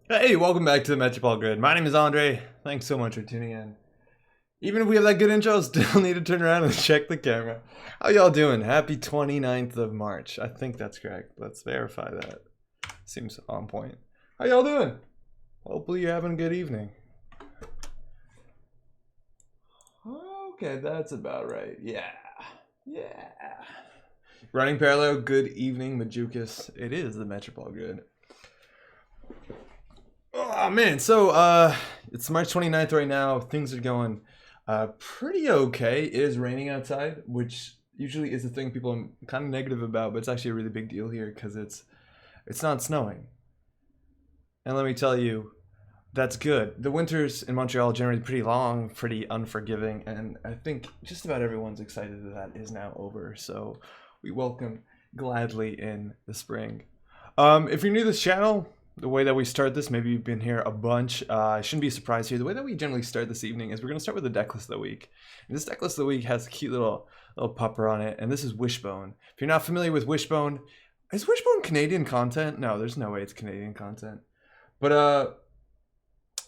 Hey, welcome back to the Metropole Grid. My name is Andre. Thanks so much for tuning in. Even if we have that good intro, still need to turn around and check the camera. How y'all doing? Happy 29th of March. I think that's correct. Let's verify that. Seems on point. How y'all doing? Hopefully you're having a good evening. Okay, that's about right. Yeah. Running parallel, good evening, Majukas. It is the Metropole Grid. Oh man, so it's March 29th right now. Things are going pretty okay. It is raining outside, which usually is a thing people are kind of negative about, but it's actually a really big deal here because it's not snowing. And let me tell you, that's good. The winters in Montreal are generally pretty long, pretty unforgiving, and I think just about everyone's excited that is now over. So we welcome gladly in the spring. If you're new to this channel, the way that we start this, maybe you've been here a bunch, I shouldn't be surprised here. The way that we generally start this evening is we're going to start with the deck list of the week. And this deck list of the week has a cute little pupper on it, and this is Wishbone. If you're not familiar with Wishbone, is Wishbone Canadian content? No, there's no way it's Canadian content. But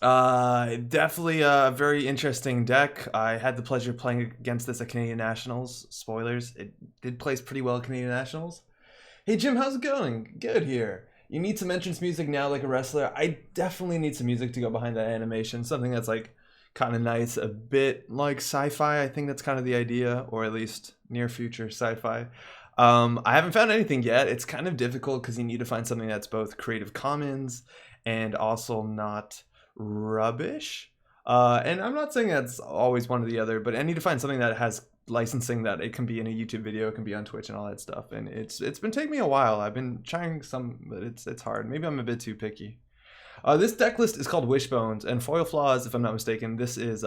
definitely a very interesting deck. I had the pleasure of playing against this at Canadian Nationals. Spoilers, it did place pretty well at Canadian Nationals. Hey Jim, how's it going? Good here. You need some entrance music now like a wrestler. I definitely need some music to go behind that animation. Something that's like kind of nice, a bit like sci-fi. I think that's kind of the idea, or at least near future sci-fi. I haven't found anything yet. It's kind of difficult because you need to find something that's both Creative Commons and also not rubbish. And I'm not saying that's always one or the other, but I need to find something that has licensing that it can be in a YouTube video, it can be on Twitch and all that stuff. And it's been taking me a while. I've been trying some, but it's hard. Maybe I'm a bit too picky. This deck list is called Wishbones, and Foil Flaws, if I'm not mistaken. This is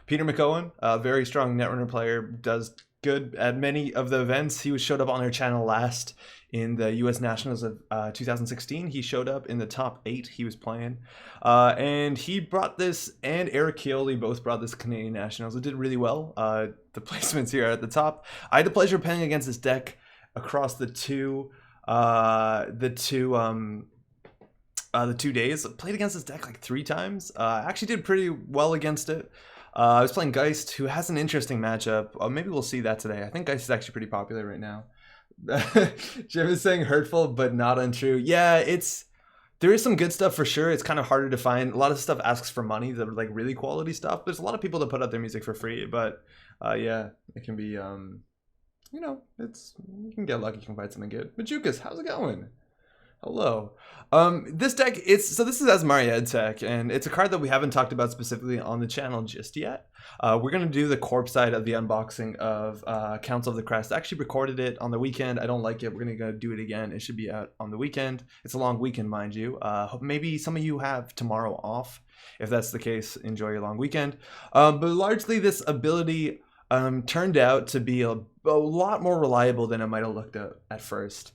Peter McCohen, a very strong Netrunner player, does good at many of the events. He showed up on our channel last in the U.S. Nationals of 2016. He showed up in the top 8 he was playing. And he brought this, and Eric Keoli both brought this Canadian Nationals. It did really well. The placements here are at the top. I had the pleasure of playing against this deck across the two days. I played against this deck like 3 times. I actually did pretty well against it. I was playing Geist, who has an interesting matchup. Maybe we'll see that today. I think Geist is actually pretty popular right now. Jim is saying hurtful, but not untrue. Yeah, there is some good stuff for sure. It's kind of harder to find. A lot of stuff asks for money, the like really quality stuff. There's a lot of people that put out their music for free, but yeah, it can be, you can get lucky, you can find something good. Majukas, how's it going? Hello. This deck, this is Azmaria ID, and it's a card that we haven't talked about specifically on the channel just yet. We're going to do the corp side of the unboxing of Council of the Crest. I actually recorded it on the weekend. I don't like it. We're going to go do it again. It should be out on the weekend. It's a long weekend, mind you. Maybe some of you have tomorrow off. If that's the case, enjoy your long weekend. But largely this ability turned out to be a lot more reliable than it might have looked at first.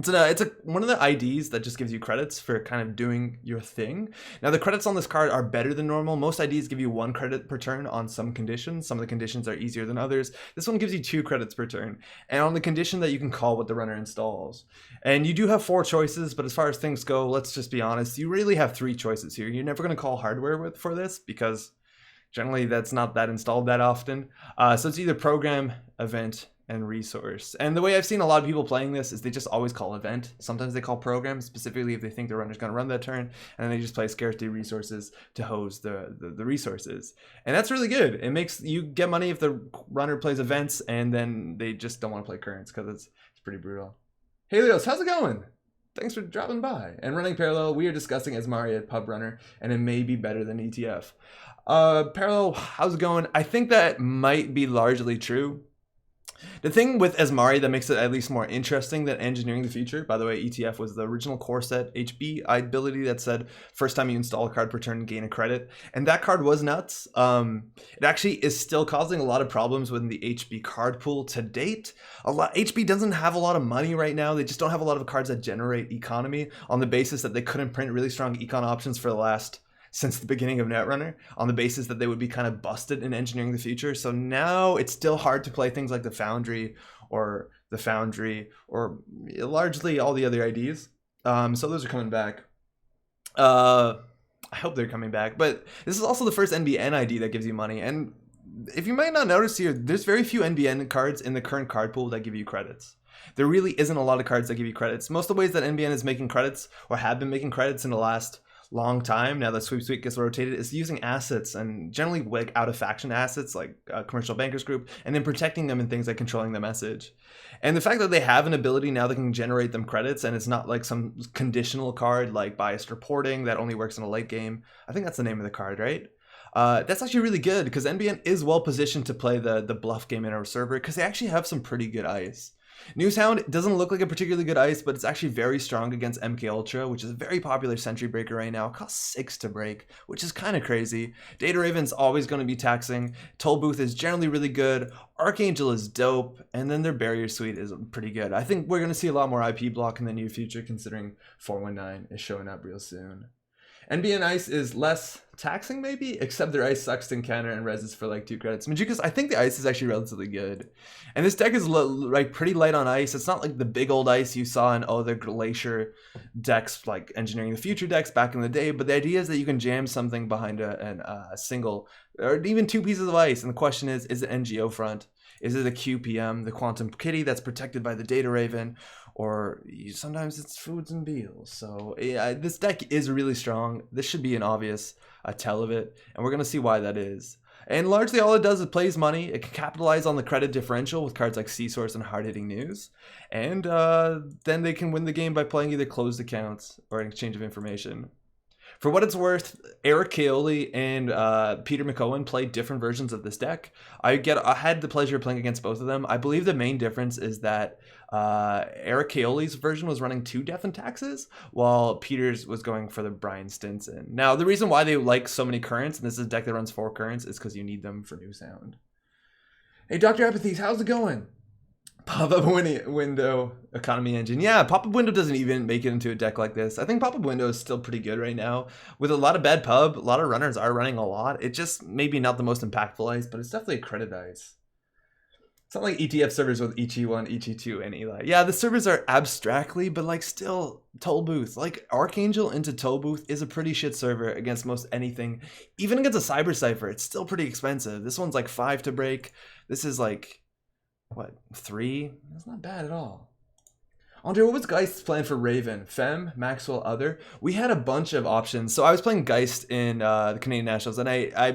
It's one of the IDs that just gives you credits for kind of doing your thing. Now, the credits on this card are better than normal. Most IDs give you 1 credit per turn on some conditions. Some of the conditions are easier than others. This one gives you 2 credits per turn, and on the condition that you can call what the runner installs. And you do have 4 choices, but as far as things go, let's just be honest, you really have 3 choices here. You're never going to call hardware for this because generally that's not that installed that often. So it's either program, event, and resource. And the way I've seen a lot of people playing this is they just always call event. Sometimes they call program, specifically if they think the runner's going to run that turn, and then they just play scarcity resources to hose the resources. And that's really good. It makes you get money if the runner plays events, and then they just don't want to play currents because it's pretty brutal. Hey Leos, how's it going? Thanks for dropping by. And running parallel, we are discussing Azmaria Pub Runner, and it may be better than ETF. Parallel, how's it going? I think that might be largely true. The thing with Azmaria that makes it at least more interesting than Engineering the Future, by the way, ETF was the original core set HB ability that said first time you install a card per turn, gain a credit. And that card was nuts. It actually is still causing a lot of problems within the HB card pool to date. HB doesn't have a lot of money right now. They just don't have a lot of cards that generate economy on the basis that they couldn't print really strong econ options since the beginning of Netrunner, on the basis that they would be kind of busted in Engineering the Future. So now it's still hard to play things like the Foundry or largely all the other IDs. So those are coming back. Uh, I hope they're coming back. But this is also the first NBN ID that gives you money. And if you might not notice here, there's very few NBN cards in the current card pool that give you credits. There really isn't a lot of cards that give you credits. Most of the ways that NBN is making credits, or have been making credits in the last long time, now that Sweep Suite gets rotated, is using assets, and generally like out of faction assets like Commercial Bankers Group, and then protecting them in things like controlling the message. And the fact that they have an ability now that can generate them credits, and it's not like some conditional card like biased reporting that only works in a late game. I think that's the name of the card, right? That's actually really good because NBN is well positioned to play the bluff game in our server because they actually have some pretty good ice. Newshound doesn't look like a particularly good ice, but it's actually very strong against MK Ultra, which is a very popular sentry breaker right now. It costs 6 to break, which is kind of crazy. Data Raven's always going to be taxing. Toll Booth is generally really good. Archangel is dope, and then their barrier suite is pretty good. I think we're going to see a lot more IP block in the near future, considering 419 is showing up real soon. NBN Ice is less taxing maybe, except their Ice sucks to encounter and reses for like 2 credits. Majukas, I think the Ice is actually relatively good. And this deck is like pretty light on Ice. It's not like the big old Ice you saw in other Glacier decks, like Engineering the Future decks back in the day, but the idea is that you can jam something behind a single, or even 2 pieces of Ice, and the question is it NGO front? Is it a QPM, the Quantum Kitty that's protected by the Data Raven? Or sometimes it's Foods and Beals. So yeah, this deck is really strong. This should be an obvious tell of it, and we're going to see why that is. And largely all it does is plays money. It can capitalize on the credit differential with cards like C-Source and Hard-Hitting News. And then they can win the game by playing either closed accounts or an exchange of information. For what it's worth, Eric Kaoli and Peter McCowan played different versions of this deck. I had the pleasure of playing against both of them. I believe the main difference is that Eric Kaoli's version was running 2 Death and Taxes, while Peter's was going for the Brian Stinson. Now, the reason why they like so many currents, and this is a deck that runs 4 currents, is because you need them for new sound. Hey, Dr. Apathies, how's it going? Pop-up window economy engine. Yeah, pop-up window doesn't even make it into a deck like this. I think pop-up window is still pretty good right now. With a lot of bad pub, a lot of runners are running a lot. It's just maybe not the most impactful ice, but it's definitely a credit ice. It's not like ETF servers with EG1, EG2, and Eli. Yeah, the servers are abstractly, but like still Toll Booth. Like Archangel into Toll Booth is a pretty shit server against most anything. Even against a Cyber Cipher, it's still pretty expensive. This one's like 5 to break. This is like, what, 3? That's not bad at all. Andre, what was Geist's plan for Raven? Fem, Maxwell, other? We had a bunch of options. So I was playing Geist in the Canadian Nationals, and I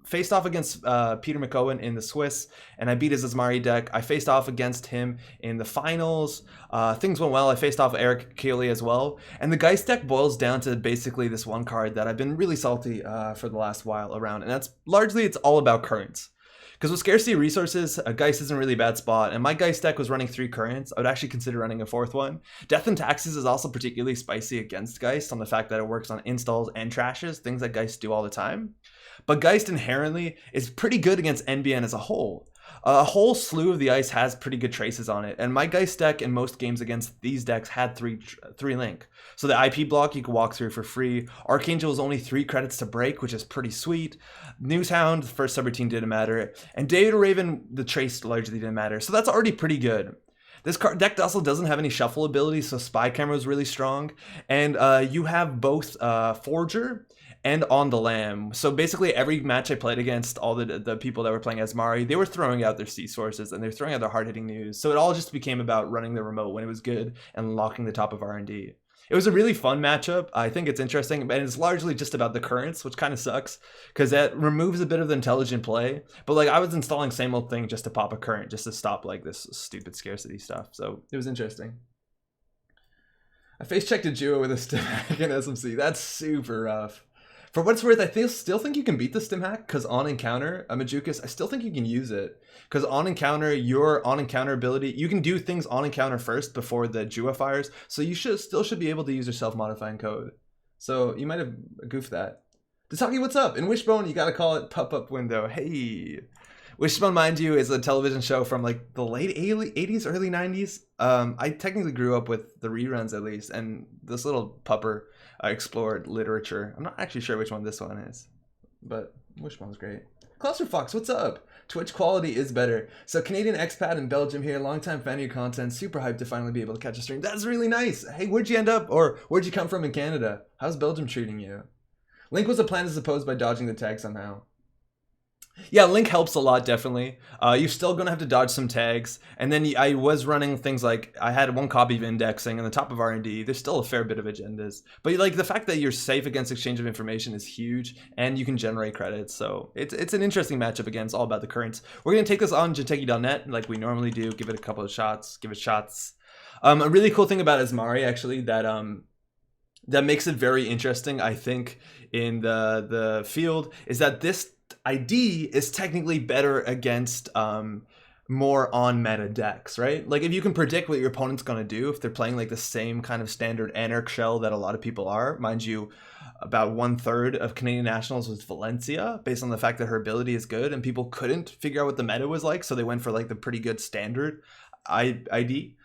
faced off against Peter McCowan in the Swiss, and I beat his Azmaria deck. I faced off against him in the finals. Things went well. I faced off Eric Keeley as well. And the Geist deck boils down to basically this one card that I've been really salty for the last while around, and that's largely, it's all about currents. Because with scarcity of resources, a Geist isn't really a bad spot, and my Geist deck was running 3 currents. I would actually consider running a 4th one. Death and Taxes is also particularly spicy against Geist on the fact that it works on installs and trashes, things that Geist do all the time. But Geist inherently is pretty good against NBN as a whole. A whole slew of the ice has pretty good traces on it, and my Geist deck in most games against these decks had 3 link. So the IP block you can walk through for free. Archangel is only 3 credits to break, which is pretty sweet. Newshound, the first subroutine didn't matter, and Data Raven, the trace largely didn't matter. So that's already pretty good. This deck also doesn't have any shuffle ability, so Spy Camera is really strong, and you have both Forger and On the Lam. So basically every match I played against all the people that were playing Azmaria, they were throwing out their C-Sources and they're throwing out their hard-hitting news. So it all just became about running the remote when it was good and locking the top of R&D. It was a really fun matchup. I think it's interesting, and it's largely just about the currents, which kind of sucks because that removes a bit of the intelligent play. But like I was installing same old thing just to pop a current, just to stop like this stupid scarcity stuff. So it was interesting. I face-checked a duo with a stim hack in SMC. That's super rough. For what it's worth, I still think you can beat the stim hack because on encounter, Majukas, I still think you can use it. Because on encounter, your on encounter ability, you can do things on encounter first before the Jua fires. So you still should be able to use your self-modifying code. So you might have goofed that. Tasaki, what's up? In Wishbone, you gotta call it pop-up window. Hey. Wishbone, mind you, is a television show from like the late 80s, early 90s. I technically grew up with the reruns at least, and this little pupper explored literature. I'm not actually sure which one this one is, but Wishbone's great. Clusterfox, what's up? Twitch quality is better. So Canadian expat in Belgium here, longtime fan of your content, super hyped to finally be able to catch a stream. That's really nice. Hey, where'd you end up? Or where'd you come from in Canada? How's Belgium treating you? Link was a plan as opposed by dodging the tag somehow. Yeah, Link helps a lot, definitely. You're still going to have to dodge some tags. And then I was running things like, I had one copy of indexing on the top of R&D. There's still a fair bit of agendas. But like the fact that you're safe against exchange of information is huge, and you can generate credits. So it's an interesting matchup. Again, it's all about the currents. We're going to take this on Jinteki.net like we normally do. Give it a couple of shots. Give it shots. A really cool thing about Azmaria, actually, that makes it very interesting, I think, in the field, is that this ID is technically better against more on meta decks, right? Like if you can predict what your opponent's going to do, if they're playing like the same kind of standard Anarch shell that a lot of people are, mind you, about 1/3 of Canadian nationals was Valencia, based on the fact that her ability is good, and people couldn't figure out what the meta was like, so they went for like the pretty good standard ID.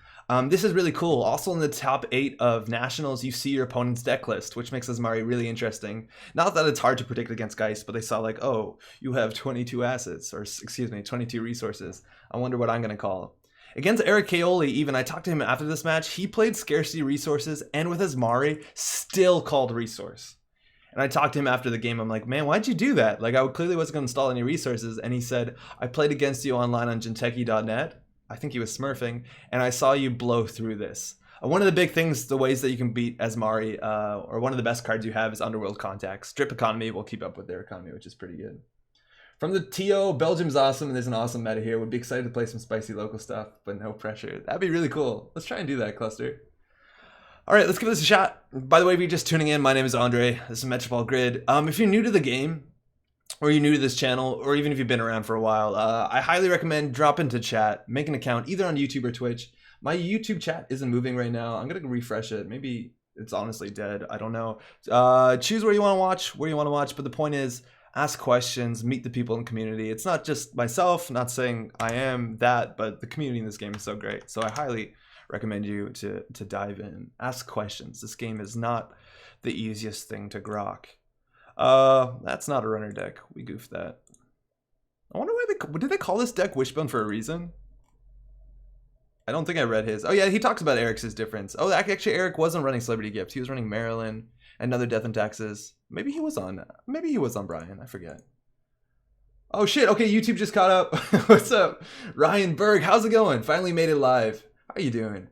This is really cool. Also in the top 8 of nationals, you see your opponent's deck list, which makes Azmaria really interesting. Not that it's hard to predict against Geist, but they saw like, oh, you have 22 assets, or excuse me, 22 resources. I wonder what I'm going to call. Against Eric Kaoli, even, I talked to him after this match. He played scarcity resources, and with Azmaria, still called resource. And I talked to him after the game. I'm like, man, why'd you do that? Like, I clearly wasn't going to install any resources. And he said, I played against you online on Jinteki.net. I think he was smurfing, and I saw you blow through this. One of the big things, the ways that you can beat Azmari, or one of the best cards you have, is Underworld Contacts. Strip Economy will keep up with their economy, which is pretty good. From the TO, Belgium's awesome, and there's an awesome meta here. Would be excited to play some spicy local stuff, but no pressure. That'd be really cool. Let's try and do that, Cluster. All right, let's give this a shot. By the way, if you're just tuning in, my name is Andre. This is Metropole Grid. If you're new to the game, or you're new to this channel, or even if you've been around for a while, I highly recommend drop into chat, make an account either on YouTube or Twitch. My YouTube chat isn't moving right now. I'm gonna refresh it. Maybe it's honestly dead. I don't know. Choose where you want to watch, but the point is, ask questions, meet the people in the community. It's not just myself, not saying I am that, but the community in this game is so great. So I highly recommend you to dive in, ask questions. This game is not the easiest thing to grok. That's not a runner deck. We goofed that. I wonder why did they call this deck Wishbone for a reason? I don't think I read his. Oh yeah, he talks about Eric's difference. Oh, actually Eric wasn't running Celebrity Gift. He was running Maryland, another Death and Taxes. Maybe he was on Brian. I forget. Oh shit. Okay, YouTube just caught up. What's up, Ryan Berg? How's it going? Finally made it live. How are you doing?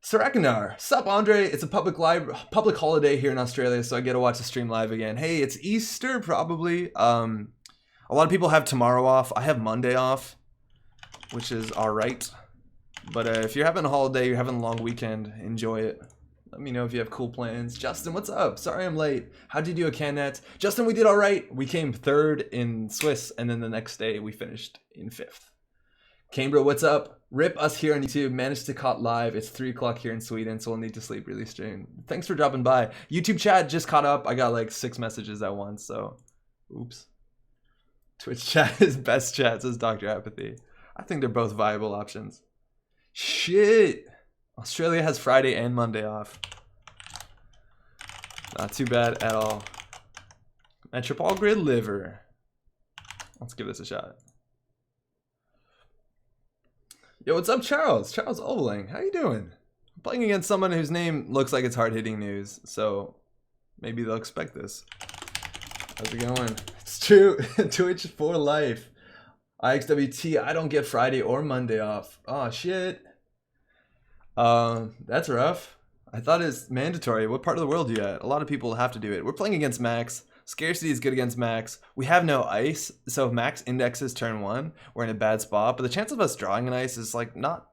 Sarakanar, sup Andre? It's a public holiday here in Australia, so I get to watch the stream live again. Hey, it's Easter probably. A lot of people have tomorrow off. I have Monday off, which is all right. But if you're having a holiday, you're having a long weekend, enjoy it. Let me know if you have cool plans. Justin, what's up? Sorry I'm late. How'd you do a Cannet? Justin, we did all right. We came 3rd in Swiss, and then the next day we finished in 5th. Cambro, what's up? Rip us here on YouTube. Managed to caught live. It's 3 o'clock here in Sweden, so we'll need to sleep really soon. Thanks for dropping by. YouTube chat just caught up. I got like 6 messages at once, so oops. Twitch chat is best chat, says Dr. Apathy. I think they're both viable options. Shit. Australia has Friday and Monday off. Not too bad at all. Metropole Grid Liver. Let's give this a shot. Yo, what's up, Charles? Charles Ovaling, how you doing? I'm playing against someone whose name looks like it's hard-hitting news, so maybe they'll expect this. How's it going? It's true. Twitch for life. IXWT, I don't get Friday or Monday off. Oh, shit. That's rough. I thought it's mandatory. What part of the world are you at? A lot of people have to do it. We're playing against Max. Scarcity is good against Max. We have no ice, so if Max indexes turn 1, we're in a bad spot. But the chance of us drawing an ice is like not,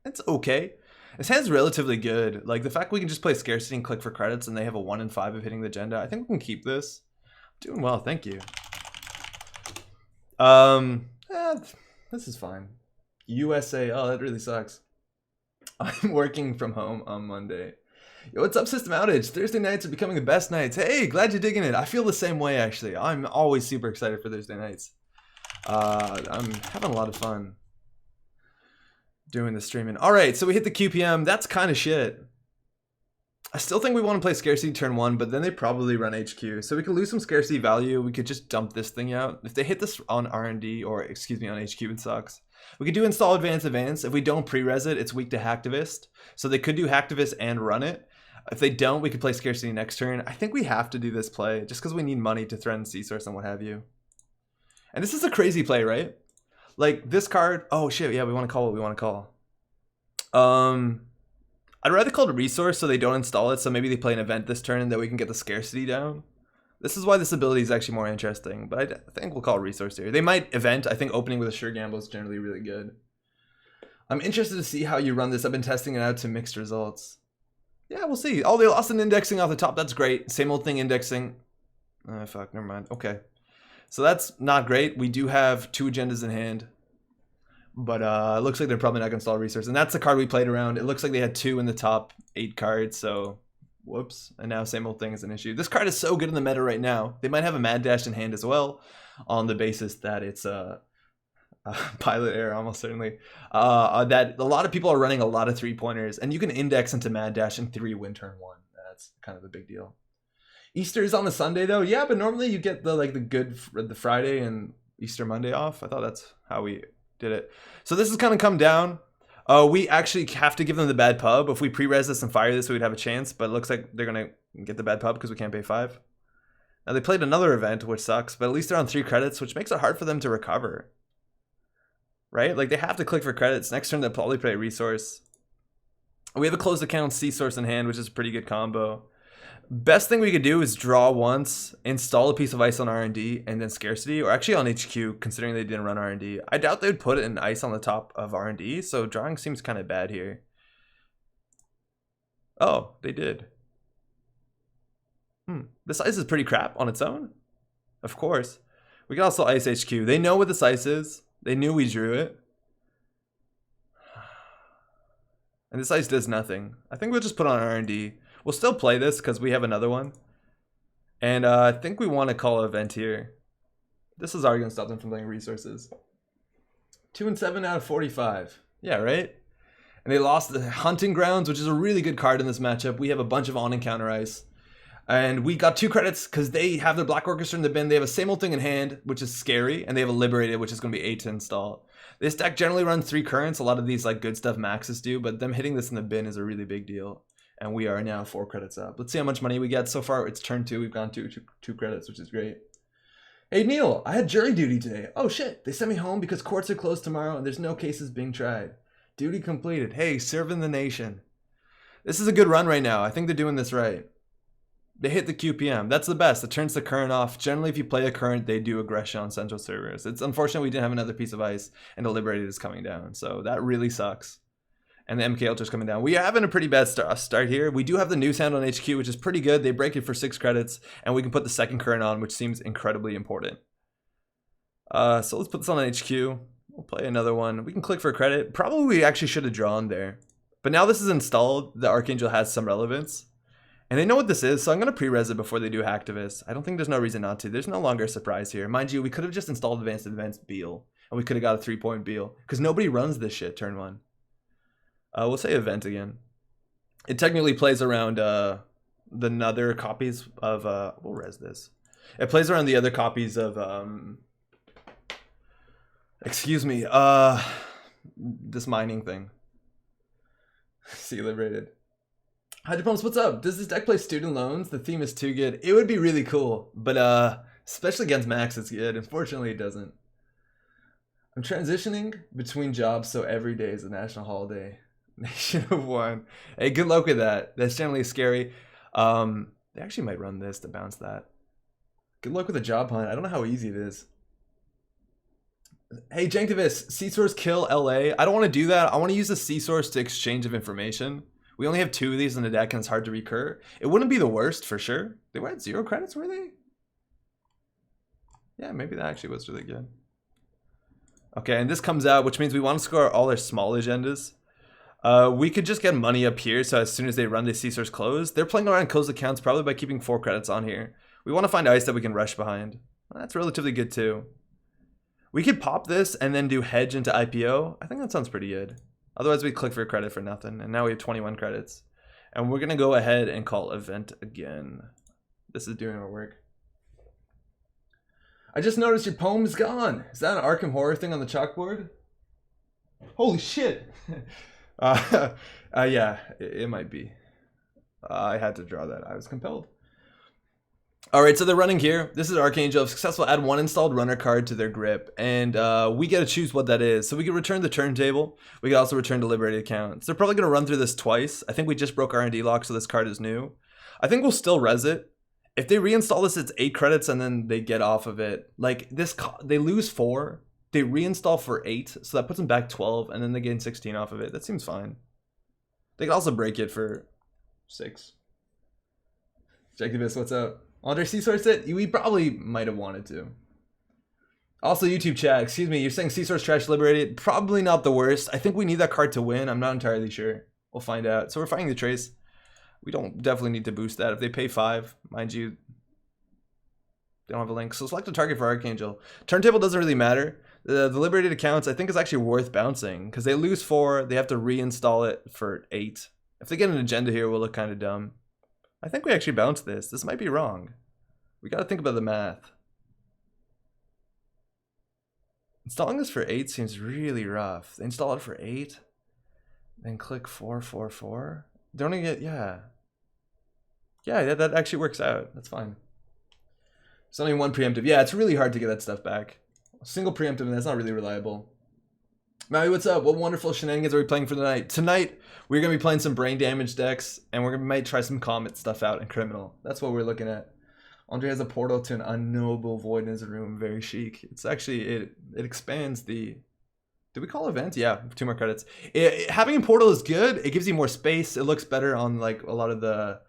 it's okay. His hand's relatively good. Like the fact we can just play Scarcity and click for credits and they have a 1 in 5 of hitting the agenda, I think we can keep this. Doing well, thank you. This is fine. USA, oh that really sucks. I'm working from home on Monday. Yo, what's up, System Outage? Thursday nights are becoming the best nights. Hey, glad you're digging it. I feel the same way, actually. I'm always super excited for Thursday nights. I'm having a lot of fun doing the streaming. All right, so we hit the QPM. That's kind of shit. I still think we want to play scarcity turn 1, but then they probably run HQ. So we could lose some scarcity value. We could just dump this thing out. If they hit this on R&D, or excuse me, on HQ, it sucks. We could do install advance. If we don't pre-res it, it's weak to hacktivist. So they could do hacktivist and run it. If they don't, we could play scarcity next turn. I think we have to do this play just because we need money to threaten C-source and what have you. And this is a crazy play, right? Like this card. Oh shit, yeah, we want to call what we want to call. I'd rather call it a resource so they don't install it, so maybe they play an event this turn and that we can get the scarcity down. This is why this ability is actually more interesting, but I think we'll call it resource here. They might event. I think opening with a sure gamble is generally really good. I'm interested to see how you run this. I've been testing it out to mixed results. Yeah, we'll see. Oh, they lost an indexing off the top. That's great. Same old thing indexing. Oh, fuck, never mind. Okay. So that's not great. We do have 2 agendas in hand. But it looks like they're probably not going to install resource. And that's the card we played around. It looks like they had 2 in the top 8 cards. So, whoops. And now same old thing is an issue. This card is so good in the meta right now. They might have a Mad Dash in hand as well. On the basis that it's a pilot error, almost certainly. That a lot of people are running a lot of 3-pointers. And you can index into Mad Dash in 3 win turn 1. That's kind of a big deal. Easter is on the Sunday though. Yeah, but normally you get the Friday and Easter Monday off. I thought that's how we did it. So this has kind of come down. We actually have to give them the bad pub. If we pre-res this and fire this, we would have a chance. But it looks like they're going to get the bad pub because we can't pay 5. Now they played another event, which sucks. But at least they're on 3 credits, which makes it hard for them to recover. Right? Like they have to click for credits. Next turn they'll probably play a resource. We have a closed account C-source in hand, which is a pretty good combo. Best thing we could do is draw once, install a piece of ice on R&D, and then scarcity, or actually on HQ, considering they didn't run R&D. I doubt they would put an ice on the top of R&D, so drawing seems kind of bad here. Oh, they did. This ice is pretty crap on its own. Of course. We can also ice HQ. They know what this ice is. They knew we drew it. And this ice does nothing. I think we'll just put on R&D. We'll still play this because we have another one. And I think we want to call an event here. This is already going to stop them from playing resources. 2 and 7 out of 45. Yeah, right? And they lost the Hunting Grounds, which is a really good card in this matchup. We have a bunch of on-encounter ice. And we got 2 credits because they have their Black Orchestra in the bin. They have a same old thing in hand, which is scary. And they have a Liberated, which is going to be 8 to install. This deck generally runs 3 currents. A lot of these like good stuff maxes do. But them hitting this in the bin is a really big deal. And we are now 4 credits up. Let's see how much money we get. So far, it's turn 2. We've gone two credits, which is great. Hey, Neil, I had jury duty today. Oh, shit. They sent me home because courts are closed tomorrow and there's no cases being tried. Duty completed. Hey, serving the nation. This is a good run right now. I think they're doing this right. They hit the QPM. That's the best. It turns the current off. Generally, if you play a current, they do aggression on central servers. It's unfortunate we didn't have another piece of ice and the Liberated is coming down. So that really sucks. And the MK Ultra's coming down. We are having a pretty bad start here. We do have the new sound on HQ, which is pretty good. They break it for 6 credits, and we can put the second current on, which seems incredibly important. So let's put this on HQ. We'll play another one. We can click for credit. Probably we actually should have drawn there. But now this is installed, the Archangel has some relevance. And they know what this is, so I'm going to pre-res it before they do Hacktivist. I don't think there's no reason not to. There's no longer a surprise here. Mind you, we could have just installed Advanced Beal, and we could have got a 3-point Beal. Because nobody runs this shit turn 1. We'll say event again. It technically plays around the other copies of we'll res this. It plays around the other copies of excuse me, this mining thing. See, Liberated. Hydropumps, what's up? Does this deck play student loans? The theme is too good. It would be really cool, but especially against Max, it's good. Unfortunately, it doesn't. I'm transitioning between jobs, so every day is a national holiday. Nation of 1. Hey, good luck with that. That's generally scary. They actually might run this to bounce that. Good luck with the job hunt. I don't know how easy it is. Hey, Janktivist, C-Source kill LA. I don't want to do that. I want to use the C-Source to exchange of information. We only have 2 of these in the deck and it's hard to recur. It wouldn't be the worst for sure. They were at 0 credits, were they? Yeah, maybe that actually was really good. Okay, and this comes out, which means we want to score all our small agendas. We could just get money up here, so as soon as they run the C-Source close, they're playing around closed accounts probably by keeping 4 credits on here. We want to find ice that we can rush behind. Well, that's relatively good too. We could pop this and then do hedge into IPO. I think that sounds pretty good. Otherwise, we click for credit for nothing, and now we have 21 credits. And we're going to go ahead and call event again. This is doing our work. I just noticed your poem's gone. Is that an Arkham Horror thing on the chalkboard? Holy shit. Yeah, it might be. I had to draw that. I was compelled. All right, so they're running here. This is Archangel. If successful, add one installed runner card to their grip. And we get to choose what that is. So we can return the turntable. We can also return deliberated accounts. They're probably going to run through this twice. I think we just broke R&D lock, so this card is new. I think we'll still res it. If they reinstall this, it's 8 credits and then they get off of it. Like this, they lose 4. They reinstall for 8. So that puts them back 12 and then they gain 16 off of it. That seems fine. They can also break it for 6. Jacobus, what's up? Andre C-Source it? We probably might have wanted to. Also, YouTube chat, excuse me, you're saying C-Source trash liberated? Probably not the worst. I think we need that card to win. I'm not entirely sure. We'll find out. So we're fighting the trace. We don't definitely need to boost that. If they pay 5, mind you, they don't have a link. So select a target for Archangel. Turntable doesn't really matter. The liberated accounts, I think, is actually worth bouncing because they lose 4. They have to reinstall it for 8. If they get an agenda here, we'll look kind of dumb. I think we actually bounce this. This might be wrong. We got to think about the math. Installing this for 8 seems really rough. They install it for 8, then click 4, 4, 4. Don't even get, yeah. Yeah, that actually works out. That's fine. There's only 1 preemptive. Yeah, it's really hard to get that stuff back. A single preemptive, and that's not really reliable. Maui, what's up? What wonderful shenanigans are we playing for tonight? Tonight, we're going to be playing some brain damage decks, and we might try some Comet stuff out in Criminal. That's what we're looking at. Andre has a portal to an unknowable void in his room. Very chic. It's actually, it expands the... Did we call event? Yeah, 2 more credits. Having a portal is good. It gives you more space. It looks better on like a lot of the...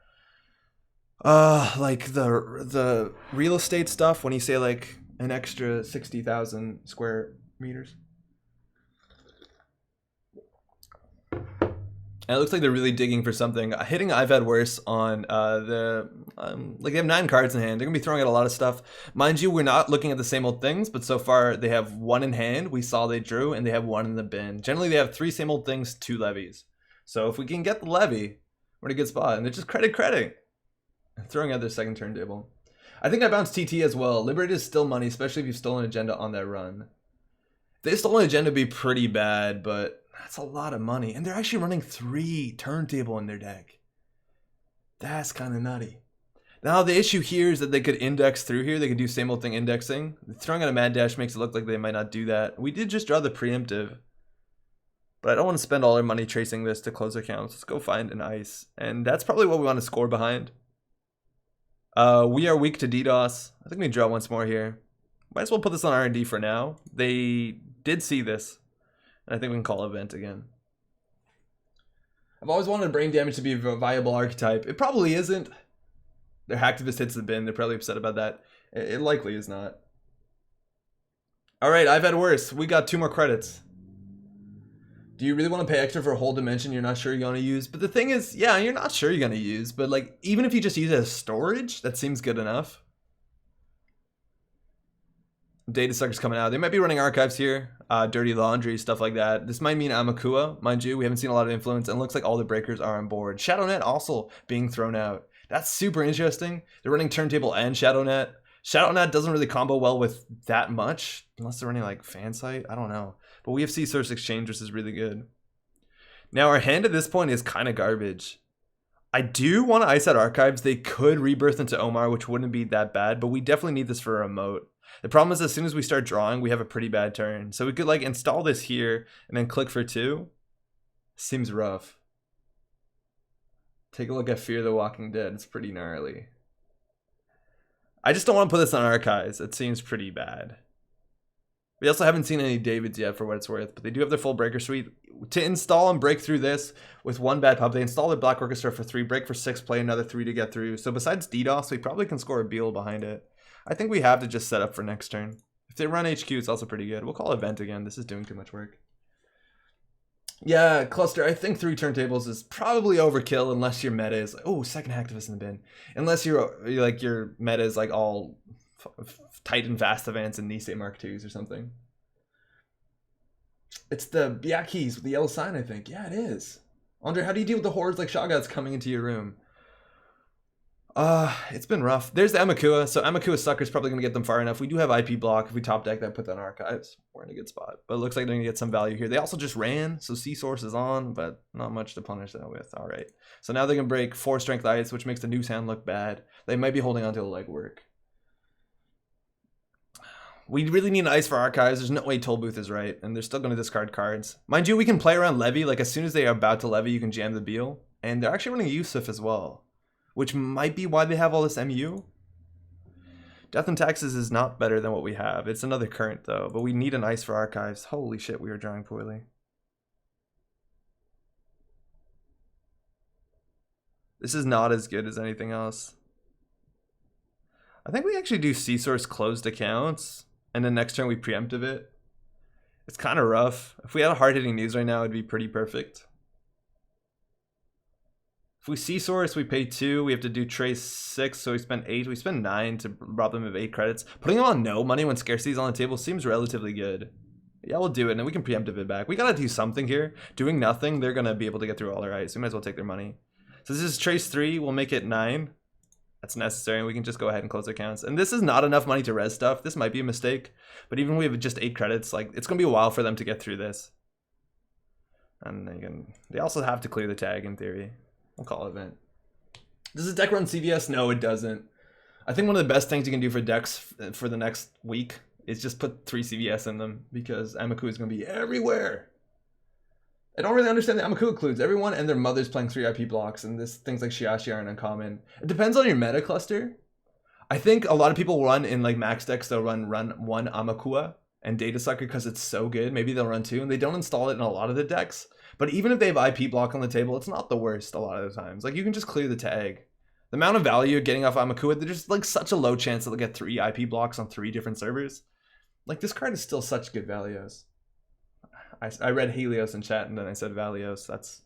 like the real estate stuff when you say like an extra 60,000 square meters. And it looks like they're really digging for something. Hitting I've had worse on like they have 9 cards in hand. They're gonna be throwing out a lot of stuff. Mind you, we're not looking at the same old things, but so far they have 1 in hand. We saw they drew, and they have 1 in the bin. Generally, they have 3 same old things, 2 levies. So if we can get the levy, we're in a good spot. And they're just credit. Throwing out their second turntable. I think I bounced TT as well. Liberated is still money, especially if you've stolen an agenda on that run. If they stole an agenda, it'd be pretty bad, but that's a lot of money. And they're actually running 3 turntable in their deck. That's kind of nutty. Now, the issue here is that they could index through here. They could do same old thing indexing. Throwing out a Mad Dash makes it look like they might not do that. We did just draw the preemptive. But I don't want to spend all our money tracing this to close accounts. Let's go find an ice. And that's probably what we want to score behind. We are weak to DDoS. I think we draw once more here. Might as well put this on R&D for now. They did see this. And I think we can call event again. I've always wanted brain damage to be a viable archetype. It probably isn't. Their hacktivist hits the bin. They're probably upset about that. It likely is not. Alright, I've had worse. We got 2 more credits. Do you really want to pay extra for a whole dimension you're not sure you're going to use? But the thing is, yeah, you're not sure you're going to use. But like, even if you just use it as storage, that seems good enough. Data suckers coming out. They might be running archives here. Dirty laundry, stuff like that. This might mean Amakua. Mind you, we haven't seen a lot of influence. And it looks like all the breakers are on board. ShadowNet also being thrown out. That's super interesting. They're running Turntable and ShadowNet. ShadowNet doesn't really combo well with that much. Unless they're running like Fansite. I don't know. But we have C-Source Exchange, which is really good. Now, our hand at this point is kind of garbage. I do want to ice out archives. They could rebirth into Omar, which wouldn't be that bad. But we definitely need this for a remote. The problem is as soon as we start drawing, we have a pretty bad turn. So we could like install this here and then click for 2. Seems rough. Take a look at Fear the Walking Dead. It's pretty gnarly. I just don't want to put this on archives. It seems pretty bad. We also haven't seen any Davids yet for what it's worth, but they do have their full breaker suite. To install and break through this with 1 bad pub, they install the Black Orchestra for 3, break for 6, play another 3 to get through. So besides DDoS, we probably can score a Beal behind it. I think we have to just set up for next turn. If they run HQ, it's also pretty good. We'll call event again. This is doing too much work. Yeah, Cluster, I think 3 turntables is probably overkill unless your meta is... Oh, second hacktivist in the bin. Unless you're like your meta is like all Titan Vast Advance and Nisei Mark IIs or something. It's the Byakis with the yellow sign, I think. Yeah, it is. Andre, how do you deal with the hordes like Shoggoths coming into your room? It's been rough. There's the Amakua. So Amakua sucker's probably going to get them far enough. We do have IP block. If we top deck that, put that in archives. We're in a good spot. But it looks like they're going to get some value here. They also just ran, so C-Source is on, but not much to punish that with. All right. So now they can break 4 Strength Ice, which makes the Noose Hand look bad. They might be holding on to a legwork. We really need an Ice for archives. There's no way Toll Booth is right, and they're still going to discard cards. Mind you, we can play around Levy. Like, as soon as they are about to Levy, you can jam the Beal. And they're actually running Yusuf as well, which might be why they have all this MU. Death and Taxes is not better than what we have. It's another current, though, but we need an Ice for archives. Holy shit, we are drawing poorly. This is not as good as anything else. I think we actually do C-Source closed accounts, and then next turn we preemptive it. It's kind of rough. If we had a hard-hitting news right now, it'd be pretty perfect. If we C-Source, we pay 2. We have to do Trace 6, so we spend 8. We spend 9 to rob them of 8 credits. Putting them on no money when scarcity is on the table seems relatively good. Yeah, we'll do it, and then we can preemptive it back. We gotta do something here. Doing nothing, they're gonna be able to get through all their ice. We might as well take their money. So this is Trace 3. We'll make it 9. That's necessary, and we can just go ahead and close accounts. And this is not enough money to res stuff. This might be a mistake, but even if we have just 8 credits, like, it's gonna be a while for them to get through this. And they also have to clear the tag in theory. We'll call it event. Does this deck run CVS? No, it doesn't. I think one of the best things you can do for decks for the next week is just put 3 CVS in them, because Amaku is going to be everywhere. I don't really understand the Amaku includes everyone and their mother's playing 3 IP blocks, and this things like Shiashi aren't uncommon. It depends on your meta cluster. I think a lot of people run in like max decks, they'll run 1 Amakua and Data Sucker because it's so good. Maybe they'll run 2, and they don't install it in a lot of the decks. But even if they have IP block on the table, it's not the worst a lot of the times. Like, you can just clear the tag. The amount of value you're getting off Amakua, there's like such a low chance that they'll get 3 IP blocks on 3 different servers. Like, this card is still such good values. I read Helios in chat and then I said Valios. That's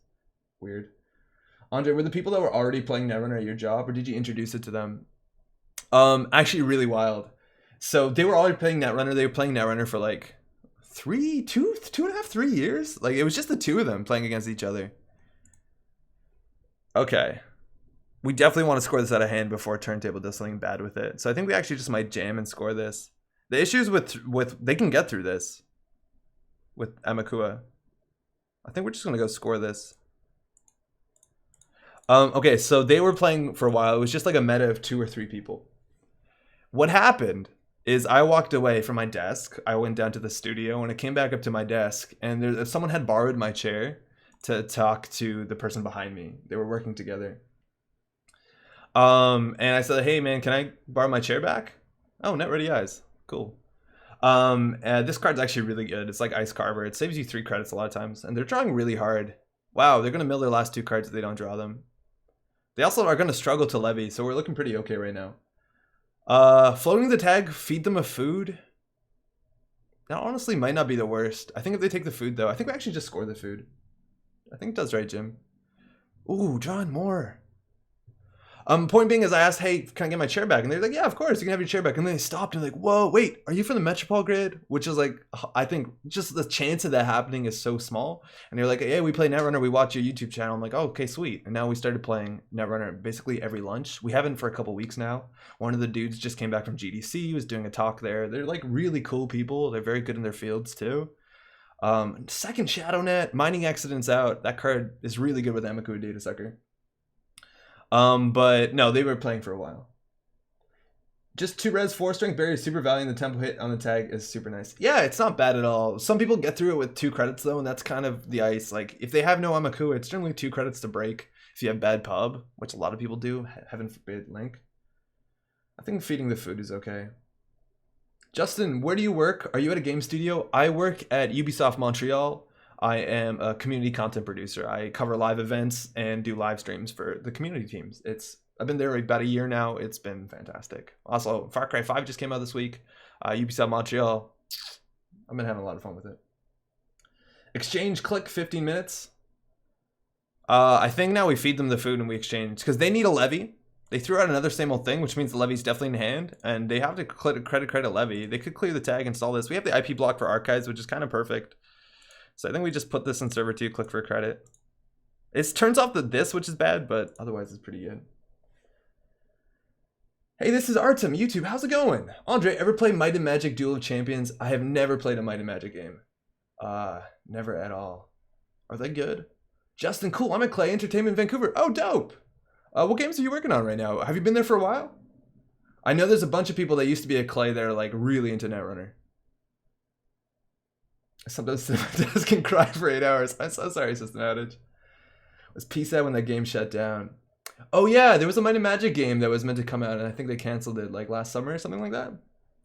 weird. Andre, were the people that were already playing Netrunner at your job, or did you introduce it to them? Actually really wild. So they were already playing Netrunner. They were playing Netrunner for like 2.5, 3 years. Like, it was just the 2 of them playing against each other. Okay. We definitely want to score this out of hand before turntable does something bad with it. So I think we actually just might jam and score this. The issue is with they can get through this with Amakua. I think we're just gonna go score this. Okay, so they were playing for a while. It was just like a meta of 2 or 3 people. What happened is I walked away from my desk. I went down to the studio and I came back up to my desk, and someone had borrowed my chair to talk to the person behind me. They were working together. And I said, hey man, can I borrow my chair back? Oh, Net Ready Eyes. Cool. This card's actually really good. It's like Ice Carver. It saves you 3 credits a lot of times, and they're drawing really hard. Wow, they're gonna mill their last 2 cards if they don't draw them. They also are gonna struggle to levy, so we're looking pretty okay right now. Floating the tag, feed them a food. That honestly might not be the worst. I think if they take the food though, I think we actually just score the food. I think it does right, Jim. Ooh, drawing more. Point being is I asked, hey, can I get my chair back? And they're like, yeah, of course, you can have your chair back. And then they stopped and like, whoa, wait, are you from the Metropole grid? Which is like, I think just the chance of that happening is so small. And they're like, hey, we play Netrunner, we watch your YouTube channel. I'm like, oh, okay, sweet. And now we started playing Netrunner basically every lunch. We haven't for a couple weeks now. One of the dudes just came back from GDC, he was doing a talk there. They're like really cool people. They're very good in their fields too. Second Shadow Net, Mining Accidents out. That card is really good with Amaku Data Sucker. But no, they were playing for a while. Just 2 res, 4 strength barrier, super value, and the tempo hit on the tag is super nice. Yeah, it's not bad at all. Some people get through it with 2 credits though, and that's kind of the ice. Like, if they have no Amaku, it's generally 2 credits to break. If you have bad pub, which a lot of people do, heaven forbid Link. I think feeding the food is okay. Justin, where do you work? Are you at a game studio? I work at Ubisoft Montreal. I am a community content producer. I cover live events and do live streams for the community teams. I've been there about a year now. It's been fantastic. Also, Far Cry 5 just came out this week. Ubisoft Montreal. I've been having a lot of fun with it. Exchange click 15 minutes. I think now we feed them the food and we exchange because they need a levy. They threw out another same old thing, which means the levy's definitely in hand, and they have to credit levy. They could clear the tag, install this. We have the IP block for archives, which is kind of perfect. So I think we just put this in server 2, click for credit. It turns off this, which is bad, but otherwise it's pretty good. Hey, this is Artem, YouTube. How's it going? Andre, ever play Might and Magic Duel of Champions? I have never played a Might and Magic game. Never at all. Are they good? Justin, cool. I'm at Clay Entertainment Vancouver. Oh, dope. What games are you working on right now? Have you been there for a while? I know there's a bunch of people that used to be at Clay that are like really into Netrunner. Sometimes Desk can cry for 8 hours. I'm so sorry, System Outage. Was peace out when that game shut down. Oh yeah, there was a Might and Magic game that was meant to come out, and I think they canceled it like last summer or something like that.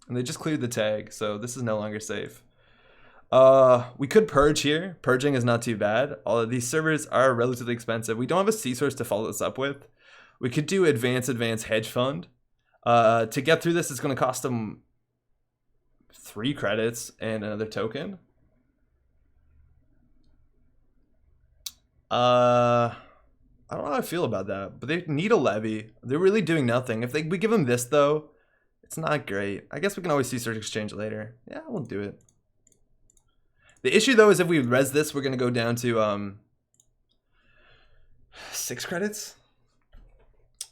And they just cleared the tag, so this is no longer safe. We could purge here. Purging is not too bad. All of these servers are relatively expensive. We don't have a C source to follow this up with. We could do advanced hedge fund. To get through this, it's going to cost them 3 credits and another token. I don't know how I feel about that, but they need a levy. They're really doing nothing. If we give them this though, it's not great. I guess we can always see search exchange later. Yeah, we'll do it. The issue though is if we res this, we're gonna go down to 6 credits.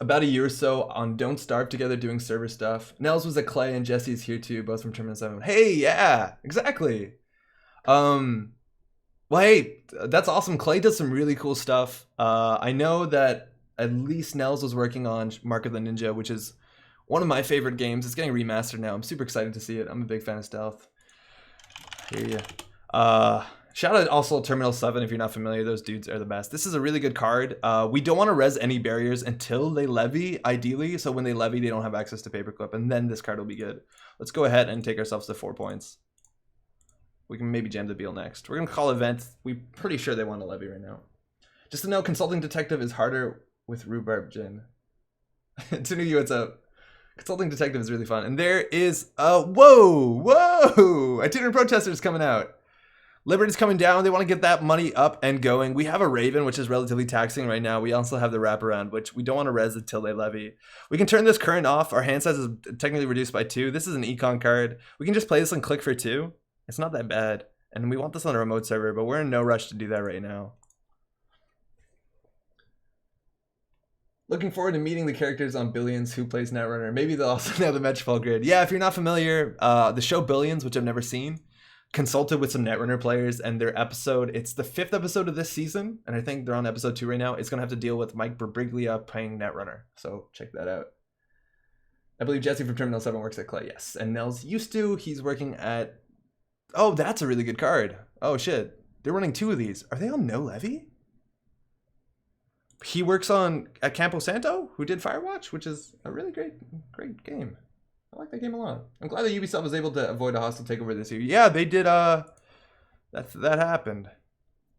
About a year or so on Don't Starve Together doing server stuff. Nels was at Clay and Jesse's here too, both from Terminal 7. Hey, yeah, exactly. Well, hey, that's awesome. Clay does some really cool stuff. I know that at least Nels was working on Mark of the Ninja, which is one of my favorite games. It's getting remastered now. I'm super excited to see it. I'm a big fan of stealth. Hear ya. Shout out also Terminal 7 if you're not familiar. Those dudes are the best. This is a really good card. We don't want to res any barriers until they levy, ideally. So when they levy, they don't have access to Paperclip, and then this card will be good. Let's go ahead and take ourselves to 4 points. We can maybe jam the Beal next. We're going to call event. We're pretty sure they want to levy right now. Just to know, Consulting Detective is harder with Rhubarb Gin. To you, what's up? Consulting Detective is really fun. And there is whoa! Itinerant Protesters coming out. Liberty's coming down. They want to get that money up and going. We have a Raven, which is relatively taxing right now. We also have the Wraparound, which we don't want to res until they levy. We can turn this current off. Our hand size is technically reduced by 2. This is an econ card. We can just play this and click for 2. It's not that bad. And we want this on a remote server, but we're in no rush to do that right now. Looking forward to meeting the characters on Billions who plays Netrunner. Maybe they'll also know the Metrofall grid. Yeah, if you're not familiar, the show Billions, which I've never seen, consulted with some Netrunner players, and their episode, it's the 5th episode of this season, and I think they're on episode 2 right now. It's going to have to deal with Mike Birbiglia playing Netrunner, so check that out. I believe Jesse from Terminal 7 works at Clay, yes. And Nels used to, he's working at... Oh, that's a really good card. Oh, shit. They're running 2 of these. Are they on no levy? He works at Campo Santo, who did Firewatch, which is a really great game. I like that game a lot. I'm glad that Ubisoft was able to avoid a hostile takeover this year. Yeah, they did. That happened.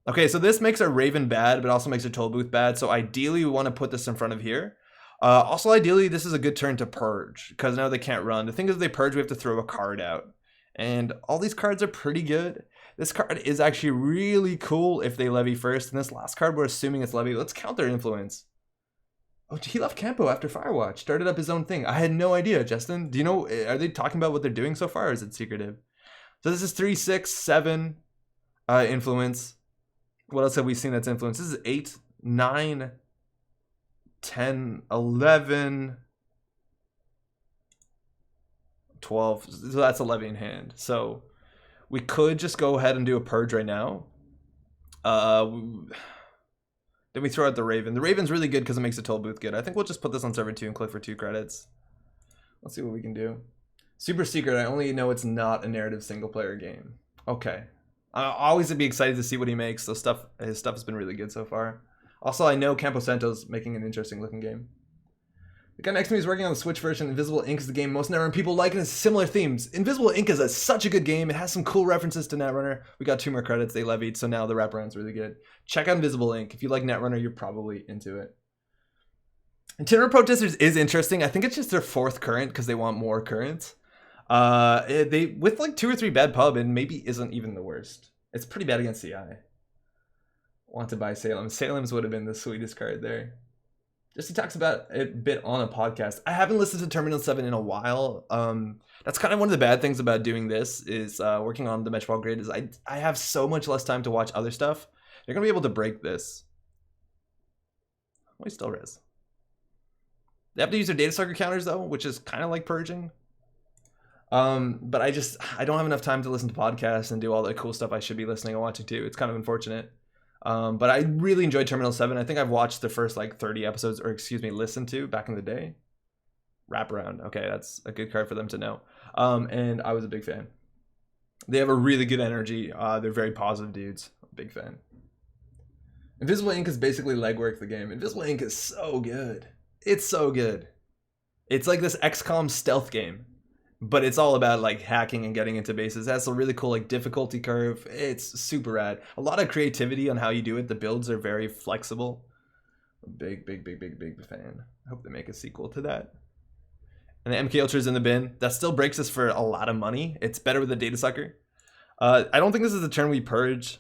Okay, so this makes our Raven bad, but also makes our Toll Booth bad. So ideally, we want to put this in front of here. Also, ideally, this is a good turn to purge, because now they can't run. The thing is, if they purge, we have to throw a card out. And all these cards are pretty good. This card is actually really cool if they levy first. And this last card, we're assuming it's levy. Let's count their influence. Oh, he left Campo after Firewatch. Started up his own thing. I had no idea, Justin. Do you know, are they talking about what they're doing so far, or is it secretive? So this is 3, 6, 7 influence. What else have we seen that's influence? This is 8, 9, 10, 11... 12, so that's a levy in hand. So we could just go ahead and do a purge right now. Then we throw out the Raven. The Raven's really good because it makes the Toll Booth good. I think we'll just put this on server 2 and click for 2 credits. Let's see what we can do. Super secret. I only know it's not a narrative single player game. Okay. I'll always be excited to see what he makes. So his stuff has been really good so far. Also, I know Campo Santo's making an interesting looking game. The guy next to me is working on the Switch version. Invisible Ink is the game most Netrunner people like, and has similar themes. Invisible Ink is such a good game. It has some cool references to Netrunner. We got 2 more credits. They levied, so now the wraparound's really good. Check out Invisible Ink. If you like Netrunner, you're probably into it. Itinerant Protesters is interesting. I think it's just their 4th current because they want more currents. They with like 2 or 3 bad pub, and maybe isn't even the worst. It's pretty bad against CI. Want to buy Salem. Salem's would have been the sweetest card there. Just he talks about it a bit on a podcast. I haven't listened to Terminal 7 in a while. That's kind of one of the bad things about doing this is working on the Metrofall grid is I have so much less time to watch other stuff. You're going to be able to break this. Well, he still res. They have to use their data sucker counters though, which is kind of like purging. But I don't have enough time to listen to podcasts and do all the cool stuff I should be listening and watching too. It's kind of unfortunate. But I really enjoyed Terminal 7. I think I've watched the first like 30 episodes, or excuse me, listened to back in the day. Wraparound. Okay, that's a good card for them to know. And I was a big fan. They have a really good energy. They're very positive dudes. Big fan. Invisible Ink is basically legwork the game. Invisible Ink is so good. It's so good. It's like this XCOM stealth game, but it's all about like hacking and getting into bases. It has a really cool like difficulty curve. It's super rad. A lot of creativity on how you do it. The builds are very flexible. Big fan. I hope they make a sequel to that. And the MK Ultra is in the bin. That still breaks us for a lot of money. It's better with the data sucker. I don't think this is the turn we purge.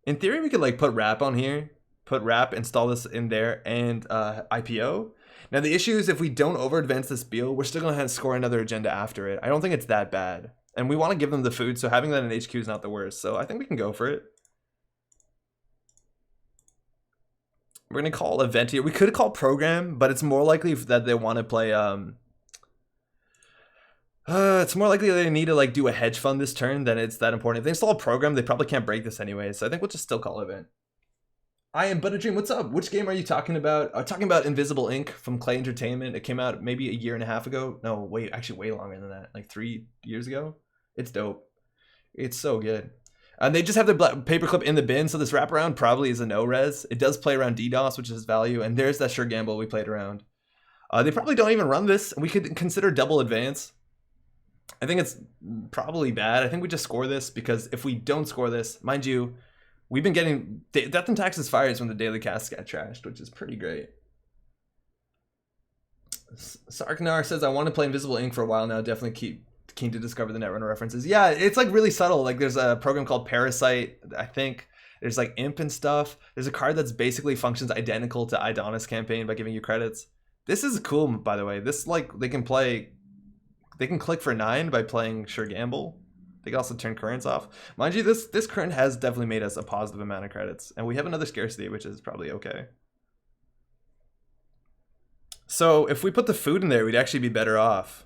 In theory, we could like put wrap on here, put wrap, install this in there, and IPO. Now the issue is if we don't over advance this Beal, we're still gonna have to score another agenda after it. I don't think it's that bad, and we want to give them the food, so having that in HQ is not the worst. So I think we can go for it. We're gonna call event here. We could call program, but it's more likely that they want to play. It's more likely they need to like do a hedge fund this turn than it's that important. If they install a program, they probably can't break this anyway. So I think we'll just still call event. I am but a dream. What's up? Which game are you talking about? I'm talking about Invisible Ink from Clay Entertainment. It came out maybe a year and a half ago. No, wait, actually way longer than that. Like 3 years ago. It's dope. It's so good. And they just have the paperclip in the bin, so this wraparound probably is a no-res. It does play around DDoS, which is value, and there's that sure gamble we played around. They probably don't even run this. We could consider double advance. I think it's probably bad. I think we just score this, because if we don't score this, mind you, we've been getting Death and Taxes fires when the daily casts got trashed, which is pretty great. Sarknar says, I want to play Invisible Ink for a while now. Definitely keen to discover the Netrunner references. Yeah, it's like really subtle. Like there's a program called Parasite. I think there's like Imp and stuff. There's a card that's basically functions identical to Idonis Campaign by giving you credits. This is cool, by the way. This like they can click for 9 by playing Sure Gamble. They can also turn currents off. Mind you, this current has definitely made us a positive amount of credits, and we have another scarcity, which is probably okay. So if we put the food in there, we'd actually be better off.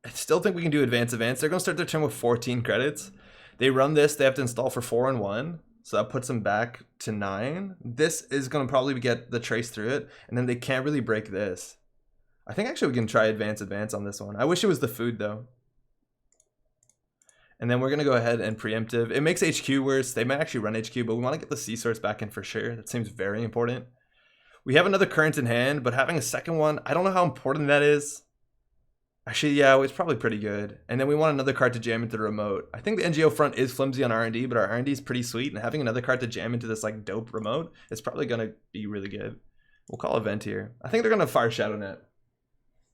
I still think we can do advance. They're going to start their turn with 14 credits. They run this. They have to install for 4 and 1. So that puts them back to 9. This is going to probably get the trace through it. And then they can't really break this. I think actually we can try advance on this one. I wish it was the food though. And then we're going to go ahead and preemptive. It makes HQ worse. They might actually run HQ, but we want to get the C source back in for sure. That seems very important. We have another current in hand, but having a second one, I don't know how important that is. Actually, yeah, it's probably pretty good. And then we want another card to jam into the remote. I think the NGO front is flimsy on R&D, but our R&D is pretty sweet. And having another card to jam into this like dope remote is probably going to be really good. We'll call event here. I think they're going to fire Shadow Net.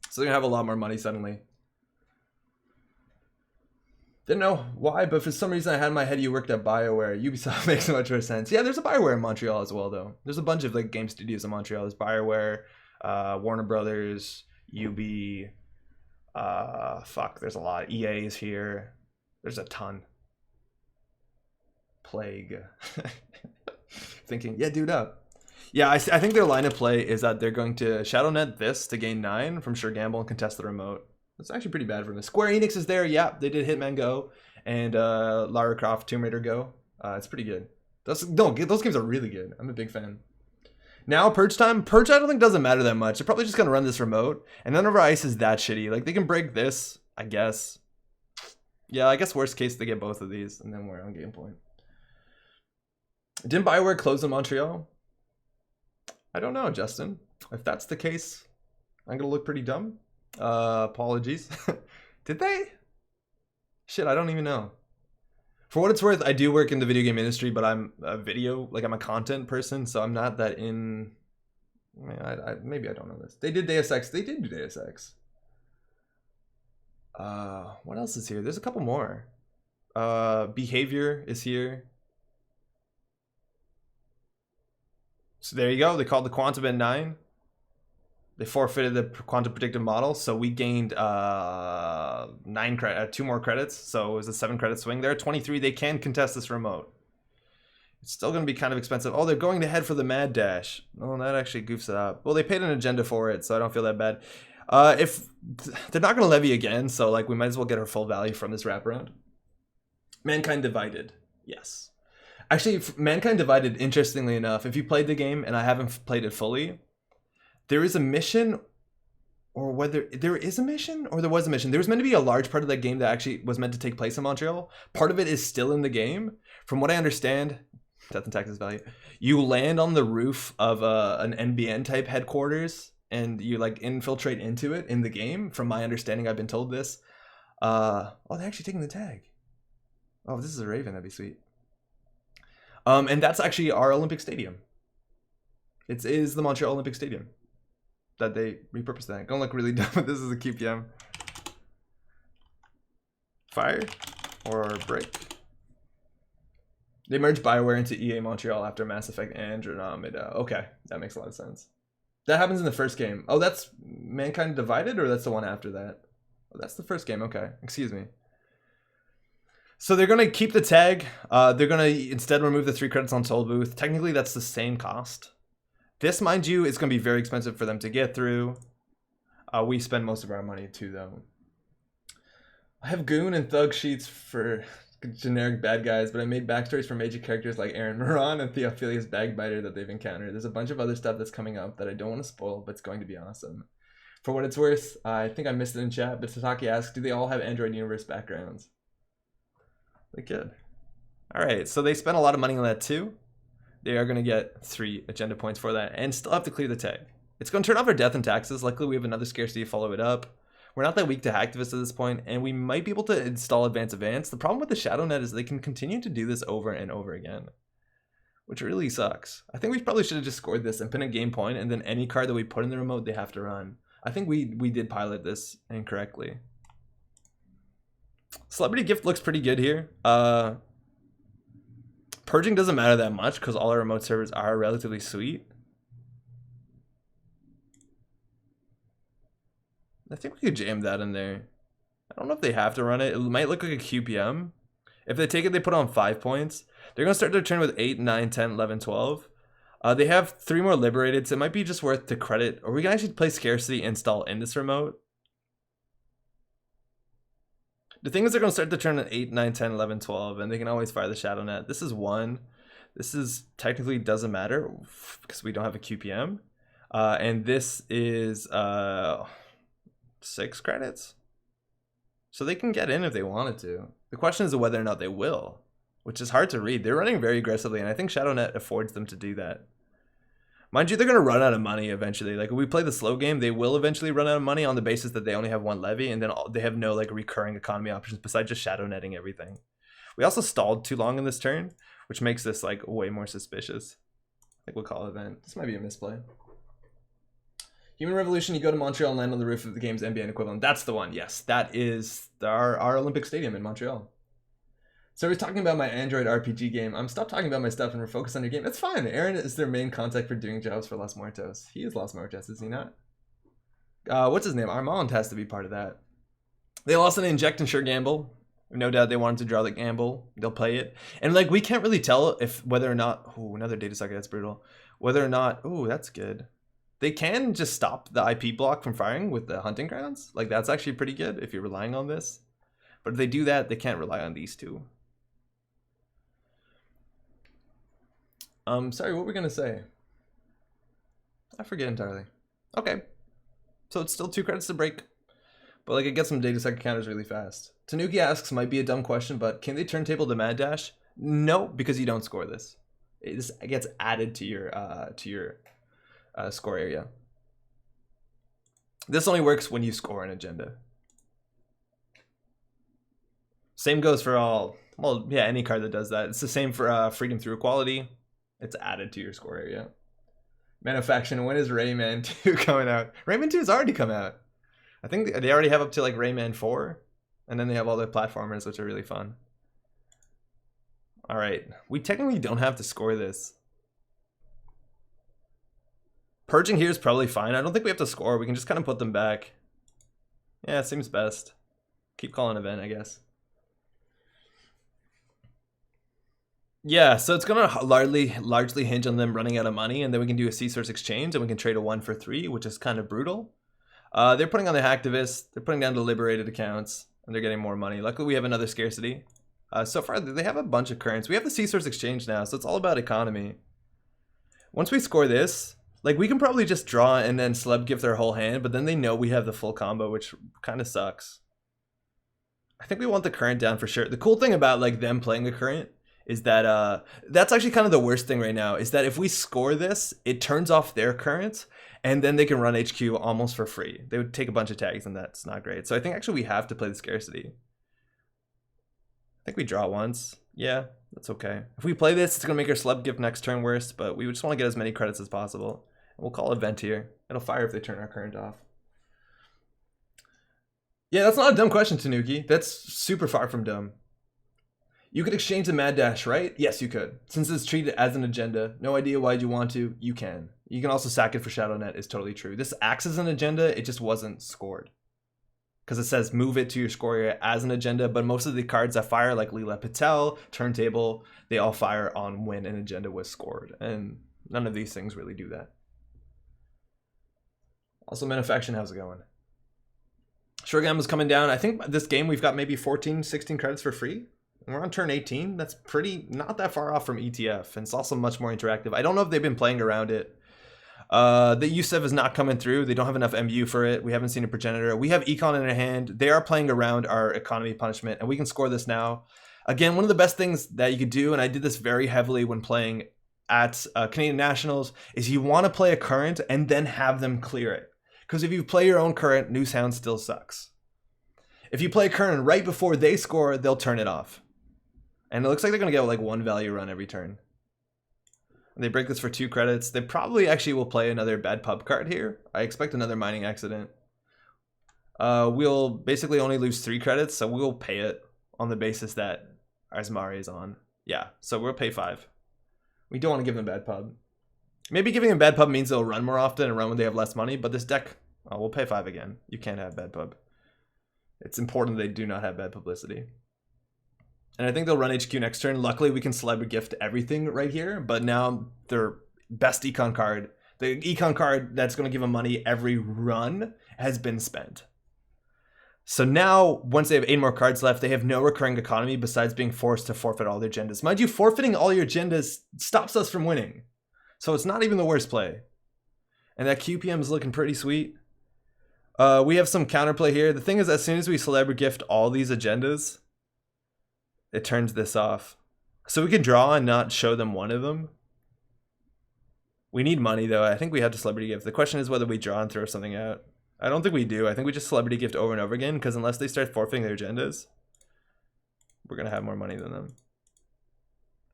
So they're going to have a lot more money suddenly. Didn't know why, but for some reason I had in my head you worked at BioWare. Ubisoft makes so much more sense. Yeah, there's a BioWare in Montreal as well, though. There's a bunch of like game studios in Montreal. There's BioWare, Warner Brothers, UB... there's a lot. EA is here. There's a ton. Plague. Thinking, yeah, dude up. Yeah, I think their line of play is that they're going to ShadowNet this to gain 9 from Sure Gamble and contest the remote. That's actually pretty bad for them. Square Enix is there. Yeah, they did Hitman Go and Lara Croft Tomb Raider Go. It's pretty good. Those games are really good. I'm a big fan. Now, Purge time. Purge, I don't think doesn't matter that much. They're probably just going to run this remote. And none of our ice is that shitty. Like, they can break this, I guess. Yeah, I guess worst case, they get both of these. And then we're on game point. Didn't BioWare close in Montreal? I don't know, Justin. If that's the case, I'm going to look pretty dumb. Apologies. Did they? Shit, I don't even know. For what it's worth, I do work in the video game industry, but I'm a I'm a content person, so I'm not that in. I mean, maybe I don't know this. They did Deus Ex. They did do Deus Ex. What else is here? There's a couple more. Behavior is here. So there you go. They called the Quantum at 9. They forfeited the quantum predictive model, so we gained 2 more credits. So it was a 7 credit swing there. 23, they can contest this remote. It's still going to be kind of expensive. Oh, they're going to head for the Mad Dash. Oh, that actually goofs it up. Well, they paid an agenda for it, so I don't feel that bad. If they're not going to levy again, so like we might as well get our full value from this wraparound. Mankind Divided. Yes. Actually, Mankind Divided, interestingly enough, if you played the game and I haven't played it fully, there is a mission, or whether there is a mission or there was a mission. There was meant to be a large part of that game that actually was meant to take place in Montreal. Part of it is still in the game. From what I understand, death and taxes value, you land on the roof of an NBN type headquarters and you like infiltrate into it in the game. From my understanding, I've been told this. Oh, they're actually taking the tag. Oh, if this is a Raven, that'd be sweet. And that's actually our Olympic Stadium. It is the Montreal Olympic Stadium that they repurposed that. Gonna look really dumb, but this is a QPM. Fire or break. They merged BioWare into EA Montreal after Mass Effect Andromeda. Okay, that makes a lot of sense. That happens in the first game. Oh, that's Mankind Divided, or that's the one after that? Oh, that's the first game. Okay, excuse me. So they're going to keep the tag. They're going to instead remove the 3 credits on Toll Booth. Technically, that's the same cost. This, mind you, is going to be very expensive for them to get through. We spend most of our money too, though. I have Goon and Thug sheets for generic bad guys, but I made backstories for major characters like Aaron Moran and Theophilus Bagbiter that they've encountered. There's a bunch of other stuff that's coming up that I don't want to spoil, but it's going to be awesome. For what it's worth, I think I missed it in chat, but Sataki asks, do they all have Android Universe backgrounds? They could. Alright, so they spent a lot of money on that too. They are going to get 3 agenda points for that and still have to clear the tag. It's going to turn off our death and taxes. Luckily, we have another scarcity to follow it up. We're not that weak to hacktivists at this point, and we might be able to install Advance. The problem with the ShadowNet is they can continue to do this over and over again, which really sucks. I think we probably should have just scored this and pin a game point, and then any card that we put in the remote, they have to run. I think we did pilot this incorrectly. Celebrity Gift looks pretty good here. Purging doesn't matter that much because all our remote servers are relatively sweet. I think we could jam that in there. I don't know if they have to run it. It might look like a QPM. If they take it, they put on 5 points. They're going to start their turn with 8, 9, 10, 11, 12. They have 3 more liberated, so it might be just worth to credit. Or we can actually play Scarcity install in this remote. The thing is, they're going to start the turn at 8, 9, 10, 11, 12, and they can always fire the ShadowNet. This is 1. This is technically doesn't matter because we don't have a QPM. And this is 6 credits. So they can get in if they wanted to. The question is whether or not they will, which is hard to read. They're running very aggressively, and I think ShadowNet affords them to do that. Mind you, they're going to run out of money eventually. Like, if we play the slow game, they will eventually run out of money on the basis that they only have 1 levy, and then they have no, like, recurring economy options besides just ShadowNetting everything. We also stalled too long in this turn, which makes this, like, way more suspicious. I think we'll call it event. This might be a misplay. Human Revolution, you go to Montreal and land on the roof of the game's NBN equivalent. That's the one, yes. That is our Olympic Stadium in Montreal. So I was talking about my Android RPG game. I'm stop talking about my stuff and we're focused on your game. That's fine. Aaron is their main contact for doing jobs for Los Muertos. He is Los Muertos, is he not? What's his name? Armand has to be part of that. They lost an inject and sure gamble. No doubt they wanted to draw the gamble. They'll play it. And like we can't really tell if whether or not... Oh, another data sucker. That's brutal. Whether or not... Oh, that's good. They can just stop the IP block from firing with the hunting grounds. Like that's actually pretty good if you're relying on this. But if they do that, they can't rely on these two. Sorry, what were we gonna say? I forget entirely. Okay. So it's still 2 credits to break. But like it gets some data second counters really fast. Tanuki asks, might be a dumb question, but can they turntable the Mad Dash? No, because you don't score this. It gets added to your score area. This only works when you score an agenda. Same goes for all, well, yeah, any card that does that. It's the same for Freedom Through Equality. It's added to your score area. Manufaction, when is Rayman 2 coming out? Rayman 2 has already come out. I think they already have up to like Rayman 4. And then they have all the platformers, which are really fun. Alright, we technically don't have to score this. Purging here is probably fine. I don't think we have to score. We can just kind of put them back. Yeah, it seems best. Keep calling event, I guess. Yeah, so it's gonna largely hinge on them running out of money, and then we can do a C-source exchange, and we can trade a 1 for 3, which is kind of brutal. They're putting on their hacktivists, they're putting down the liberated accounts, and they're getting more money. Luckily, we have another scarcity. So far, they have a bunch of currents. We have the C-source exchange now, so it's all about economy. Once we score this, like, we can probably just draw and then celeb gift their whole hand, but then they know we have the full combo, which kind of sucks. I think we want the current down for sure. The cool thing about like them playing the current is that that's actually kind of the worst thing right now, is that if we score this, it turns off their current, and then they can run HQ almost for free. They would take a bunch of tags, and that's not great. So I think actually we have to play the scarcity. I think we draw once. Yeah, that's okay. If we play this, it's going to make our celeb gift next turn worse, but we just want to get as many credits as possible. And we'll call event here. It'll fire if they turn our current off. Yeah, that's not a dumb question, Tanuki. That's super far from dumb. You could exchange the Mad Dash, right? Yes, you could. Since it's treated as an agenda, no idea why'd you want to, you can. You can also sack it for ShadowNet, is totally true. This acts as an agenda, it just wasn't scored. Because it says move it to your score area as an agenda, but most of the cards that fire, like Leela Patel, Turntable, they all fire on when an agenda was scored. And none of these things really do that. Also, Manufacturing, how's it going? Shurgam is coming down. I think this game we've got maybe 14, 16 credits for free. And we're on turn 18. That's pretty, not that far off from ETF. And it's also much more interactive. I don't know if they've been playing around it. The Yusef is not coming through. They don't have enough MU for it. We haven't seen a progenitor. We have Econ in our hand. They are playing around our economy punishment, and we can score this now. Again, one of the best things that you could do, and I did this very heavily when playing at Canadian Nationals, is you want to play a current and then have them clear it. Because if you play your own current, Noosehound still sucks. If you play a current right before they score, they'll turn it off. And it looks like they're going to get like 1 value run every turn. And they break this for 2 credits. They probably actually will play another bad pub card here. I expect another mining accident. We'll basically only lose 3 credits, so we'll pay it on the basis that Azmaria is on. Yeah, so we'll pay 5. We don't want to give them bad pub. Maybe giving them bad pub means they'll run more often and run when they have less money, but this deck, we'll pay 5 again. You can't have bad pub. It's important they do not have bad publicity. And I think they'll run HQ next turn. Luckily, we can celeb gift everything right here, but now their best econ card, the econ card that's going to give them money every run, has been spent. So now, once they have 8 more cards left, they have no recurring economy besides being forced to forfeit all their agendas. Mind you, forfeiting all your agendas stops us from winning. So it's not even the worst play. And that QPM is looking pretty sweet. We have some counterplay here. The thing is, as soon as we celeb gift all these agendas, it turns this off. So we can draw and not show them one of them. We need money though. I think we have to celebrity gift. The question is whether we draw and throw something out. I don't think we do. I think we just celebrity gift over and over again, because unless they start forfeiting their agendas, we're going to have more money than them.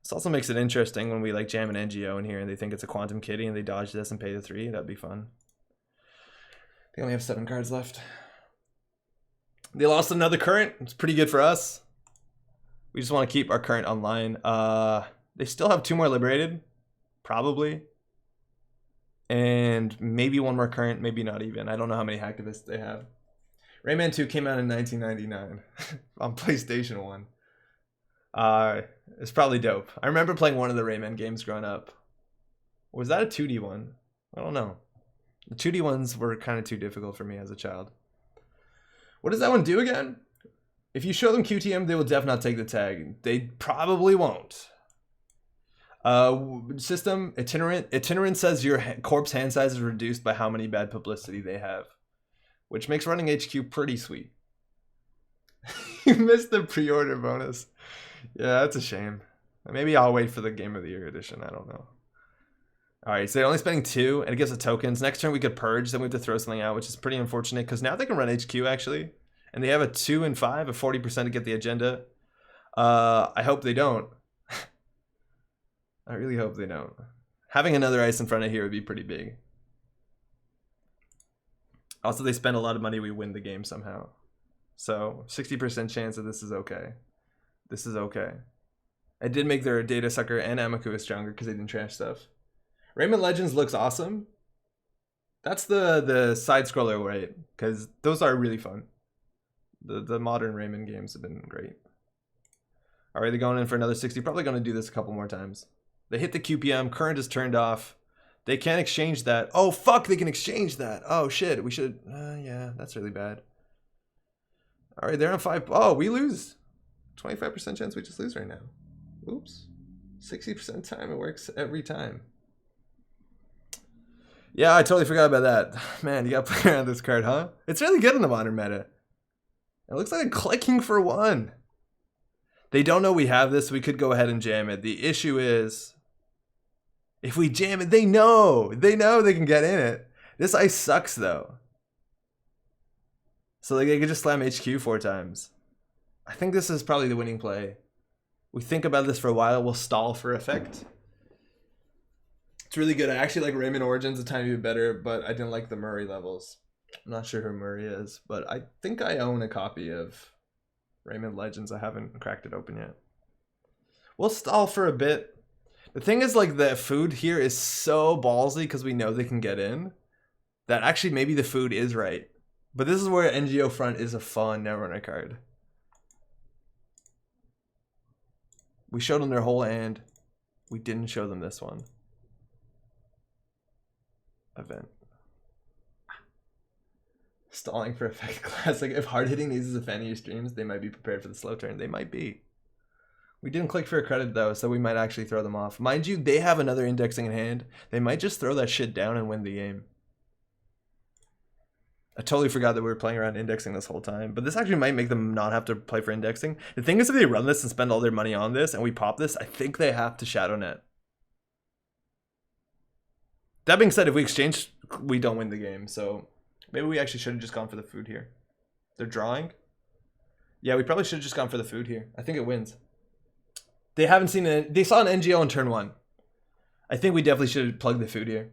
This also makes it interesting when we like jam an NGO in here and they think it's a Quantum Kitty and they dodge this and pay the 3. That'd be fun. They only have 7 cards left. They lost another current. It's pretty good for us. We just want to keep our current online. They still have 2 more liberated, probably. And maybe 1 more current, maybe not even. I don't know how many hacktivists they have. Rayman 2 came out in 1999 on PlayStation 1. It's probably dope. I remember playing one of the Rayman games growing up. Was that a 2D one? I don't know. The 2D ones were kind of too difficult for me as a child. What does that one do again? If you show them QTM, they will definitely not take the tag. They probably won't. System, itinerant. Itinerant says your corpse hand size is reduced by how many bad publicity they have, which makes running HQ pretty sweet. You missed the pre-order bonus. Yeah, that's a shame. Maybe I'll wait for the Game of the Year edition. I don't know. All right, so they're only spending 2, and it gives us tokens. Next turn we could purge, then we have to throw something out, which is pretty unfortunate, because now they can run HQ, actually. And they have a 2 and 5, a 40% to get the agenda. I hope they don't. I really hope they don't. Having another ice in front of here would be pretty big. Also, they spend a lot of money, we win the game somehow. So, 60% chance that this is okay. This is okay. I did make their Data Sucker and Amaku stronger because they didn't trash stuff. Rayman Legends looks awesome. That's the side scroller, right? Because those are really fun. The modern Rayman games have been great. All right, they're going in for another 60. Probably going to do this a couple more times. They hit the QPM. Current is turned off. They can't exchange that. Oh, fuck, they can exchange that. Oh, shit, we should... yeah, that's really bad. All right, they're on 5. Oh, we lose. 25% chance we just lose right now. Oops. 60% time, it works every time. Yeah, I totally forgot about that. Man, you gotta play around this card, huh? It's really good in the modern meta. It looks like a clicking for 1. They don't know we have this. We could go ahead and jam it. The issue is, if we jam it, they know. They know they can get in it. This ice sucks, though. So like, they could just slam HQ 4 times. I think this is probably the winning play. We think about this for a while. We'll stall for effect. It's really good. I actually like Raymond Origins a tiny bit better, but I didn't like the Murray levels. I'm not sure who Murray is, but I think I own a copy of Raymond Legends. I haven't cracked it open yet. We'll stall for a bit. The thing is, like, the food here is so ballsy because we know they can get in that actually maybe the food is right. But this is where NGO Front is a fun Netrunner card. We showed them their whole hand. We didn't show them this one. Event. Stalling for effect classic. If hard hitting these is a fan of your streams, they might be prepared for the slow turn. They might be. We didn't click for a credit though, so we might actually throw them off. Mind you, they have another indexing in hand. They might just throw that shit down and win the game. I totally forgot that we were playing around indexing this whole time, but this actually might make them not have to play for indexing. The thing is, if they run this and spend all their money on this and we pop this, I think they have to shadow net. That being said, if we exchange, we don't win the game, so maybe we actually should have just gone for the food here. They're drawing. Yeah, we probably should have just gone for the food here. I think it wins. They haven't seen it. They saw an NGO on turn 1. I think we definitely should have plugged the food here.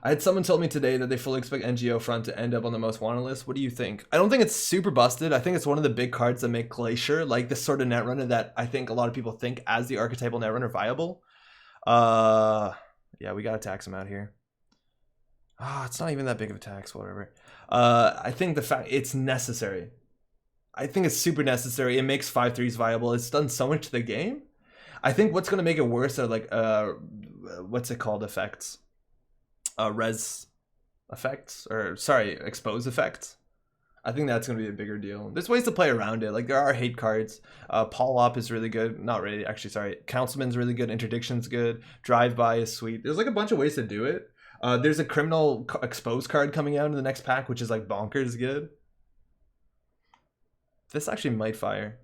I had someone tell me today that they fully expect NGO Front to end up on the most wanted list. What do you think? I don't think it's super busted. I think it's one of the big cards that make Glacier, like this sort of Netrunner that I think a lot of people think as the archetypal Netrunner viable. Yeah, we gotta tax him out here. It's not even that big of a tax, whatever. I think the fact it's necessary. I think it's super necessary. It makes 5/3s viable. It's done so much to the game. I think what's gonna make it worse are like what's it called, effects? Res effects, or sorry, expose effects. I think that's gonna be a bigger deal. There's ways to play around it. Like there are hate cards. Paul Op is really good. Not really, actually, sorry. Councilman's really good. Interdiction's good. Drive by is sweet. There's like a bunch of ways to do it. There's a criminal expose card coming out in the next pack, which is like bonkers good. This actually might fire.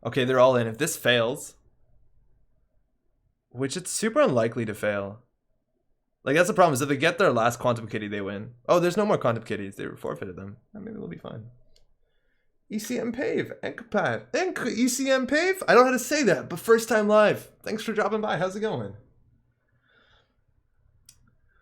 Okay, they're all in. If this fails, which it's super unlikely to fail. Like, that's the problem, is if they get their last Quantum Kitty, they win. Oh, there's no more Quantum Kitties. They forfeited them. Maybe they'll be fine. ECM Pave. Enkpad. ECM Pave? I don't know how to say that, but first time live. Thanks for dropping by. How's it going?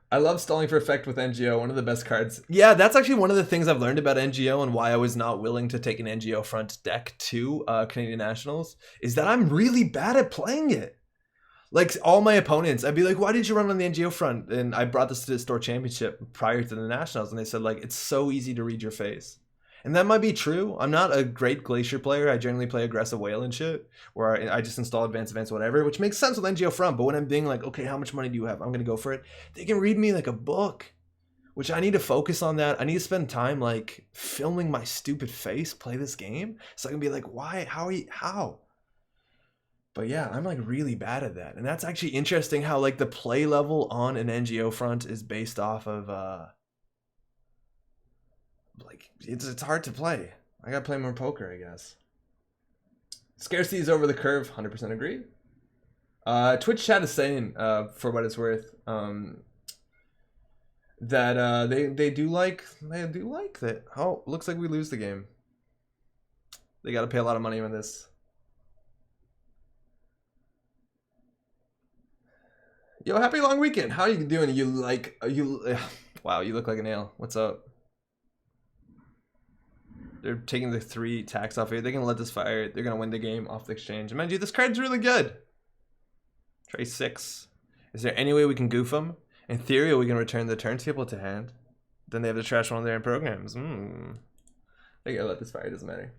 I love stalling for effect with NGO. One of the best cards. Yeah, that's actually one of the things I've learned about NGO and why I was not willing to take an NGO front deck to Canadian Nationals is that I'm really bad at playing it. Like, all my opponents, I'd be like, why did you run on the NGO front? And I brought this to the store championship prior to the Nationals, and they said, like, it's so easy to read your face. And that might be true. I'm not a great Glacier player. I generally play aggressive whale and shit, where I just install advanced events, whatever, which makes sense with NGO front. But when I'm being like, okay, how much money do you have? I'm going to go for it. They can read me like a book, which I need to focus on that. I need to spend time, like, filming my stupid face, play this game, so I can be like, why? How? But yeah, I'm like really bad at that. And that's actually interesting how like the play level on an NGO front is based off of like it's hard to play. I gotta play more poker, I guess. Scarcity is over the curve, 100% agree. Twitch chat is saying, for what it's worth, that they do like that. Oh, looks like we lose the game. They gotta pay a lot of money on this. Yo, happy long weekend. How are you doing? Wow, you look like a nail. What's up? They're taking the 3 tax off here. They're gonna let this fire. They're gonna win the game off the exchange. And mind you, this card's really good. Tray 6. Is there any way we can goof them? In theory, we can return the turntable to hand. Then they have to trash one of their programs. I gotta let this fire, it doesn't matter.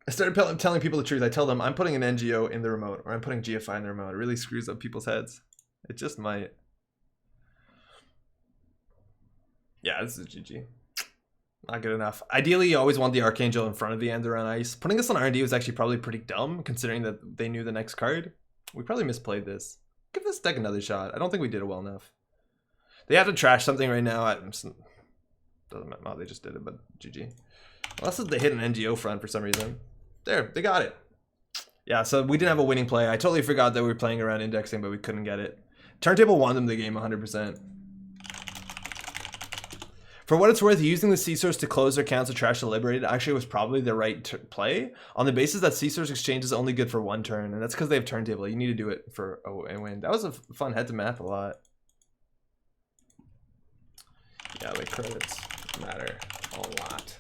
I started telling people the truth. I tell them I'm putting an NGO in the remote, or I'm putting GFI in the remote. It really screws up people's heads. It just might. Yeah, this is GG. Not good enough. Ideally, you always want the Archangel in front of the Ender on ice. Putting this on R&D was actually probably pretty dumb, considering that they knew the next card. We probably misplayed this. Give this deck another shot. I don't think we did it well enough. They have to trash something right now. Doesn't matter. No, they just did it, but GG. Unless they hit an NGO front for some reason. There, they got it. Yeah, so we didn't have a winning play. I totally forgot that we were playing around indexing, but we couldn't get it. Turntable won them the game 100%. For what it's worth, using the C-Source to close their counts of trash to Liberated actually was probably the right play, on the basis that C-Source exchange is only good for one turn, and that's because they have turntable. You need to do it for a win. That was a fun head to math a lot. Yeah, the credits matter a lot.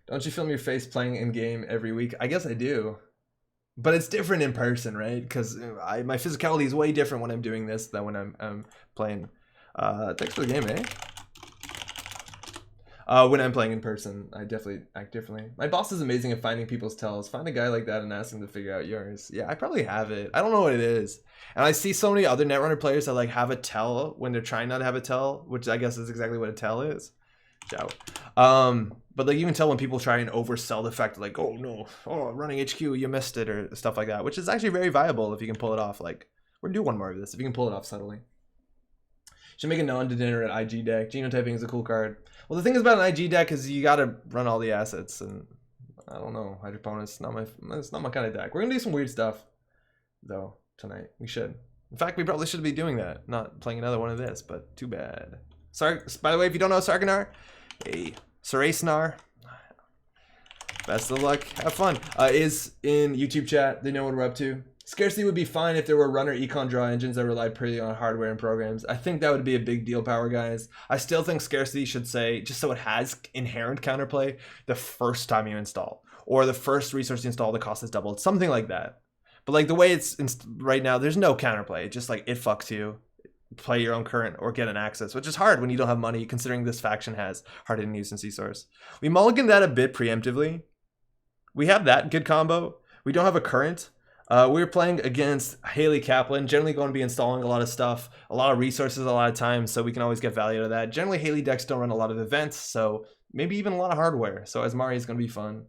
Don't you film your face playing in game every week? I guess I do, but it's different in person, right? Because my physicality is way different when I'm doing this than when I'm playing. Thanks for the game, eh? When I'm playing in person, I definitely act differently. My boss is amazing at finding people's tells. Find a guy like that and ask him to figure out yours. Yeah, I probably have it. I don't know what it is. And I see so many other Netrunner players that like have a tell when they're trying not to have a tell, which I guess is exactly what a tell is. Ciao. But like you can tell when people try and oversell the fact like, oh no, oh running HQ, you missed it, or stuff like that, which is actually very viable if you can pull it off. Like, we're gonna do one more of this if you can pull it off subtly. Should make a non-degenerate IG deck. Genotyping is a cool card. Well, the thing is about an IG deck is you gotta run all the assets, and I don't know, hydroponics, it's not my kind of deck. We're gonna do some weird stuff though tonight. We should. In fact, we probably should be doing that, not playing another one of this, but too bad. By the way, if you don't know Sarganar, hey, Sarasnar, best of luck, have fun, is in YouTube chat. They know what we're up to. Scarcity would be fine if there were runner econ draw engines that relied purely on hardware and programs. I think that would be a big deal power, guys. I still think scarcity should say, just so it has inherent counterplay, the first time you install, or the first resource you install, the cost is doubled, something like that. But like the way it's right now, there's no counterplay. It's just like it fucks you. Play your own current or get an access, which is hard when you don't have money, considering this faction has hard hidden use in C-Source. We mulligan that a bit preemptively. We have that good combo. We don't have a current. We're playing against Haley Kaplan, generally going to be installing a lot of stuff, a lot of resources a lot of times, so we can always get value out of that. Generally, Haley decks don't run a lot of events, so maybe even a lot of hardware. So Azmaria is going to be fun.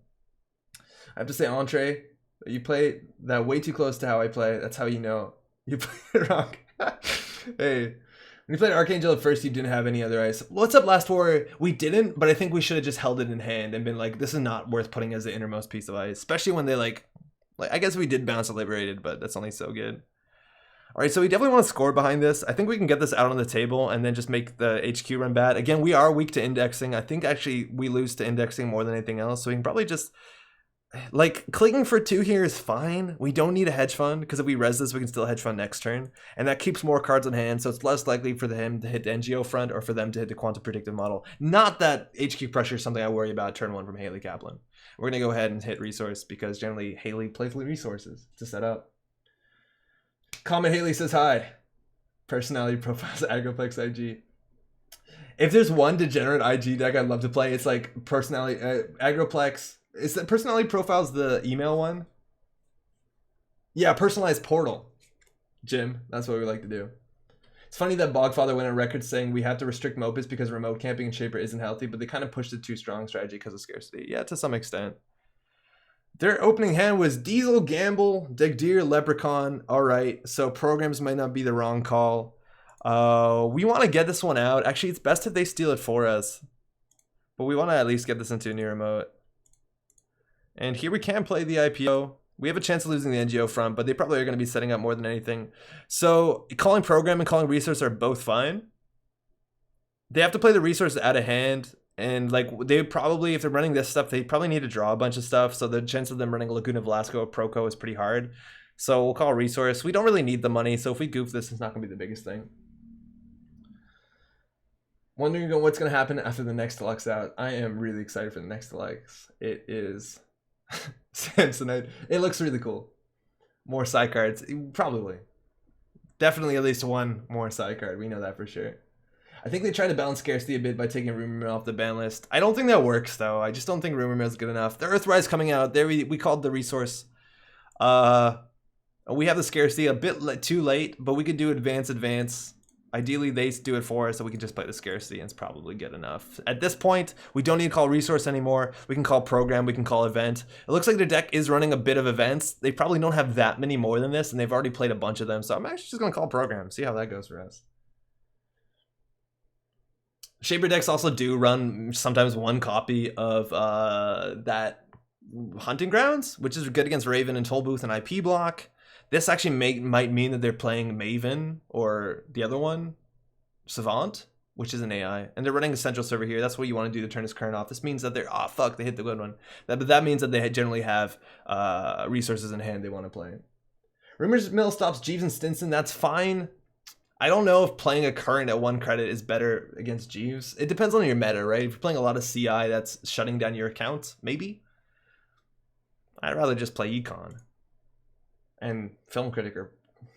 I have to say, Entree, you play that way too close to how I play. That's how you know you played it wrong. Hey, when you played Archangel at first, you didn't have any other ice. What's up, Last Warrior? We didn't, but I think we should have just held it in hand and been like, this is not worth putting as the innermost piece of ice, especially when they like I guess we did bounce a Liberated, but that's only so good. All right, so we definitely want to score behind this. I think we can get this out on the table and then just make the HQ run bad. Again, we are weak to indexing. I think actually we lose to indexing more than anything else, so we can probably just like clicking for 2 here is fine. We don't need a hedge fund because if we res this, we can still hedge fund next turn, and that keeps more cards on hand, so it's less likely for him to hit the NGO front or for them to hit the quantum predictive model. Not that HQ pressure is something I worry about turn 1 from Haley Kaplan. We're gonna go ahead and hit resource because generally Haley plays with resources to set up. Comment Haley says hi. Personality profiles Agroplex IG. If there's one degenerate IG deck I'd love to play, it's like personality Agroplex. Is that personality profiles the email one? Yeah, personalized portal. Jim, that's what we like to do. It's funny that Bogfather went on record saying we have to restrict Mopus because remote camping and Shaper isn't healthy, but they kind of pushed it too strong strategy because of scarcity. Yeah, to some extent. Their opening hand was Diesel, Gamble, Degdeer, Leprechaun. All right, so programs might not be the wrong call. We want to get this one out. Actually, it's best if they steal it for us, but we want to at least get this into a new remote. And here we can play the IPO. We have a chance of losing the NGO front, but they probably are going to be setting up more than anything. So calling program and calling resource are both fine. They have to play the resource out of hand. And like they probably, if they're running this stuff, they probably need to draw a bunch of stuff. So the chance of them running Laguna Velasco or Proco is pretty hard. So we'll call resource. We don't really need the money. So if we goof this, it's not going to be the biggest thing. Wondering what's going to happen after the next deluxe out. I am really excited for the next deluxe. It is Samsonite. It looks really cool. More side cards. Probably. Definitely at least one more side card. We know that for sure. I think they try to balance scarcity a bit by taking Rumor Mill off the ban list. I don't think that works, though. I just don't think Rumor Mill is good enough. The Earthrise coming out, there we called the resource. We have the scarcity a bit too late, but we could do advance. Ideally, they do it for us, so we can just play the scarcity, and it's probably good enough. At this point, we don't need to call resource anymore. We can call program, we can call event. It looks like their deck is running a bit of events. They probably don't have that many more than this, and they've already played a bunch of them, so I'm actually just going to call program, see how that goes for us. Shaper decks also do run sometimes one copy of that Hunting Grounds, which is good against Raven and Toll Booth and IP block. This actually might mean that they're playing Maven or the other one, Savant, which is an AI. And they're running a central server here. That's what you want to do to turn his current off. This means that they're, oh fuck, they hit the good one. But that means that they generally have resources in hand they want to play. Rumors Mill stops Jeeves and Stinson. That's fine. I don't know if playing a current at 1 credit is better against Jeeves. It depends on your meta, right? If you're playing a lot of CI that's shutting down your account, maybe. I'd rather just play Econ. And Film Critic or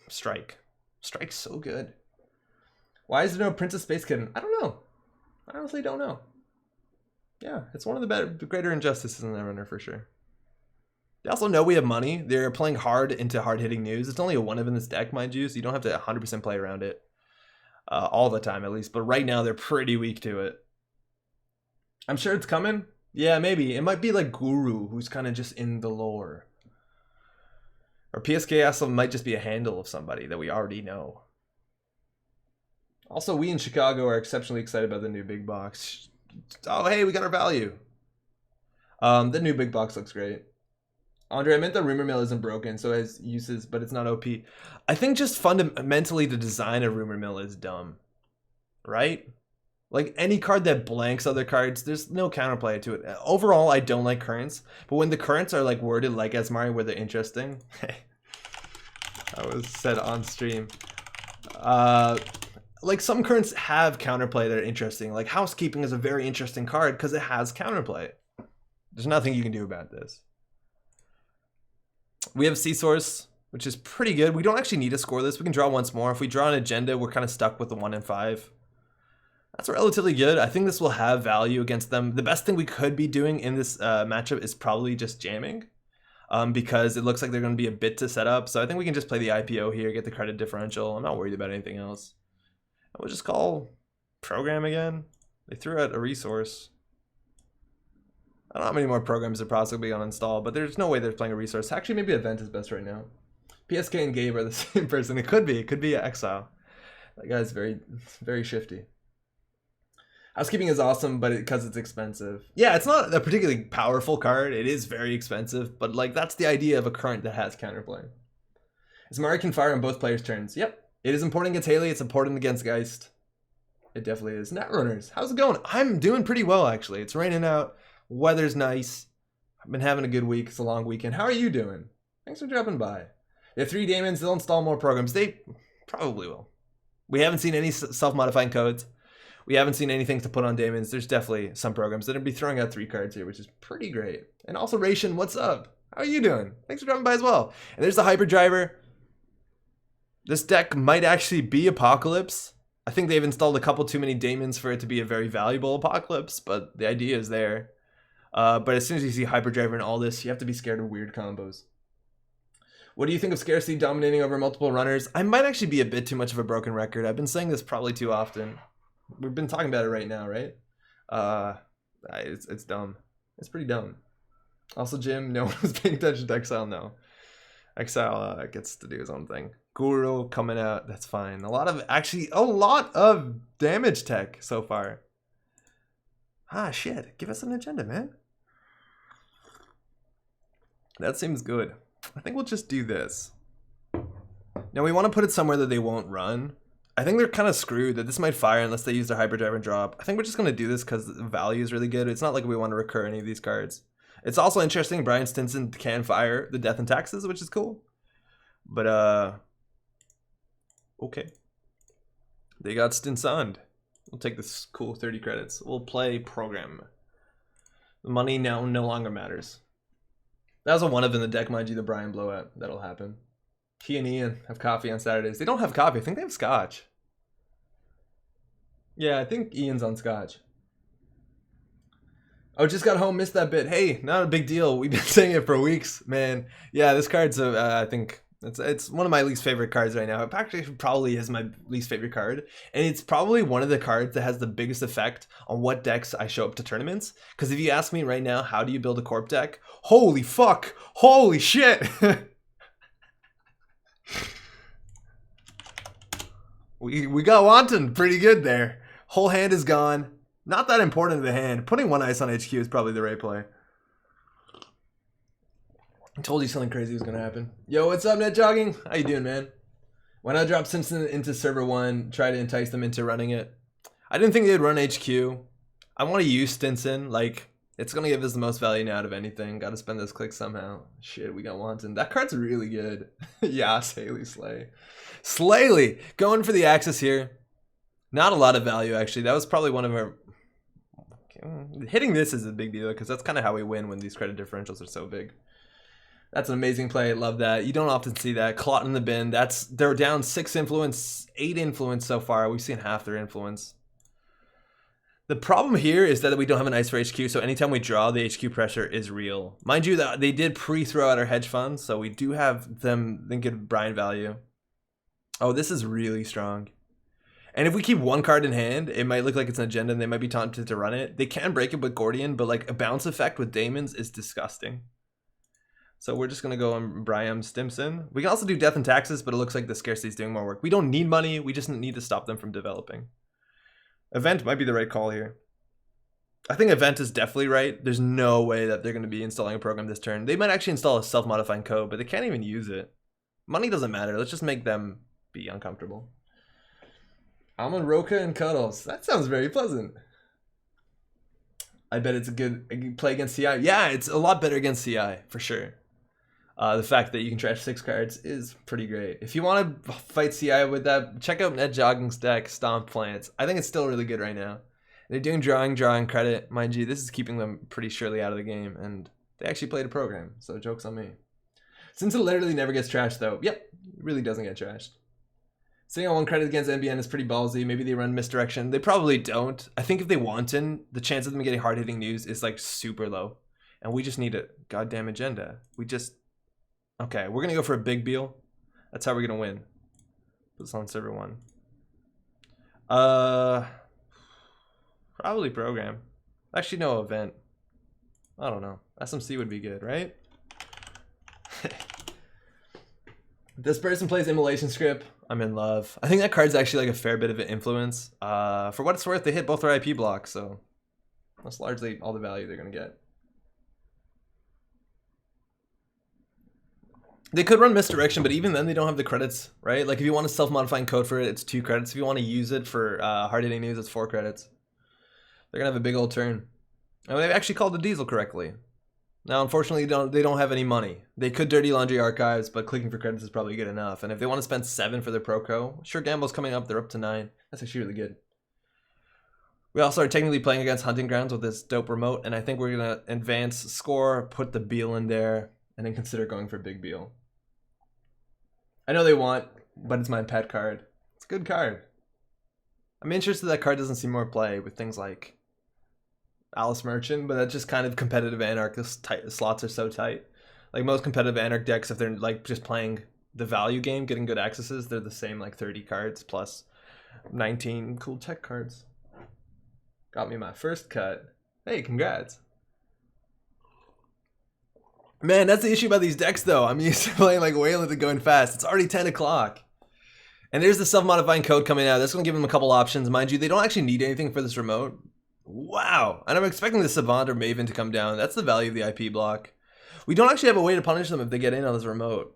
Strike. Strike's so good. Why is there no Princess Space Kitten? I don't know. I honestly don't know. Yeah, it's one of the greater injustices in Netrunner for sure. They also know we have money. They're playing hard into hard-hitting news. It's only a 1 of in this deck, mind you, so you don't have to 100% play around it. All the time, at least. But right now, they're pretty weak to it. I'm sure it's coming. Yeah, maybe. It might be like Guru, who's kind of just in the lore. Or PSK also might just be a handle of somebody that we already know. Also, we in Chicago are exceptionally excited about the new big box. Oh, hey, we got our value. The new big box looks great. Andre, I meant the Rumor Mill isn't broken, so it has uses, but it's not OP. I think just fundamentally the design of Rumor Mill is dumb. Right? Like, any card that blanks other cards, there's no counterplay to it. Overall, I don't like currents, but when the currents are like worded like Azmaria where they're interesting, that was said on stream. Like some currents have counterplay that are interesting. Like Housekeeping is a very interesting card because it has counterplay. There's nothing you can do about this. We have C-Source, which is pretty good. We don't actually need to score this. We can draw once more. If we draw an agenda, we're kind of stuck with the 1 and 5. That's relatively good. I think this will have value against them. The best thing we could be doing in this matchup is probably just jamming because it looks like they're going to be a bit to set up. So I think we can just play the IPO here, get the credit differential. I'm not worried about anything else. We'll just call program again. They threw out a resource. I don't know how many more programs are possibly going to install, but there's no way they're playing a resource. Actually, maybe Event is best right now. PSK and Gabe are the same person. It could be. It could be Exile. That guy's very, very shifty. Housekeeping is awesome, but because it's expensive. Yeah, it's not a particularly powerful card. It is very expensive, but like that's the idea of a current that has counterplay. Azmaria can fire on both players' turns. Yep. It is important against Haley. It's important against Geist. It definitely is. Netrunners, how's it going? I'm doing pretty well, actually. It's raining out. Weather's nice. I've been having a good week. It's a long weekend. How are you doing? Thanks for dropping by. They have 3 daemons. They'll install more programs. They probably will. We haven't seen any self-modifying codes. We haven't seen anything to put on daemons. There's definitely some programs that will be throwing out 3 cards here, which is pretty great. And also, Ration, what's up? How are you doing? Thanks for dropping by as well. And there's the Hyperdriver. This deck might actually be Apocalypse. I think they've installed a couple too many daemons for it to be a very valuable Apocalypse, but the idea is there. But as soon as you see Hyperdriver and all this, you have to be scared of weird combos. What do you think of Scarcity dominating over multiple runners? I might actually be a bit too much of a broken record. I've been saying this probably too often. We've been talking about it right now, right? It's dumb. It's pretty dumb. Also, Jim, no one was paying attention to Exile, no. Exile gets to do his own thing. Guru coming out, that's fine. A lot of damage tech so far. Ah, shit. Give us an agenda, man. That seems good. I think we'll just do this. Now, we want to put it somewhere that they won't run. I think they're kind of screwed that this might fire unless they use their Hyperdrive and drop. I think we're just going to do this because the value is really good. It's not like we want to recur any of these cards. It's also interesting. Brian Stinson can fire the Death and Taxes, which is cool. But, okay. They got Stinsoned. We'll take this cool 30 credits. We'll play program. The money now no longer matters. That was a 1 of in the deck, mind you, the Brian blowout. That'll happen. He and Ian have coffee on Saturdays. They don't have coffee. I think they have scotch. Yeah, I think Ian's on Scotch. Oh, just got home, missed that bit. Hey, not a big deal. We've been saying it for weeks, man. Yeah, this card's I think it's one of my least favorite cards right now. It actually probably is my least favorite card, and it's probably one of the cards that has the biggest effect on what decks I show up to tournaments. Because if you ask me right now, how do you build a corp deck? Holy fuck! Holy shit! we got Wanton pretty good there. Whole hand is gone. Not that important to the hand. Putting one ice on HQ is probably the right play. I told you something crazy was gonna happen. Yo, what's up, Net Jogging? How you doing, man? Why not drop Simpson into server 1, try to entice them into running it? I didn't think they'd run HQ. I want to use Stinson. Like, it's gonna give us the most value now out of anything. Gotta spend this click somehow. Shit, we got Wanton. That card's really good. Yas, Haley, Slay. Slayly! Going for the Axis here. Not a lot of value, actually. That was probably one of our... Hitting this is a big deal because that's kind of how we win when these credit differentials are so big. That's an amazing play. Love that. You don't often see that. Clot in the bin. They're down 6 influence, 8 influence so far. We've seen half their influence. The problem here is that we don't have an ice for HQ, so anytime we draw, the HQ pressure is real. Mind you, that they did pre-throw out our hedge funds, so we do have them then give Brian value. Oh, this is really strong. And if we keep one card in hand, it might look like it's an agenda and they might be tempted to run it. They can break it with Gordian, but like a bounce effect with Daemons is disgusting. So we're just going to go on Brian Stimson. We can also do Death and Taxes, but it looks like the Scarcity is doing more work. We don't need money. We just need to stop them from developing. Event might be the right call here. I think Event is definitely right. There's no way that they're going to be installing a program this turn. They might actually install a self-modifying code, but they can't even use it. Money doesn't matter. Let's just make them be uncomfortable. Almond, Roca, and Cuddles. That sounds very pleasant. I bet it's a good play against CI. Yeah, it's a lot better against CI, for sure. The fact that you can trash 6 cards is pretty great. If you want to fight CI with that, check out Net Jogging's deck, Stomp Plants. I think it's still really good right now. They're doing drawing credit. Mind you, this is keeping them pretty surely out of the game, and they actually played a program, so joke's on me. Since it literally never gets trashed, though, yep, it really doesn't get trashed. Sitting on 1 credit against NBN is pretty ballsy. Maybe they run Misdirection. They probably don't. I think if they wanted, the chance of them getting hard-hitting news is like super low. And we just need a goddamn agenda. Okay, we're going to go for a big Beal. That's how we're going to win. Put this on server 1. Probably program. Actually, no, event. I don't know. SMC would be good, right? This person plays Immolation Script. I'm in love. I think that card's actually like a fair bit of an influence. For what it's worth, they hit both our IP blocks, so that's largely all the value they're going to get. They could run Misdirection, but even then they don't have the credits, right? Like if you want a self-modifying code for it, it's 2 credits. If you want to use it for hard-hitting news, it's 4 credits. They're going to have a big old turn. And they've actually called the Diesel correctly. Now, unfortunately, they don't have any money. They could Dirty Laundry Archives, but clicking for credits is probably good enough. And if they want to spend 7 for their Proco, sure, Gamble's coming up. They're up to 9. That's actually really good. We also are technically playing against Hunting Grounds with this dope remote, and I think we're going to advance, score, put the Beal in there, and then consider going for Big Beal. I know they want, but it's my pet card. It's a good card. I'm interested that card doesn't see more play with things like Alice Merchant, but that's just kind of competitive anarchist slots are so tight. Like most competitive anarch decks, if they're like just playing the value game, getting good accesses, they're the same like 30 cards plus 19 cool tech cards. Got me my first cut. Hey, congrats. Man, that's the issue about these decks though. I'm used to playing like Wayland and going fast. It's already 10 o'clock. And there's the self-modifying code coming out. That's going to give them a couple options. Mind you, they don't actually need anything for this remote. Wow. And I'm expecting the Savant or Maven to come down. That's the value of the IP block. We don't actually have a way to punish them if they get in on this remote.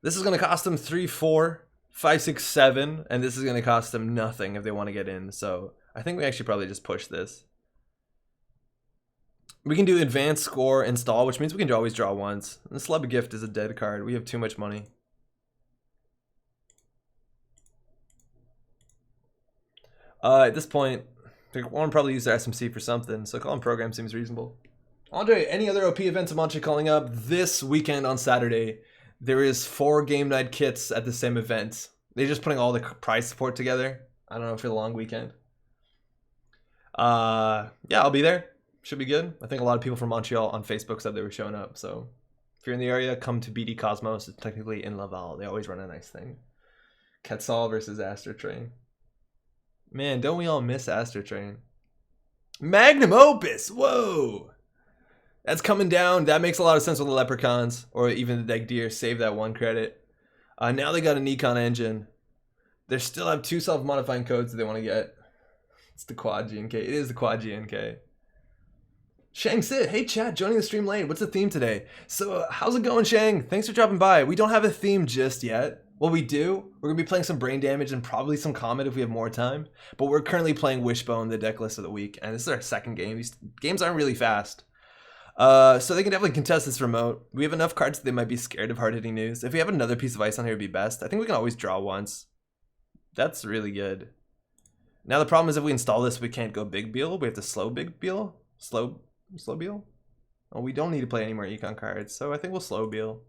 This is going to cost them 3, 4, 5, 6, 7. And this is going to cost them nothing if they want to get in. So I think we actually probably just push this. We can do advance, score, install, which means we can always draw once. And Celeb Gift is a dead card. We have too much money. At this point, they want to probably use their SMC for something, so calling program seems reasonable. Andre, any other OP events I'm actually calling up? This weekend on Saturday, there is 4 game night kits at the same event. They're just putting all the prize support together. I don't know, for the long weekend. Yeah, I'll be there. Should be good. I think a lot of people from Montreal on Facebook said they were showing up. So if you're in the area, come to BD Cosmos. It's technically in Laval. They always run a nice thing. Quetzal versus Aster Train. Man, don't we all miss Aster Train? Magnum Opus! Whoa! That's coming down. That makes a lot of sense with the Leprechauns. Or even the Deck Deer. Save that 1 credit. Now they got a Nikon engine. They still have 2 self-modifying codes that they want to get. It's the Quad GNK. It is the Quad GNK. Shang Sid, hey chat, joining the stream late. What's the theme today? So how's it going, Shang? Thanks for dropping by. We don't have a theme just yet. Well, we do. We're going to be playing some Brain Damage and probably some Comet if we have more time. But we're currently playing Wishbone, the deck list of the week. And this is our second game. These games aren't really fast. So they can definitely contest this remote. We have enough cards that they might be scared of hard-hitting news. If we have another piece of ice on here, it'd be best. I think we can always draw once. That's really good. Now the problem is if we install this, we can't go Big Beal. We have to slow Big Beal. Slow Beal? Oh, we don't need to play any more econ cards, so I think we'll slow Beal.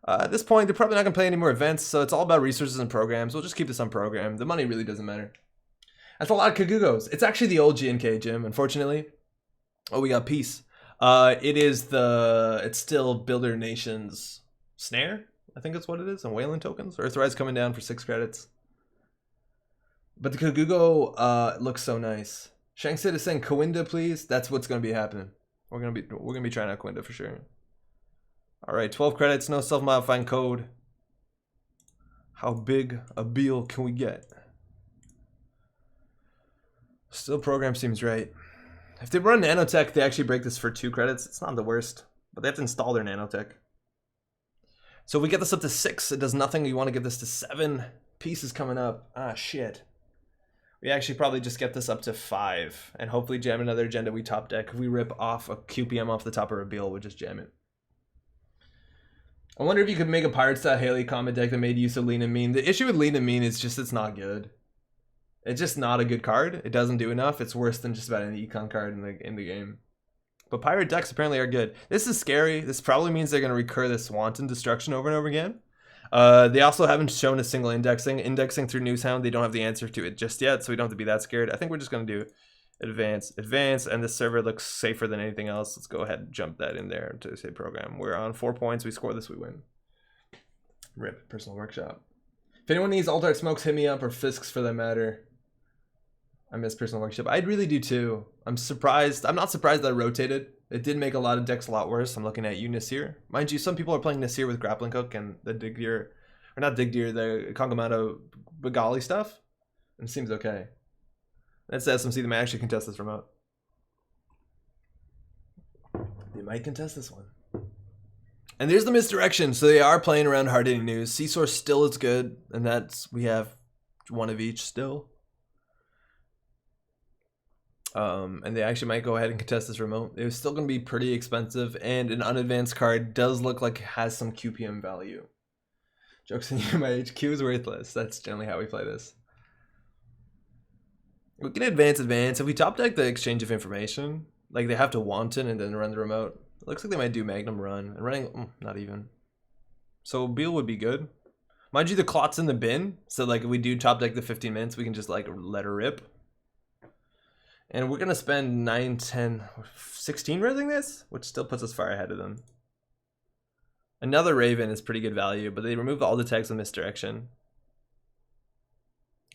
At this point, they're probably not going to play any more events, so it's all about resources and programs. We'll just keep this on program. The money really doesn't matter. That's a lot of Kagugos. It's actually the old GNK, Jim, unfortunately. Oh, we got Peace. It's still Builder Nation's Snare, I think that's what it is, and Wayland tokens. Earthrise coming down for 6 credits. But the Kagugo looks so nice. Shang Sid is saying Kawinda, please. That's what's gonna be happening. We're gonna be trying out Kawinda for sure. Alright, 12 credits, no self-modifying code. How big a Beal can we get? Still program seems right. If they run nanotech, they actually break this for 2 credits. It's not the worst, but they have to install their nanotech. So if we get this up to 6, it does nothing. You want to get this to 7. Pieces coming up. Ah, shit. We actually probably just get this up to 5 and hopefully jam another agenda we top deck. If we rip off a QPM off the top of a Beal, we'll just jam it. I wonder if you could make a Pirate style Haley Comet deck that made use of Lean and Mean. The issue with Lean and Mean is just it's not good. It's just not a good card. It doesn't do enough. It's worse than just about any econ card in the game. But Pirate decks apparently are good. This is scary. This probably means they're going to recur this Wanton Destruction over and over again. They also haven't shown a single indexing. Indexing through Newshound, they don't have the answer to it just yet, so we don't have to be that scared. I think we're just going to do advance, and this server looks safer than anything else. Let's go ahead and jump that in there to say program. We're on 4 points. We score this, we win. RIP, Personal Workshop. If anyone needs Alt Art Smokes, hit me up, or Fisks for that matter. I miss Personal Workshop. I really do too. I'm surprised. I'm not surprised that I rotated. It did make a lot of decks a lot worse. I'm looking at you, Nasir. Mind you, some people are playing Nasir with Grappling Hook and the Dig Deer, or not Dig Deer, the Kongamato Bengali stuff. And it seems okay. That's the SMC. They might actually contest this remote. They might contest this one. And there's the misdirection. So they are playing around hard-hitting news. Seasource still is good. And we have 1 of each still. And they actually might go ahead and contest this remote. It was still going to be pretty expensive, and an unadvanced card does look like it has some QPM value. Jokes on you, my HQ is worthless. That's generally how we play this. We can advance. If we top deck the exchange of information, like they have to Wanton and then run the remote. It looks like they might do Magnum Run. And running, not even. So Beal would be good. Mind you, the clot's in the bin, so like if we do top deck the 15 minutes, we can just like let her rip. And we're going to spend 9, 10, 16 resing this, which still puts us far ahead of them. Another Raven is pretty good value, but they remove all the tags with misdirection.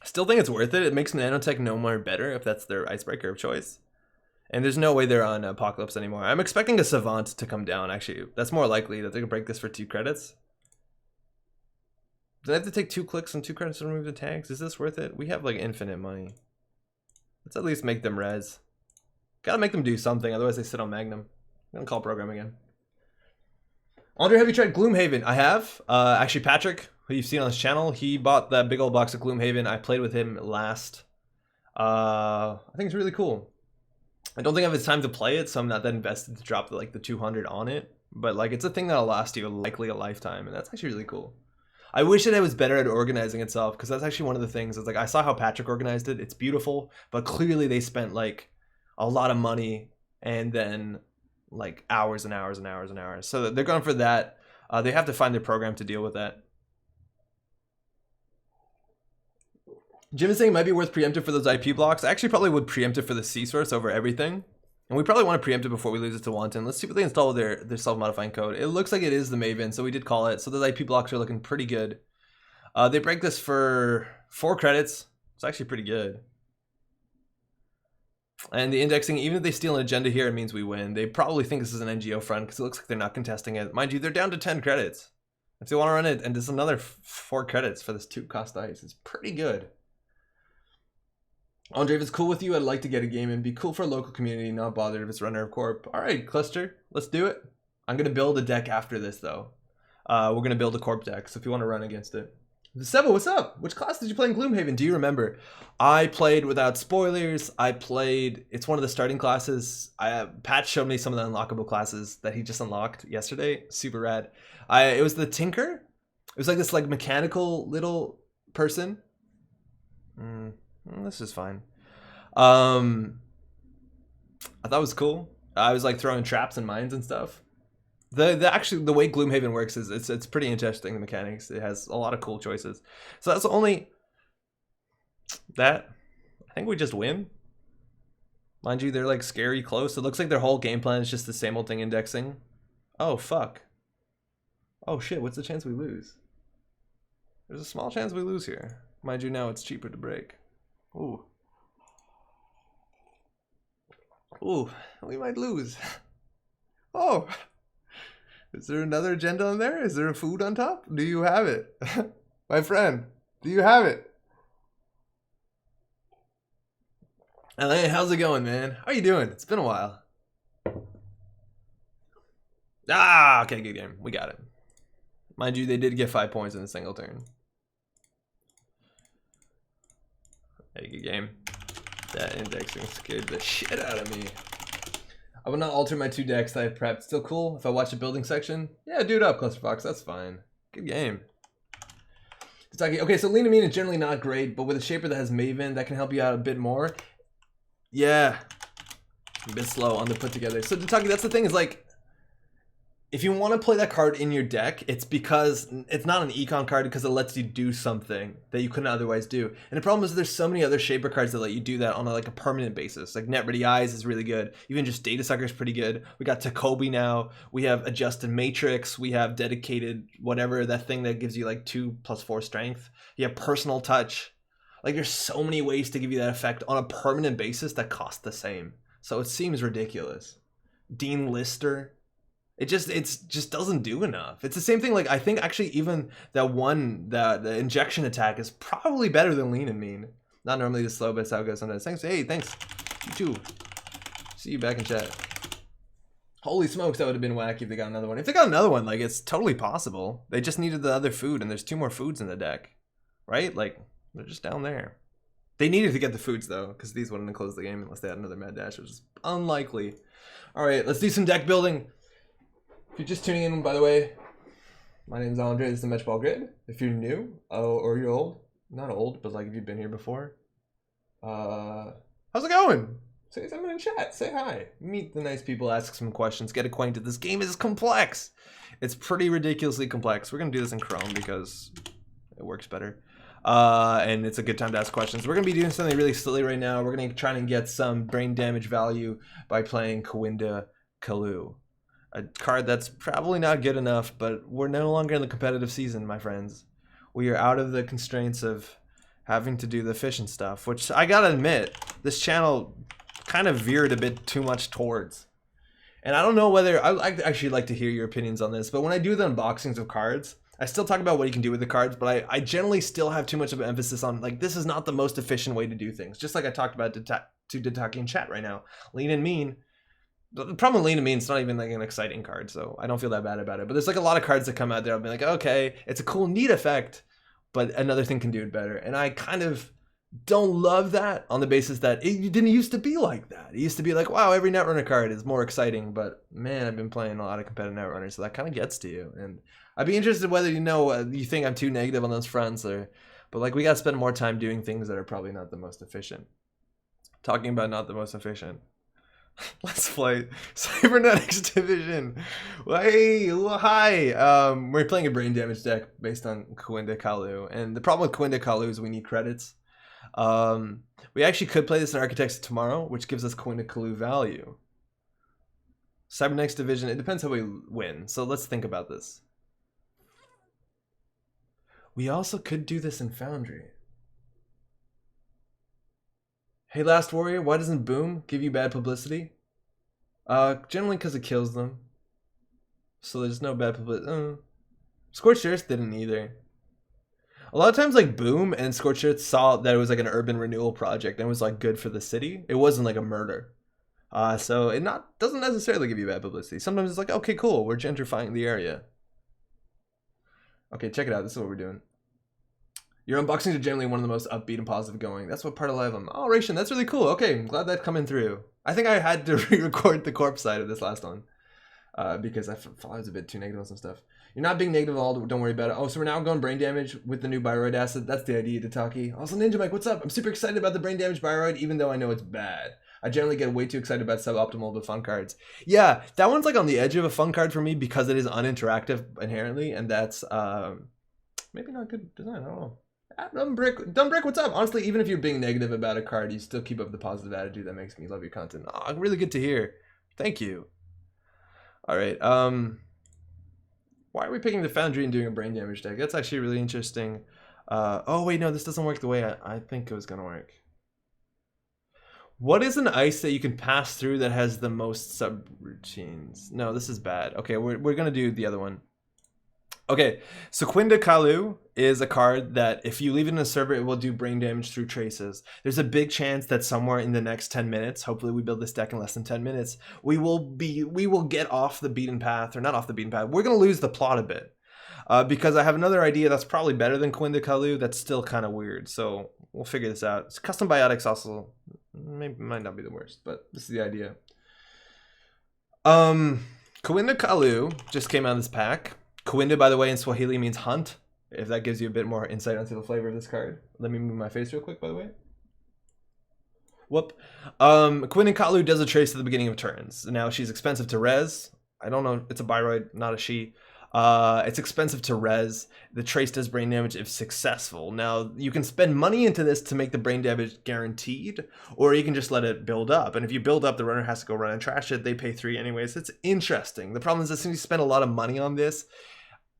I still think it's worth it. It makes Nanotech no more better if that's their icebreaker of choice. And there's no way they're on Apocalypse anymore. I'm expecting a Savant to come down, actually. That's more likely that they can break this for 2 credits. Do I have to take 2 clicks and 2 credits to remove the tags? Is this worth it? We have like infinite money. Let's at least make them res. Gotta make them do something, otherwise they sit on Magnum. I'm gonna call program again. Andre, have you tried Gloomhaven? I have. Actually, Patrick, who you've seen on this channel, he bought that big old box of Gloomhaven. I played with him last. I think it's really cool. I don't think I have the time to play it, so I'm not that invested to drop the 200 on it. But like, it's a thing that'll last you likely a lifetime, and that's actually really cool. I wish that it was better at organizing itself, because that's actually one of the things. It's like, I saw how Patrick organized it. It's beautiful, but clearly they spent like a lot of money and then like hours and hours and hours and hours. So they're going for that. They have to find their program to deal with that. Jim is saying it might be worth preemptive for those IP blocks. I actually probably would preempt it for the C source over everything. And we probably want to preempt it before we lose it to Wanton. Let's see what they install with their self-modifying code. It looks like it is the Maven, so we did call it. So those IP blocks are looking pretty good. They break this for 4 credits. It's actually pretty good. And the indexing, even if they steal an agenda here, it means we win. They probably think this is an NGO front because it looks like they're not contesting it. Mind you, they're down to 10 credits. If they want to run it, and there's another 4 credits for this 2 cost ice. It's pretty good. Andre, if it's cool with you, I'd like to get a game in. Be cool for a local community, not bothered if it's runner of corp. All right, Cluster, let's do it. I'm going to build a deck after this, though. We're going to build a corp deck, so if you want to run against it. Seba, what's up? Which class did you play in Gloomhaven? Do you remember? I played without spoilers. It's one of the starting classes. Pat showed me some of the unlockable classes that he just unlocked yesterday. Super rad. It was the Tinker. It was like this mechanical little person. This is fine. I thought it was cool. I was like throwing traps and mines and stuff. Actually the way Gloomhaven works is it's pretty interesting, the mechanics. It has a lot of cool choices. So that's only that. I think we just win. Mind you, they're like scary close. It looks like their whole game plan is just the same old thing indexing. Oh fuck. Oh shit, what's the chance we lose? There's a small chance we lose here. Mind you, now it's cheaper to break. Ooh. Ooh, we might lose. Oh. Is there another agenda on there? Is there a food on top? Do you have it? My friend, do you have it? LA, how's it going, man? How are you doing? It's been a while. Okay, good game. We got it. Mind you, they did get 5 points in a single turn. Hey, good game. That indexing scared the shit out of me. I will not alter my 2 decks that I prepped. Still cool if I watch a building section? Yeah, do it up, Clusterfox. That's fine. Good game. Okay, so Lean and Mean is generally not great, but with a shaper that has Maven, that can help you out a bit more. Yeah. A bit slow on the put together. So Tataki, that's the thing, is like, if you want to play that card in your deck, it's because it's not an econ card because it lets you do something that you couldn't otherwise do. And the problem is there's so many other shaper cards that let you do that on a permanent basis. Like Net Ready Eyes is really good. Even just Data Sucker is pretty good. We got Takobi now. We have Adjusted Matrix. We have Dedicated whatever, that thing that gives you like 2+4 strength. You have Personal Touch. Like there's so many ways to give you that effect on a permanent basis that cost the same. So it seems ridiculous. Dean Lister. It just doesn't do enough. It's the same thing. Like I think actually even the injection attack is probably better than Lean and Mean. Not normally this slow, but it's how it goes sometimes. Thanks. Hey, thanks. You too. See you back in chat. Holy smokes, that would have been wacky if they got another one. If they got another one, like it's totally possible. They just needed the other food, and there's 2 more foods in the deck, right? Like they're just down there. They needed to get the foods though, because these wouldn't have closed the game unless they had another Mad Dash, which is unlikely. All right, let's do some deck building. If you're just tuning in, by the way, my name is Andre. This is the Match Ball Grid. If you're new, or you're old, not old, but like if you've been here before, how's it going? Say something in chat. Say hi. Meet the nice people. Ask some questions. Get acquainted. This game is complex. It's pretty ridiculously complex. We're gonna do this in Chrome because it works better, and it's a good time to ask questions. We're gonna be doing something really silly right now. We're gonna try and get some brain damage value by playing Kawinda Kalu. A card that's probably not good enough, but we're no longer in the competitive season, my friends. We are out of the constraints of having to do the efficient stuff, which I gotta admit, this channel kind of veered a bit too much towards. And I don't know whether, I'd actually like to hear your opinions on this, but when I do the unboxings of cards, I still talk about what you can do with the cards, but I generally still have too much of an emphasis on, like, this is not the most efficient way to do things. Just like I talked about to Tataki in chat right now. Lean and Mean. The problem with Lean and Mean, it's not even like an exciting card, so I don't feel that bad about it. But there's like a lot of cards that come out there. I'll be like, okay, it's a cool, neat effect, but another thing can do it better. And I kind of don't love that on the basis that it didn't used to be like that. It used to be like, wow, every Netrunner card is more exciting. But man, I've been playing a lot of competitive Netrunners, so that kind of gets to you. And I'd be interested whether you think I'm too negative on those fronts, but like we got to spend more time doing things that are probably not the most efficient. Talking about not the most efficient. Let's play Cybernetics Division. Hey, hi. We're playing a brain damage deck based on Kawinda Kalu, and the problem with Kawinda Kalu is we need credits. We actually could play this in Architects tomorrow, which gives us Quinta Kalu value. Cybernetics Division, it depends how we win. So let's think about this. We also could do this in Foundry. Hey, Last Warrior, why doesn't Boom give you bad publicity? Generally because it kills them. So there's no bad publicity. Scorched Earth didn't either. A lot of times, like, Boom and Scorched Earth saw that it was like an urban renewal project and it was like good for the city. It wasn't like a murder. So it doesn't necessarily give you bad publicity. Sometimes it's like, okay, cool, we're gentrifying the area. Okay, check it out. This is what we're doing. Your unboxings are generally one of the most upbeat and positive going. That's what part of live them. Oh, Ration, that's really cool. Okay, I'm glad that's coming through. I think I had to re-record the corpse side of this last one. Because I thought I was a bit too negative on some stuff. You're not being negative at all, don't worry about it. Oh, so we're now going brain damage with the new Bioroid acid. That's the idea, Tataki. Also, Ninja Mike, what's up? I'm super excited about the brain damage Bioroid, even though I know it's bad. I generally get way too excited about suboptimal but fun cards. Yeah, that one's like on the edge of a fun card for me because it is uninteractive inherently, and that's maybe not good design, I don't know. Dumb Brick, what's up? Honestly, even if you're being negative about a card, you still keep up the positive attitude that makes me love your content. Oh, really good to hear. Thank you. All right. Why are we picking the Foundry and doing a brain damage deck? That's actually really interesting. Oh wait, no, this doesn't work the way I think it was gonna work. What is an ice that you can pass through that has the most subroutines? No, this is bad. Okay, we're gonna do the other one. Okay, so Quinta Kalu is a card that if you leave it in a server, it will do brain damage through traces. There's a big chance that somewhere in the next 10 minutes, hopefully we build this deck in less than 10 minutes, we will get off the beaten path, or not off the beaten path. We're going to lose the plot a bit. Because I have another idea that's probably better than Quinta Kalu that's still kind of weird. So we'll figure this out. It's custom biotics also might not be the worst, but this is the idea. Quinta Kalu just came out of this pack. Quinta, by the way, in Swahili means hunt, if that gives you a bit more insight into the flavor of this card. Let me move my face real quick, by the way. Whoop. Quinta Kalu does a trace at the beginning of turns. Now, she's expensive to res. I don't know. It's a Bioroid, not a she. It's expensive to res. The trace does brain damage if successful. Now, you can spend money into this to make the brain damage guaranteed, or you can just let it build up. And if you build up, the runner has to go run and trash it. They pay 3 anyways. It's interesting. The problem is as soon as you spend a lot of money on this,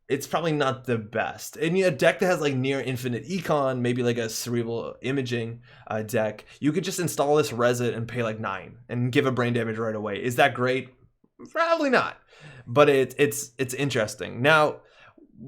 it's probably not the best. And a deck that has like near infinite econ, maybe like a cerebral imaging deck, you could just install this, res it, and pay like 9 and give a brain damage right away. Is that great? Probably not. But it's interesting. Now,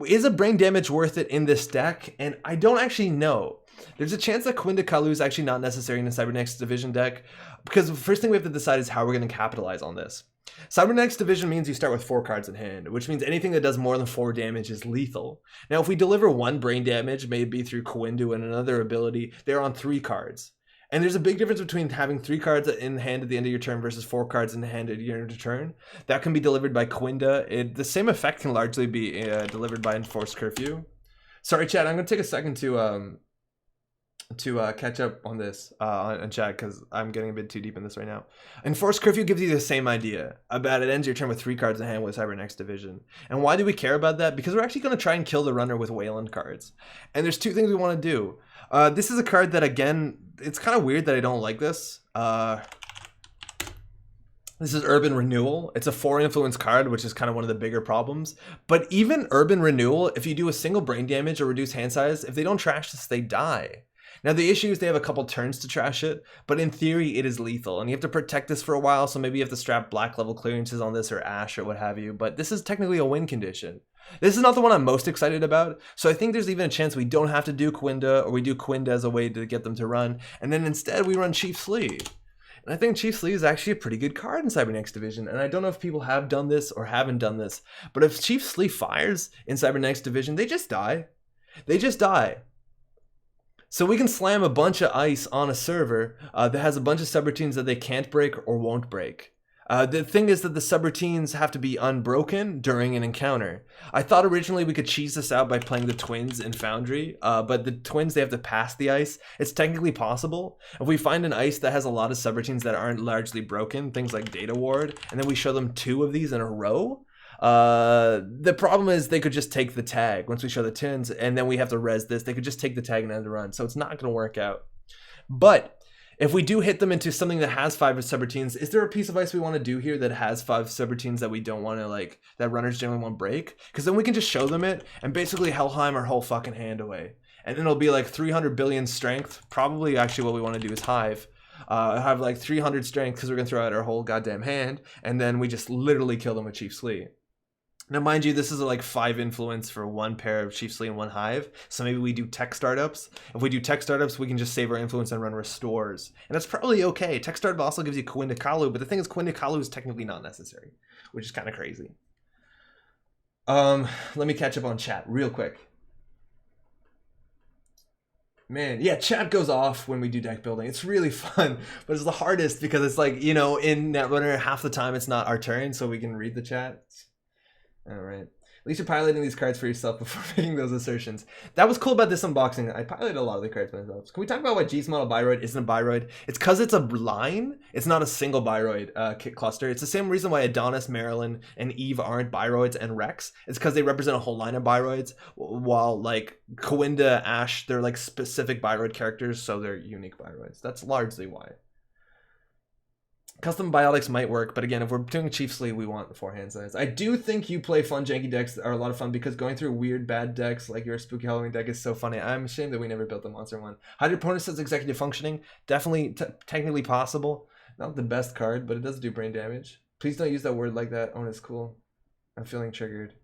is a brain damage worth it in this deck? And I don't actually know. There's a chance that Quinta Kalu is actually not necessary in a Cybernetics Division deck, because the first thing we have to decide is how we're going to capitalize on this. Cybernetics Division means you start with 4 cards in hand, which means anything that does more than 4 damage is lethal. Now, if we deliver 1 brain damage, maybe through Quinta and another ability, they're on 3 cards. And there's a big difference between having 3 cards in hand at the end of your turn versus 4 cards in hand at your end of turn. That can be delivered by Quinta. The same effect can largely be delivered by Enforced Curfew. Sorry, Chad, I'm going to take a second to catch up on this on chat, because I'm getting a bit too deep in this right now. Enforced Curfew gives you the same idea about it ends your turn with 3 cards in hand with Cybernetics Division. And why do we care about that? Because we're actually going to try and kill the runner with Wayland cards. And there's 2 things we want to do. This is a card that, again, it's kind of weird that I don't like this. This is Urban Renewal. It's a 4 influence card, which is kind of one of the bigger problems. But even Urban Renewal, if you do a single brain damage or reduce hand size, if they don't trash this, they die. Now, the issue is they have a couple turns to trash it, but in theory, it is lethal. And you have to protect this for a while, so maybe you have to strap black level clearances on this or ash or what have you. But this is technically a win condition. This is not the one I'm most excited about, so I think there's even a chance we don't have to do Quinta, or we do Quinta as a way to get them to run, and then instead we run Chief Sleeve. And I think Chief Sleeve is actually a pretty good card in Cybernetics Division, and I don't know if people have done this or haven't done this, but if Chief Sleeve fires in Cybernetics Division, they just die. They just die. So we can slam a bunch of ice on a server that has a bunch of subroutines that they can't break or won't break. The thing is that the subroutines have to be unbroken during an encounter. I thought originally we could cheese this out by playing the twins in Foundry, but the twins, they have to pass the ice. It's technically possible. If we find an ice that has a lot of subroutines that aren't largely broken, things like Data Ward, and then we show them 2 of these in a row, the problem is they could just take the tag once we show the twins, and then we have to res this. They could just take the tag and end the run, so it's not going to work out. But if we do hit them into something that has 5 subroutines, is there a piece of ice we want to do here that has 5 subroutines that we don't want to, like, that runners generally won't break? Because then we can just show them it and basically Helheim our whole fucking hand away. And then it'll be like 300 billion strength. Probably actually what we want to do is Hive. Have like 300 strength because we're going to throw out our whole goddamn hand. And then we just literally kill them with Chief Slee. Now, mind you, this is like 5 influence for 1 pair of Chief Slee and 1 Hive. So maybe we do tech startups. If we do tech startups, we can just save our influence and run restores. And that's probably okay. Tech startup also gives you Kawinda Kalu, but the thing is Kawinda Kalu is technically not necessary, which is kind of crazy. Let me catch up on chat real quick. Man, yeah, chat goes off when we do deck building. It's really fun, but it's the hardest because it's like, you know, in Netrunner, half the time it's not our turn, so we can read the chat. All right. At least you're piloting these cards for yourself before making those assertions. That was cool about this unboxing. I piloted a lot of the cards myself. Can we talk about why G's model Biroid isn't a Biroid? It's because it's a line. It's not a single Biroid kit cluster. It's the same reason why Adonis, Marilyn, and Eve aren't Biroids and Rex. It's because they represent a whole line of Biroids, while like Kawinda, Ash, they're like specific Biroid characters, so they're unique Biroids. That's largely why. Custom biotics might work, but again, if we're doing Chief Slee, we want the 4 hand size. I do think you play fun janky decks are a lot of fun because going through weird bad decks like your Spooky Halloween deck is so funny. I'm ashamed that we never built the monster one. Hydroponius says executive functioning, definitely technically possible. Not the best card, but it does do brain damage. Please don't use that word like that. Oh, it's cool. I'm feeling triggered.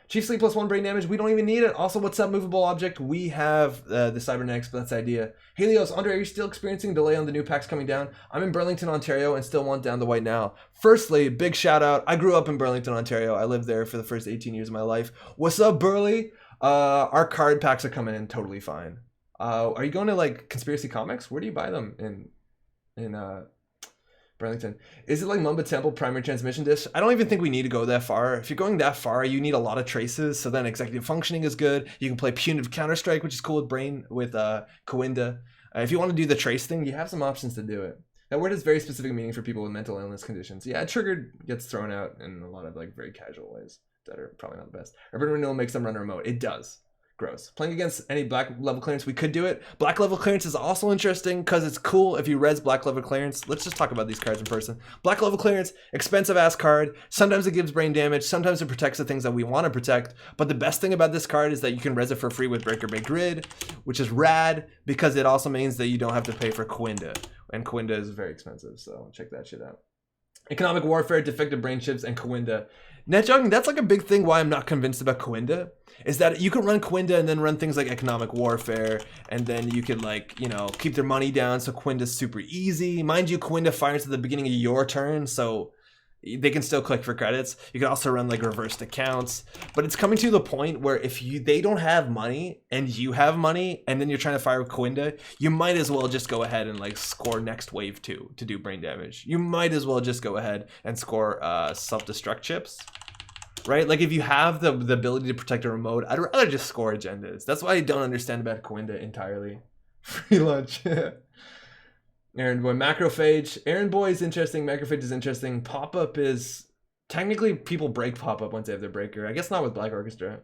Chief Slee plus 1 brain damage. We don't even need it. Also, what's up, movable object? We have the Cybernetics, but that's the idea. Helios, Andre, are you still experiencing delay on the new packs coming down? I'm in Burlington, Ontario, and still want down the white now. Firstly, big shout out. I grew up in Burlington, Ontario. I lived there for the first 18 years of my life. What's up, Burley? Our card packs are coming in totally fine. Are you going to like Conspiracy Comics? Where do you buy them in Burlington? Is it like Mumba Temple primary transmission dish? I don't even think we need to go that far. If you're going that far, you need a lot of traces. So then executive functioning is good. You can play punitive counterstrike, which is cool with Brain with Kawinda. If you want to do the trace thing, you have some options to do it. That word has very specific meaning for people with mental illness conditions. Yeah, triggered gets thrown out in a lot of like very casual ways that are probably not the best. Urban Renewal makes them run remote. It does. Gross. Playing against any black level clearance, we could do it. Black level clearance is also interesting because it's cool if you res black level clearance. Let's just talk about these cards in person. Black level clearance, expensive ass card. Sometimes it gives brain damage. Sometimes it protects the things that we want to protect. But the best thing about this card is that you can res it for free with Breaker Bay Grid, which is rad because it also means that you don't have to pay for Kawinda. And Kawinda is very expensive, so check that shit out. Economic Warfare, Defective Brain Chips, and Kawinda. Net jogging, that's like a big thing why I'm not convinced about Kawinda, is that you can run Kawinda and then run things like Economic Warfare, and then you could like, you know, keep their money down, so Kawinda's super easy. Mind you, Kawinda fires at the beginning of your turn, so they can still click for credits. You can also run like reversed accounts, but it's coming to the point where if they don't have money and you have money and then you're trying to fire with Kawinda, you might as well just go ahead and like score next wave 2 to do brain damage. You might as well just go ahead and score self-destruct chips, right? Like if you have the ability to protect a remote, I'd rather just score agendas. That's why I don't understand about Kawinda entirely. Free lunch. Aaron Boy, Macrophage. Aaron Boy is interesting. Macrophage is interesting. Pop-up is... Technically, people break pop-up once they have their breaker. I guess not with Black Orchestra.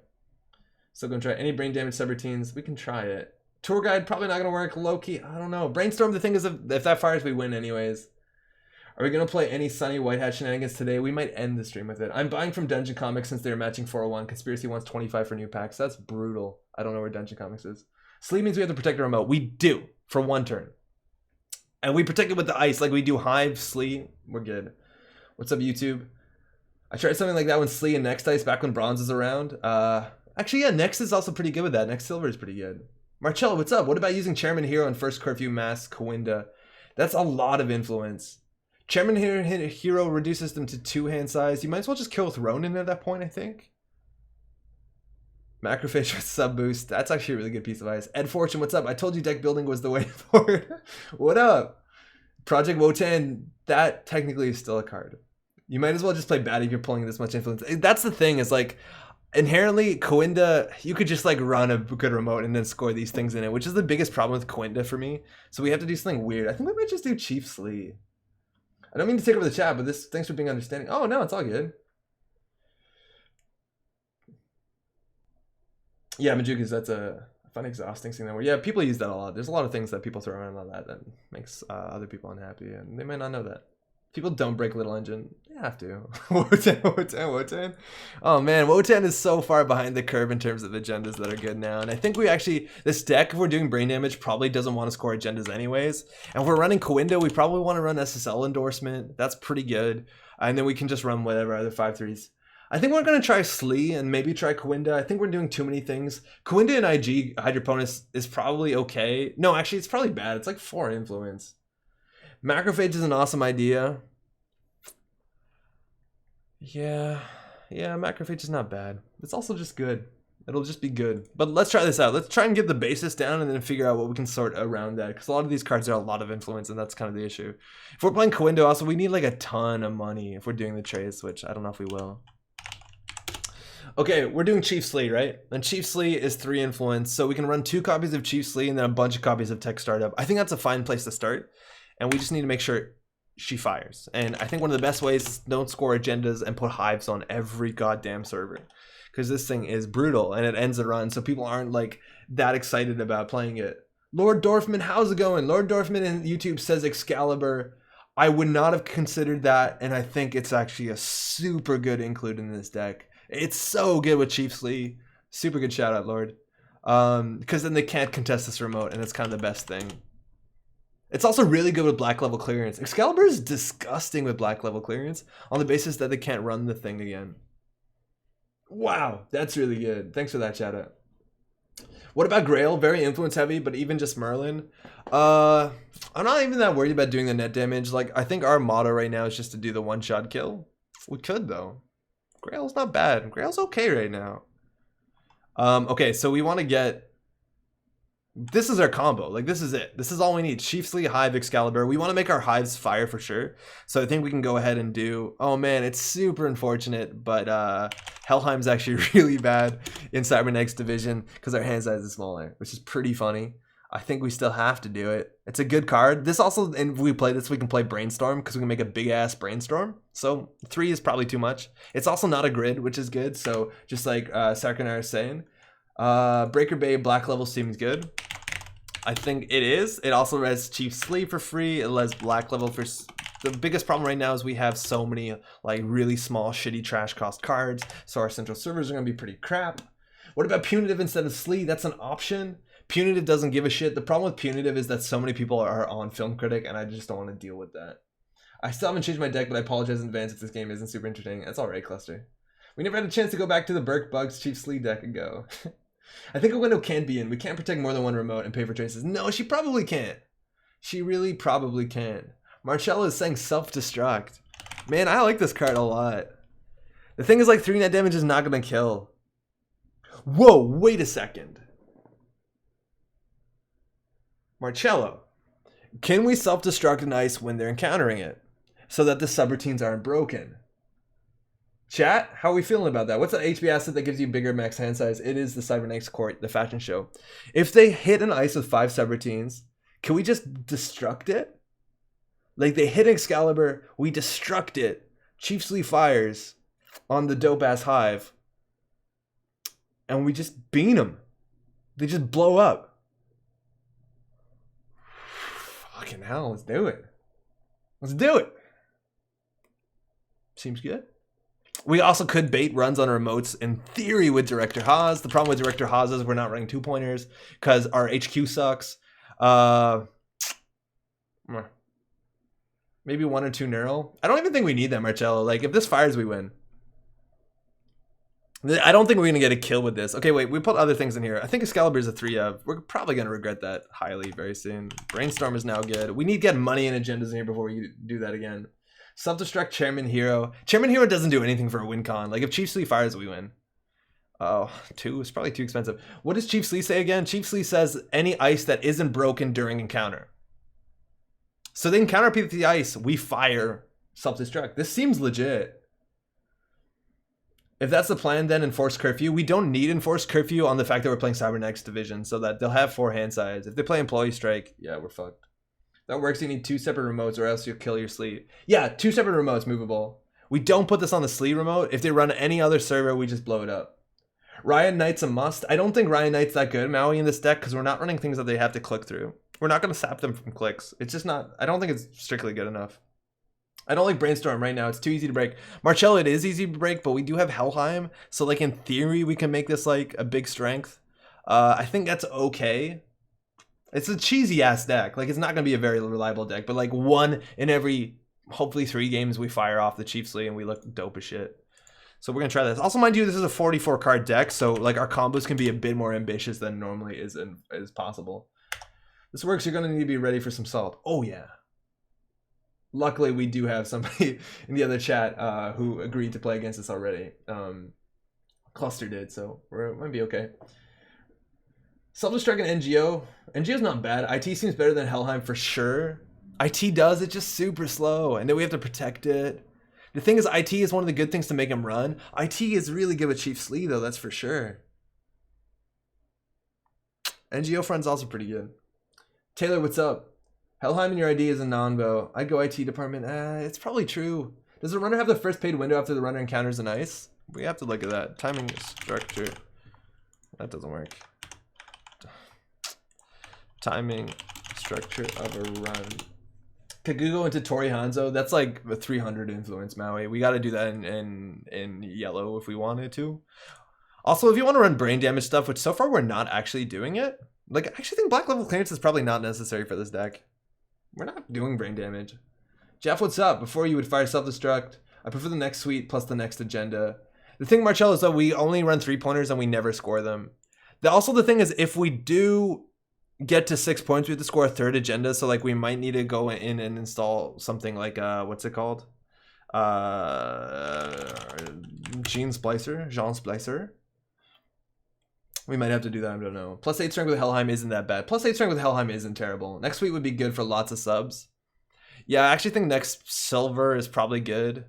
Still gonna try any brain damage subroutines. We can try it. Tour Guide, probably not gonna work. Low-key, I don't know. Brainstorm, the thing is, if that fires, we win anyways. Are we gonna play any Sunny White Hat shenanigans today? We might end the stream with it. I'm buying from Dungeon Comics since they're matching 401. Conspiracy wants 25 for new packs. That's brutal. I don't know where Dungeon Comics is. Sleep means we have to protect a remote. We do, for 1 turn. And we protect it with the ice, like we do Hive, Slee, we're good. What's up, YouTube? I tried something like that when Slee and Next Ice, back when Bronze is around. Actually, yeah, Next is also pretty good with that. Next Silver is pretty good. Marcello, what's up? What about using Chairman Hero and First Curfew Mask Kawinda? That's a lot of influence. Chairman Hero reduces them to 2 hand size. You might as well just kill with Ronin at that point, I think. Macrophage with sub boost. That's actually a really good piece of ice. Ed Fortune, what's up? I told you deck building was the way forward. What up? Project Wotan, that technically is still a card. You might as well just play bad if you're pulling this much influence. That's the thing, is like inherently Kawinda, you could just like run a good remote and then score these things in it, which is the biggest problem with Kawinda for me. So we have to do something weird. I think we might just do Chief Slee. I don't mean to take over the chat, but thanks for being understanding. Oh no, it's all good. Yeah, Majukas, that's a Fun exhausting seeing that word. Yeah, people use that a lot. There's a lot of things that people throw around on that makes other people unhappy, and they might not know that. People don't break Little Engine. They have to. Wotan. Oh man, Wotan is so far behind the curve in terms of agendas that are good now. And I think we actually, this deck, if we're doing brain damage, probably doesn't want to score agendas anyways. And if we're running Coindo, we probably want to run SSL endorsement. That's pretty good. And then we can just run whatever other 5/3s. I think we're going to try Slee and maybe try Coindo. I think we're doing too many things. Coindo and IG Hydroponus is probably okay. No, actually, it's probably bad. It's like 4 influence. Macrophage is an awesome idea. Yeah, Macrophage is not bad. It's also just good. It'll just be good. But let's try this out. Let's try and get the basis down and then figure out what we can sort around that. Because a lot of these cards are a lot of influence, and that's kind of the issue. If we're playing Coindo, also, we need like a ton of money if we're doing the trades, which I don't know if we will. Okay, we're doing Chief Slee, right? And Chief Slee is 3 influence, so we can run 2 copies of Chief Slee and then a bunch of copies of Tech Startup. I think that's a fine place to start, and we just need to make sure she fires. And I think one of the best ways is don't score agendas and put hives on every goddamn server, because this thing is brutal and it ends the run, so people aren't like that excited about playing it. Lord Dorfman, how's it going? Lord Dorfman in YouTube says Excalibur. I would not have considered that, and I think it's actually a super good include in this deck. It's so good with Chief Slee. Super good shout out, Lord. Because then they can't contest this remote, and it's kind of the best thing. It's also really good with black level clearance. Excalibur is disgusting with black level clearance on the basis that they can't run the thing again. Wow, that's really good. Thanks for that shout out. What about Grail? Very influence heavy, but even just Merlin. I'm not even that worried about doing the net damage. Like, I think our motto right now is just to do the one-shot kill. We could, though. Grail's not bad. Grail's okay right now. Okay, so we want to get... This is our combo. Like, this is it. This is all we need. Chief Slee, Hive, Excalibur. We want to make our Hives fire for sure. So I think we can go ahead and do... Oh, man, it's super unfortunate, but Helheim's actually really bad in Cybernetics Division because our hand size is smaller, which is pretty funny. I think we still have to do it. It's a good card. This also, and we play this, we can play Brainstorm because we can make a big ass Brainstorm. So 3 is probably too much. It's also not a grid, which is good. So just like Sarkanar is saying, Breaker Bay black level seems good. I think it is. It also has Chief Slee for free. It has black level for... The biggest problem right now is we have so many like really small shitty trash cost cards. So our central servers are going to be pretty crap. What about Punitive instead of Slee? That's an option. Punitive doesn't give a shit. The problem with Punitive is that so many people are on Film Critic, and I just don't want to deal with that. I still haven't changed my deck, but I apologize in advance if this game isn't super entertaining. That's alright, Cluster. We never had a chance to go back to the Burke Bugs Chief Slee deck and go. I think a window can be in. We can't protect more than one remote and pay for traces. No, she probably can't. She really probably can't. Marcella is saying self-destruct. Man, I like this card a lot. The thing is, like, 3 net damage is not going to kill. Whoa, wait a second. Marcello, can we self-destruct an ice when they're encountering it so that the subroutines aren't broken? Chat, how are we feeling about that? What's that HB asset that gives you bigger max hand size? It is the Cybernetics Court, the fashion show. If they hit an ice with 5 subroutines, can we just destruct it? Like, they hit Excalibur, we destruct it. Chief Slee fires on the dope-ass Hive, and we just bean them. They just blow up. Fucking hell, let's do it. Let's do it. Seems good. We also could bait runs on remotes in theory with Director Haas. The problem with Director Haas is we're not running 2-pointers because our HQ sucks. Maybe 1 or 2 neural. I don't even think we need that, Marcello. Like, if this fires, we win. I don't think we're going to get a kill with this. Okay, wait, we put other things in here. I think Excalibur is a 3 of. We're probably going to regret that highly very soon. Brainstorm is now good. We need to get money and agendas in here before we do that again. Self-destruct Chairman Hero. Chairman Hero doesn't do anything for a win con. Like, if Chief Slee fires, we win. Oh, 2 is probably too expensive. What does Chief Slee say again? Chief Slee says any ice that isn't broken during encounter. So they encounter people with the ice, we fire self-destruct. This seems legit. If that's the plan, then enforce curfew. We don't need enforced curfew on the fact that we're playing Cybernetics Division, so that they'll have 4 hand size. If they play Employee Strike, yeah, we're fucked. That works. You need 2 separate remotes, or else you'll kill your Slee. Yeah, 2 separate remotes, movable. We don't put this on the Slee remote. If they run any other server, we just blow it up. Ryan Knight's a must. I don't think Ryan Knight's that good, Maui, in this deck because we're not running things that they have to click through. We're not going to sap them from clicks. It's just not, I don't think it's strictly good enough. I don't like Brainstorm right now. It's too easy to break. Marcello, it is easy to break, but we do have Helheim. So like in theory, we can make this like a big strength. I think that's okay. It's a cheesy ass deck. Like it's not going to be a very reliable deck, but like one in every, hopefully 3 games we fire off the Chiefs League and we look dope as shit. So we're going to try this. Also, mind you, this is a 44 card deck. So like our combos can be a bit more ambitious than normally is possible. This works. You're going to need to be ready for some salt. Oh yeah. Luckily, we do have somebody in the other chat who agreed to play against us already. Cluster did, so we might be okay. Self-destruct and NGO. NGO's not bad. IT seems better than Helheim for sure. IT does, it's just super slow, and then we have to protect it. The thing is, IT is one of the good things to make him run. IT is really good with Chiefs League, though, that's for sure. NGO front's also pretty good. Taylor, what's up? Helheim in your ID is a non-bow. I'd go IT department. It's probably true. Does the runner have the first paid window after the runner encounters an ice? We have to look at that. Timing structure. That doesn't work. Timing structure of a run. Kagugo into Tori Hanzo. That's like a 300 influence, Maui. We got to do that in yellow if we wanted to. Also, if you want to run brain damage stuff, which so far we're not actually doing it. Like, I actually think black level clearance is probably not necessary for this deck. We're not doing brain damage. Jeff, what's up? Before you would fire self-destruct. I prefer the next suite plus the next agenda. The thing, Marcello, is that we only run 3-pointers and we never score them. Also, the thing is, if we do get to 6 points, we have to score a 3rd agenda. So, like, we might need to go in and install something like, what's it called? Jean Splicer. We might have to do that, I don't know. Plus 8 strength with Helheim isn't that bad. Plus 8 strength with Helheim isn't terrible. Next week would be good for lots of subs. Yeah, I actually think next silver is probably good.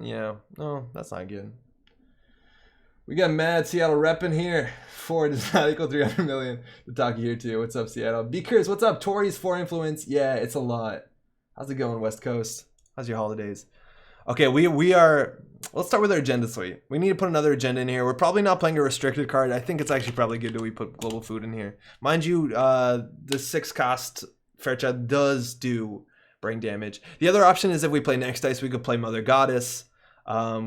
Yeah, no, that's not good. We got mad Seattle repping here. 4 does not equal 300 million. The talkie here too. What's up, Seattle? Be curious, what's up? Tories 4 influence. Yeah, it's a lot. How's it going, West Coast? How's your holidays? Okay, we are... Let's start with our agenda suite. We need to put another agenda in here. We're probably not playing a restricted card. I think it's actually probably good that we put global food in here. Mind you, the 6-cost Fairchild does do brain damage. The other option is if we play next dice, we could play Mother Goddess,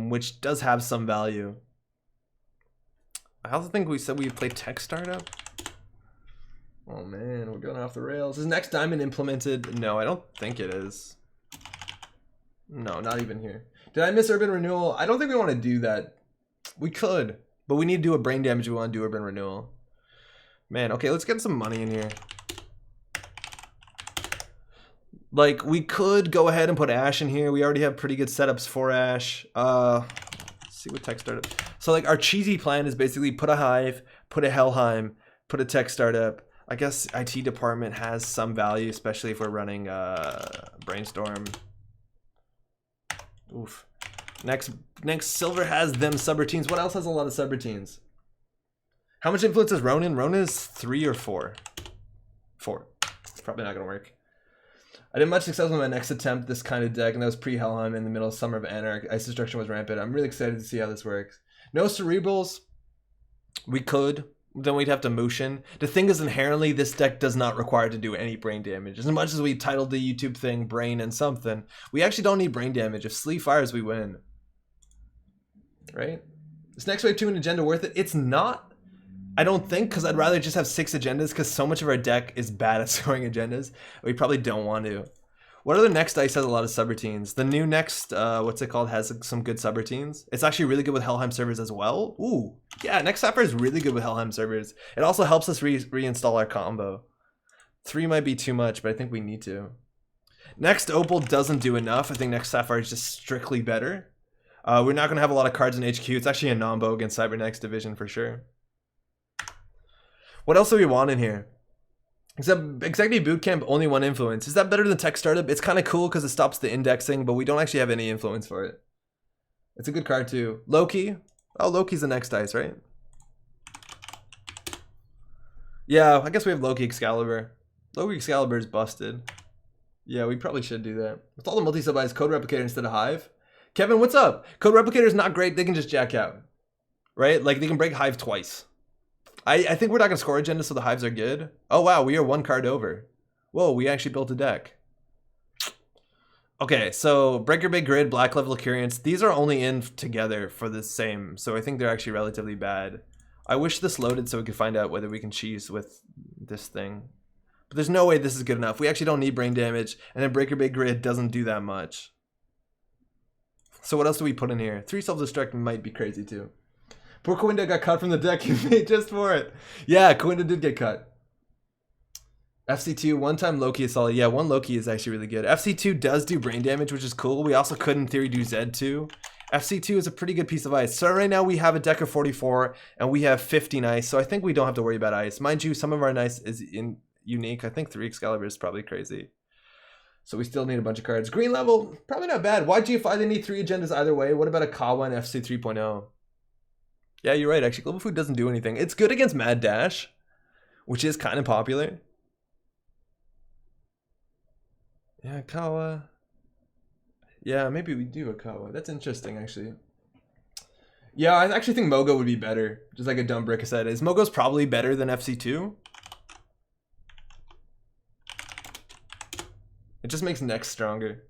which does have some value. I also think we said we play Tech Startup. Oh man, we're going off the rails. Is next diamond implemented? No, I don't think it is. No, not even here. Did I miss Urban Renewal? I don't think we want to do that. We could, but we need to do a brain damage if we want to do Urban Renewal. Man, okay, let's get some money in here. Like, we could go ahead and put Ash in here. We already have pretty good setups for Ash. Let's see what tech startup. So, like, our cheesy plan is basically put a Hive, put a Helheim, put a tech startup. I guess IT department has some value, especially if we're running Brainstorm. Oof. Next silver has them subroutines. What else has a lot of subroutines? How much influence is Ronin? Ronin is 3 or 4. 4. It's probably not gonna work. I did much success with my next attempt this kind of deck, and that was pre-Helheim in the middle of Summer of Anarch. Ice Destruction was rampant. I'm really excited to see how this works. No Cerebrals. We could. Then we'd have to motion. The thing is, inherently, this deck does not require to do any brain damage. As much as we titled the YouTube thing Brain and something, we actually don't need brain damage. If Slee fires, we win. Right? Is next wave 2 an agenda worth it? It's not, I don't think, because I'd rather just have 6 agendas, because so much of our deck is bad at scoring agendas. We probably don't want to. What other next dice has a lot of subroutines? The new next, what's it called, has some good subroutines. It's actually really good with Helheim servers as well. Ooh, yeah, next Sapphire is really good with Helheim servers. It also helps us reinstall our combo. 3 might be too much, but I think we need to. Next Opal doesn't do enough. I think next Sapphire is just strictly better. We're not going to have a lot of cards in HQ. It's actually a non-bow against Cybernex Division for sure. What else do we want in here? Except Executive Bootcamp, only 1 influence. Is that better than Tech Startup? It's kind of cool because it stops the indexing, but we don't actually have any influence for it. It's a good card too. Loki. Oh, Loki's the next dice, right? Yeah, I guess we have Loki Excalibur. Loki Excalibur is busted. Yeah, we probably should do that. With all the multi-sub eyes, Code Replicator instead of Hive. Kevin, what's up? Code Replicator is not great. They can just jack out. right? Like they can break Hive twice. I think we're not gonna score agenda, so the Hives are good. Oh wow, we are 1 card over. Whoa, we actually built a deck. Okay, so Breaker Big Grid, Black Level Curiance, these are only in together for the same, so I think they're actually relatively bad. I wish this loaded so we could find out whether we can cheese with this thing. But there's no way this is good enough. We actually don't need brain damage, and then Breaker Big Grid doesn't do that much. So what else do we put in here? 3 Self-Destruct might be crazy too. Poor Coinda got cut from the deck you made just for it. Yeah, Coinda did get cut. FC2, 1-time Loki is solid. Yeah, 1 Loki is actually really good. FC2 does do brain damage, which is cool. We also could, in theory, do Z2. FC2 is a pretty good piece of ice. So right now we have a deck of 44, and we have 15 ice. So I think we don't have to worry about ice. Mind you, some of our ice is unique. I think 3 Excalibur is probably crazy. So we still need a bunch of cards. Green level, probably not bad. YGFI, they need 3 agendas either way. What about a Kawa and FC 3.0? Yeah, you're right. Actually, Global Food doesn't do anything. It's good against Mad Dash, which is kind of popular. Yeah, Kawa. Yeah, maybe we do a Kawa. That's interesting, actually. Yeah, I actually think Mogo would be better. Just like a dumb brick said. Is Mogo's probably better than FC2? It just makes Nex stronger.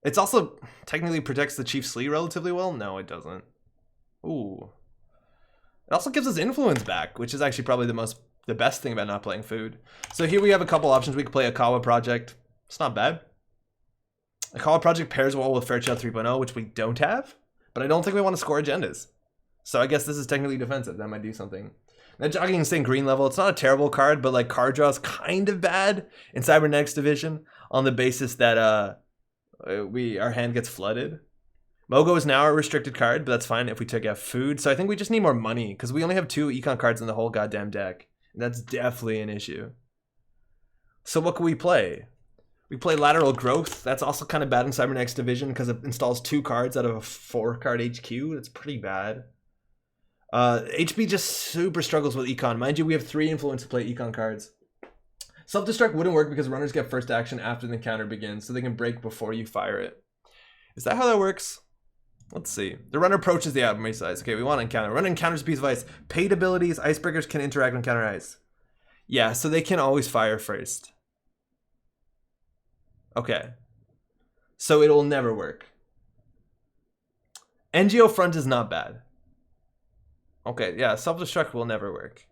It's also technically protects the Chief Slee relatively well. No, it doesn't. Ooh. It also gives us influence back, which is actually probably the best thing about not playing food. So here we have a couple options. We could play a Kawa Project. It's not bad. A Kawa Project pairs well with Fairchild 3.0, which we don't have, but I don't think we want to score agendas. So I guess this is technically defensive. That might do something. Now Jogging Insane green level, it's not a terrible card, but like card draw is kind of bad in Cybernetics Division on the basis that our hand gets flooded. Mogo is now a restricted card, but that's fine if we took out food. So I think we just need more money because we only have 2 econ cards in the whole goddamn deck. And that's definitely an issue. So what can we play? We play Lateral Growth. That's also kind of bad in Cybernetics Division because it installs 2 cards out of a 4-card HQ. That's pretty bad. HB just super struggles with econ. Mind you, we have 3 influence to play econ cards. Self-destruct wouldn't work because runners get first action after the encounter begins, so they can break before you fire it. Is that how that works? Let's see. The runner approaches the Azmaria size. Okay, we want to encounter. Runner encounters a piece of ice. Paid abilities, icebreakers can interact with counter ice. Yeah, so they can always fire first. Okay. So it'll never work. NGO front is not bad. Okay, yeah, self-destruct will never work.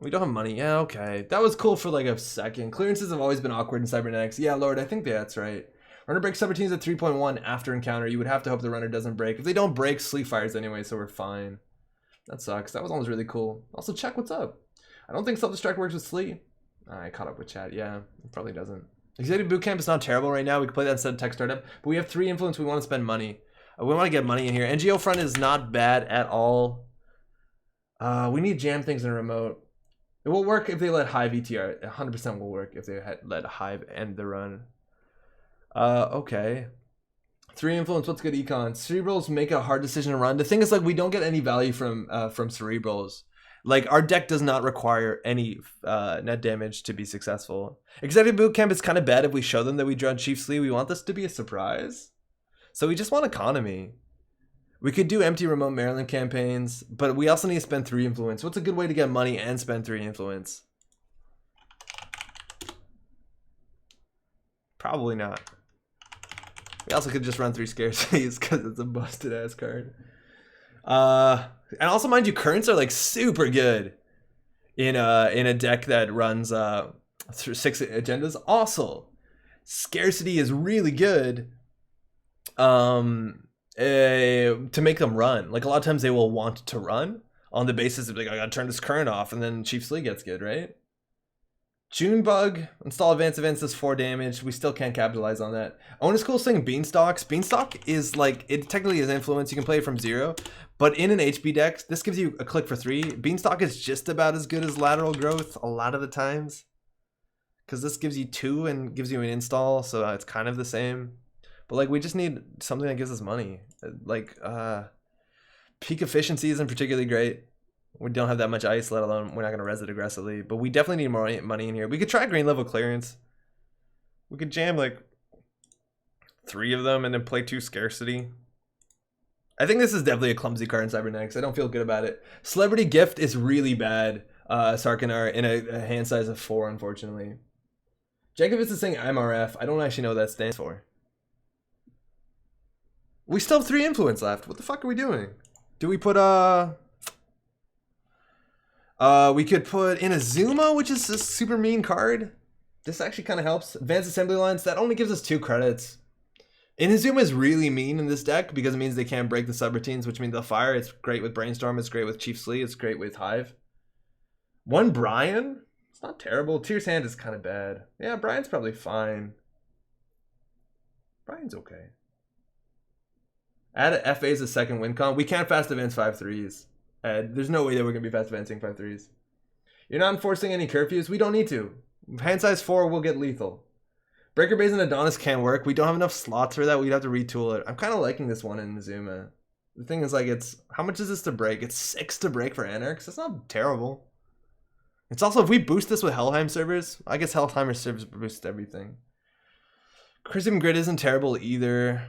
We don't have money. Yeah, okay. That was cool for like a second. Clearances have always been awkward in Cybernetics. Yeah, Lord, I think that's right. Runner breaks subroutines at 3.1 after encounter. You would have to hope the runner doesn't break. If they don't break, Sleep fires anyway, so we're fine. That sucks. That was almost really cool. Also, check what's up. I don't think self-destruct works with Sleep. I caught up with chat. Yeah, it probably doesn't. Executive Bootcamp is not terrible right now. We can play that instead of Tech Startup. But we have 3 influence. We want to spend money. We want to get money in here. NGO front is not bad at all. We need jam things in a remote. It will work if they let Hive ETR. 100% will work if they let Hive end the run. Okay. 3 influence. What's good econ? Cerebrals make a hard decision to run. The thing is, like, we don't get any value from Cerebrals. Like, our deck does not require any net damage to be successful. Executive Bootcamp is kind of bad if we show them that we draw Chief Slee. We want this to be a surprise. So we just want economy. We could do empty remote Maryland campaigns, but we also need to spend 3 influence. What's a good way to get money and spend 3 influence? Probably not. We also could just run 3 scarcities because it's a busted ass card. And also, mind you, currents are like super good in a deck that runs through 6 agendas. Also, scarcity is really good. To make them run. Like, a lot of times they will want to run on the basis of like, I gotta turn this current off, and then Chief Slee gets good, right? Junebug, install advanced events, does 4 damage. We still can't capitalize on that. Onus Cool's thing, Beanstalks. Beanstalk is like, it technically is influence. You can play it from 0, but in an HB deck, this gives you a click for 3. Beanstalk is just about as good as Lateral Growth a lot of the times, because this gives you 2 and gives you an install, so it's kind of the same. But like, we just need something that gives us money. Like, peak efficiency isn't particularly great. We don't have that much ice, let alone we're not going to res it aggressively. But we definitely need more money in here. We could try green level clearance. We could jam like 3 of them and then play 2 scarcity. I think this is definitely a clumsy card in Cybernetics. I don't feel good about it. Celebrity Gift is really bad, Sarkanar, in a hand size of 4, unfortunately. Jankovic is saying MRF. I don't actually know what that stands for. We still have 3 influence left. What the fuck are we doing? Do we put we could put in Azuma, which is a super mean card. This actually kind of helps. Advanced Assembly Lines, that only gives us 2 credits. Inazuma is really mean in this deck because it means they can't break the subroutines, which means they'll fire. It's great with Brainstorm, it's great with Chief Slee, it's great with Hive. 1 Brian? It's not terrible. Tier's Hand is kind of bad. Yeah, Brian's probably fine. Brian's okay. Add a FA as a second win con. We can't fast advance 5-3s. There's no way that we're going to be fast advancing 5-3s. You're not enforcing any curfews? We don't need to. Hand size 4 will get lethal. Breaker Base and Adonis can't work. We don't have enough slots for that. We'd have to retool it. I'm kind of liking this one in Azuma. The thing is, like, it's... How much is this to break? It's 6 to break for Anarchs. That's not terrible. It's also, if we boost this with Helheim servers, I guess Helheimer servers boost everything. Chrism Grid isn't terrible either.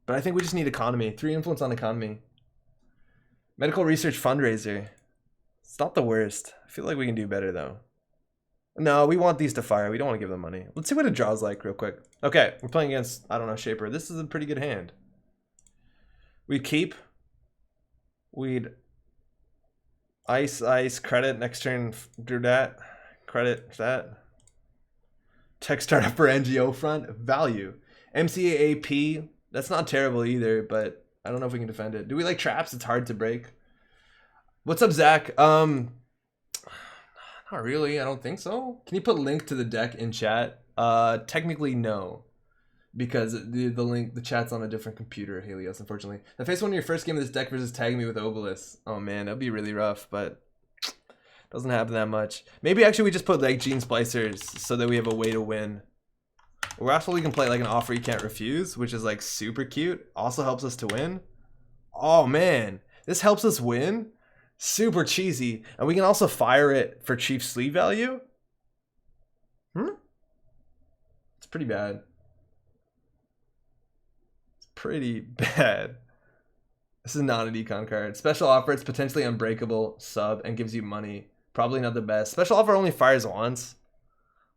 But I think we just need economy. 3 influence on economy. Medical Research Fundraiser. It's not the worst. I feel like we can do better, though. No, we want these to fire. We don't want to give them money. Let's see what a draw's like real quick. Okay, we're playing against, I don't know, Shaper. This is a pretty good hand. We'd keep. We'd ice, credit, next turn, do that. Credit, that. Tech startup for NGO front, value. MCAAP, that's not terrible either, but I don't know if we can defend it. Do we like traps? It's hard to break. What's up, Zach? Not really, I don't think so. Can you put link to the deck in chat? Technically no. Because the chat's on a different computer, Helios, unfortunately. Now face 1 of your first game of this deck versus Tag Me with Obelisk. Oh man, that'd be really rough, but doesn't happen that much. Maybe actually we just put like Gene Splicers so that we have a way to win. Or also we can play like an Offer You Can't Refuse, which is like super cute. Also helps us to win. Oh man, this helps us win. Super cheesy. And we can also fire it for Chief Sleeve value. It's pretty bad. It's pretty bad. This is not an econ card. Special Offer, it's potentially unbreakable, sub, and gives you money. Probably not the best. Special Offer only fires once.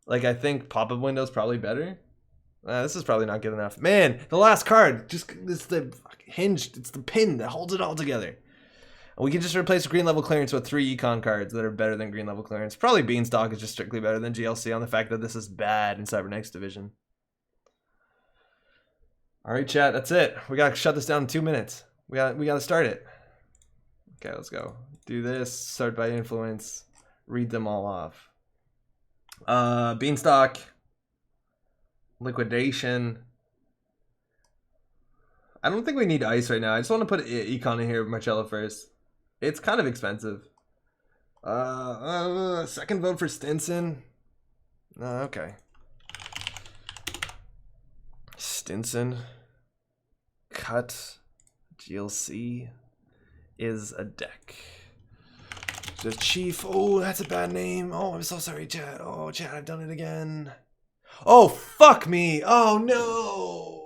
Like, I think pop-up window is probably better. This is probably not good enough. Man, the last card. Just, it's the hinge. It's the pin that holds it all together. We can just replace green level clearance with 3 econ cards that are better than green level clearance. Probably Beanstalk is just strictly better than GLC on the fact that this is bad in Cybernetics Division. Alright, chat, that's it. We gotta shut this down in 2 minutes. We gotta start it. Okay, let's go. Do this, start by influence, read them all off. Beanstalk. Liquidation. I don't think we need ice right now. I just want to put econ in here with Marcello first. It's kind of expensive. Second vote for Stinson. Okay. Stinson. Cut. GLC is a deck. The Chief. Oh, that's a bad name. Oh, I'm so sorry, chat. Oh, chat, I've done it again. Oh, fuck me. Oh, no.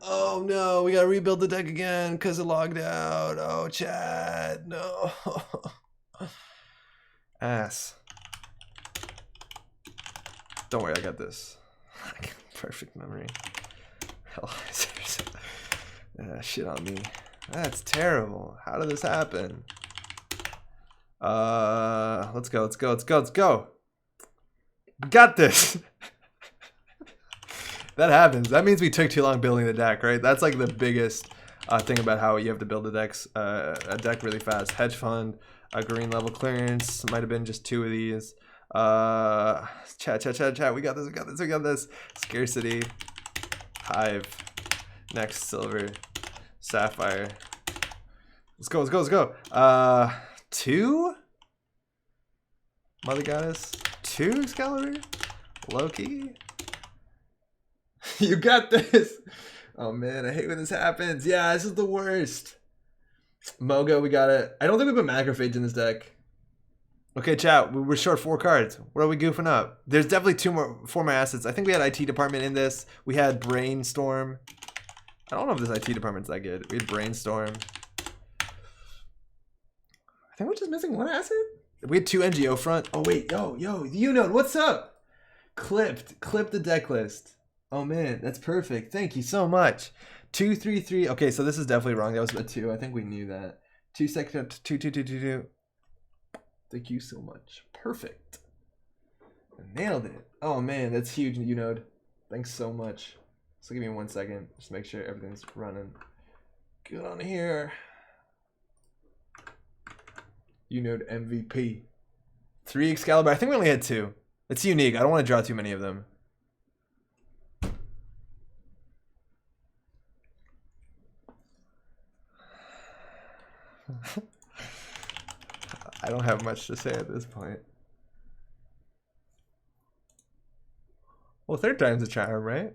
Oh no, we gotta rebuild the deck again because it logged out. Oh, Chad, no. Ass. Don't worry, I got this. Perfect memory. Hell, shit on me. That's terrible. How did this happen? Let's go. We got this. That happens. That means we took too long building the deck, right? That's like the biggest thing about how you have to build the decks, a deck really fast. Hedge fund, a green level clearance. Might have been just 2 of these. Chat. We got this. Scarcity. Hive. Next silver. Sapphire. Let's go. 2? Mother Goddess. 2 Excalibur? Loki? You got this. Oh man, I hate when this happens. Yeah, this is the worst. Mogo, we got it. I don't think we put Macrophage in this deck. Okay, chat. We're short 4 cards. What are we goofing up? There's definitely 4 more assets. I think we had IT department in this. We had brainstorm. I don't know if this IT department's that good. We had brainstorm. I think we're just missing 1 asset. We had 2 NGO front. Oh wait, yo, Unode, what's up? Clipped the deck list. Oh man, that's perfect. Thank you so much. 2, 3, 3. Okay, so this is definitely wrong. That was a 2. I think we knew that. 2 second 2, 2, 2, 2, 2. Thank you so much. Perfect. I nailed it. Oh man, that's huge, Unode. Thanks so much. So give me 1 second. Just make sure everything's running. Get on here. Unode MVP. 3 Excalibur. I think we only had 2. It's unique. I don't want to draw too many of them. I don't have much to say at this point. Well, 3rd time's a charm, right?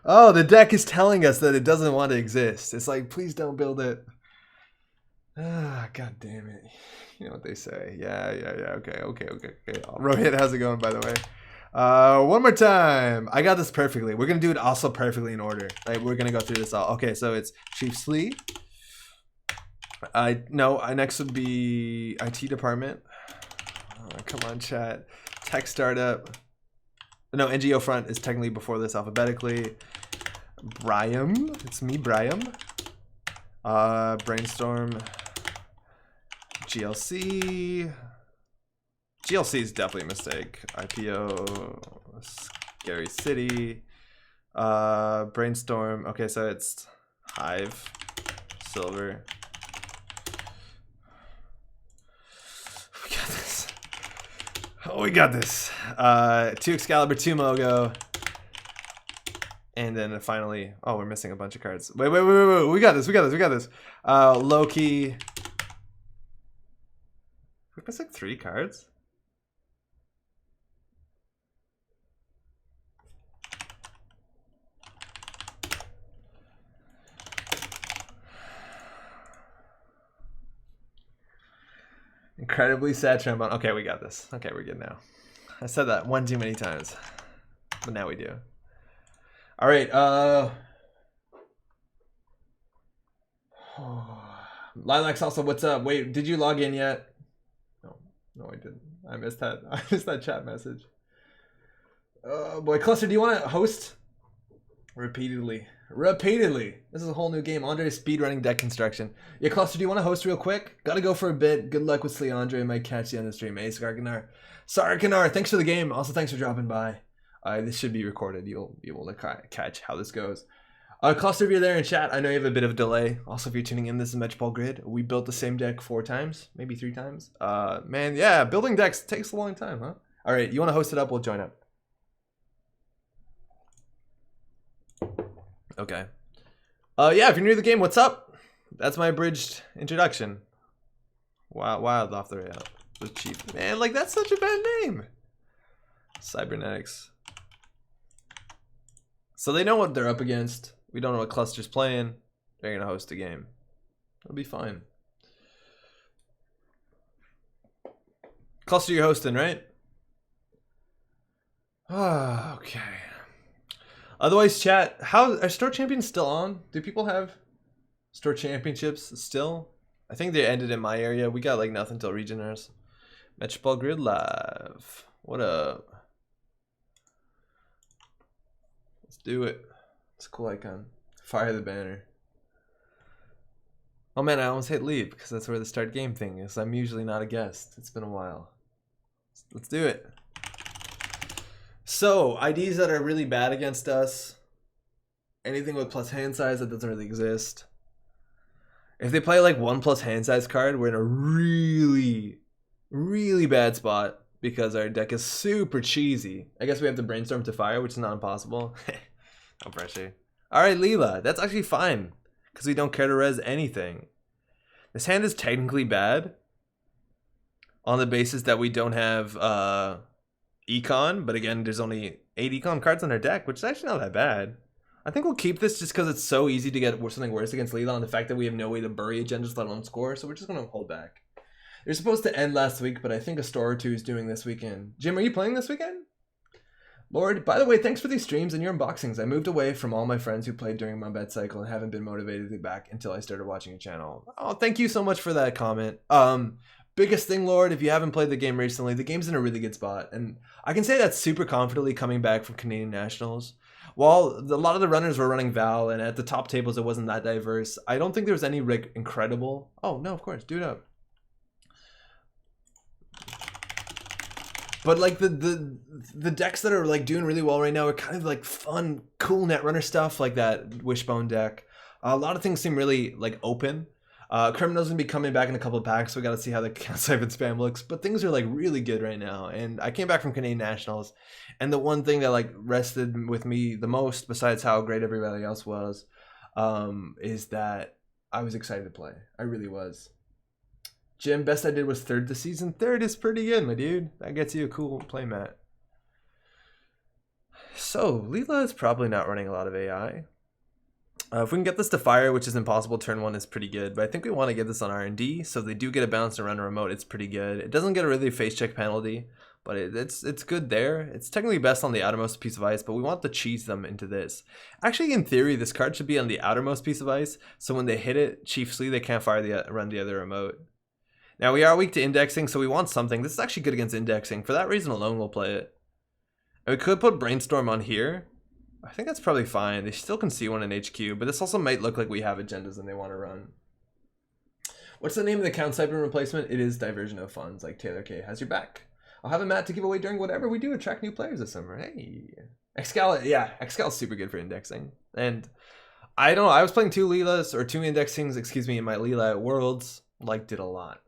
Oh, the deck is telling us that it doesn't want to exist. It's like, please don't build it. Ah, god damn it. You know what they say. Yeah. Okay. Rohit, how's it going, by the way? One more time. I got this perfectly. We're gonna do it also perfectly in order. Like, we're gonna go through this all. Okay, so it's Chief Slee. Next would be IT department. Oh, come on, chat. Tech startup. No, NGO front is technically before this alphabetically. Brian. It's me, Brian. Brainstorm. GLC. GLC is definitely a mistake. IPO. Scary City. Brainstorm. Okay, so it's Hive. Silver. We got this. 2 Excalibur, 2 Mogo. And then finally, oh, we're missing a bunch of cards. Wait. We got this. Loki. We missing 3 cards? Incredibly sad trombone. Okay, we got this. Okay, we're good now. I said that 1 too many times, but now we do. All right. Lilacs also, what's up? Wait, did you log in yet? No, I didn't. I missed that. I missed that chat message. Boy, Cluster, do you want to host? Repeatedly. This is a whole new game. Andre's speedrunning deck construction. Yeah, Cluster, do you want to host real quick? Gotta go for a bit. Good luck with Slee Andre. Might catch you on the stream. Hey, Sarkanar, thanks for the game. Also, thanks for dropping by. This should be recorded. You'll be able to catch how this goes. Cluster, if you're there in chat, I know you have a bit of a delay. Also, if you're tuning in, this is Metropole Grid. We built the same deck 4 times, maybe 3 times. Man, yeah, building decks takes a long time, huh? All right, you want to host it up? We'll join up. Okay. Yeah, if you're new to the game, what's up? That's my abridged introduction. Wild off the rail. Was cheap. Man, like, that's such a bad name. Cybernetics. So they know what they're up against. We don't know what Cluster's playing. They're gonna host a game. It'll be fine. Cluster, you're hosting, right? Ah, okay. Otherwise, chat, how are Store Champions still on? Do people have Store Championships still? I think they ended in my area. We got like nothing till Regioners. Metropole Grid Live. What up? Let's do it. It's a cool icon. Fire the banner. Oh man, I almost hit leave because that's where the start game thing is. I'm usually not a guest. It's been a while. Let's do it. So, IDs that are really bad against us. Anything with plus hand size that doesn't really exist. If they play like 1 plus hand size card, we're in a really, really bad spot because our deck is super cheesy. I guess we have to brainstorm to fire, which is not impossible. No pressure. Alright, Leela, that's actually fine because we don't care to res anything. This hand is technically bad on the basis that we don't have Econ, but again, there's only 8 Econ cards on our deck, which is actually not that bad. I think we'll keep this just because it's so easy to get something worse against Leela, and the fact that we have no way to bury agendas, let alone score, so we're just going to hold back. You're supposed to end last week, but I think a store or two is doing this weekend. Jim, are you playing this weekend? Lord, by the way, thanks for these streams and your unboxings. I moved away from all my friends who played during my bed cycle and haven't been motivated to be back until I started watching your channel. Oh, thank you so much for that comment. Biggest thing, Lord, if you haven't played the game recently, the game's in a really good spot. And I can say that super confidently coming back from Canadian Nationals. While a lot of the runners were running Val, and at the top tables it wasn't that diverse, I don't think there was any like incredible... Oh, no, of course, do it up. But like the decks that are like doing really well right now are kind of like fun, cool Netrunner stuff like that Wishbone deck. A lot of things seem really like open. Criminal's gonna be coming back in a couple of packs, so we gotta see how the siphon spam looks. But things are like really good right now. And I came back from Canadian Nationals, and the one thing that like rested with me the most, besides how great everybody else was, is that I was excited to play. I really was. Jim, best I did was third this season. Third is pretty good, my dude. That gets you a cool playmat. So, Leela is probably not running a lot of AI. If we can get this to fire, which is impossible, turn 1 is pretty good. But I think we want to get this on R&D, so if they do get a balance and run a remote, it's pretty good. It doesn't get a really face check penalty, but it's good there. It's technically best on the outermost piece of ice, but we want to cheese them into this. Actually, in theory, this card should be on the outermost piece of ice, so when they hit it chiefly, they can't run the other remote. Now, we are weak to indexing, so we want something. This is actually good against indexing. For that reason alone, we'll play it. And we could put Brainstorm on here. I think that's probably fine. They still can see one in HQ, but this also might look like we have agendas and they want to run. What's the name of the Count Siphon replacement? It is Diversion of Funds, like Taylor K has your back. I'll have a mat to give away during whatever we do. Attract new players this summer. Hey. Excal, yeah, Excal is super good for indexing. And I don't know, I was playing 2 Leelas, or 2 indexings, excuse me, in my Leela at Worlds. Liked it a lot.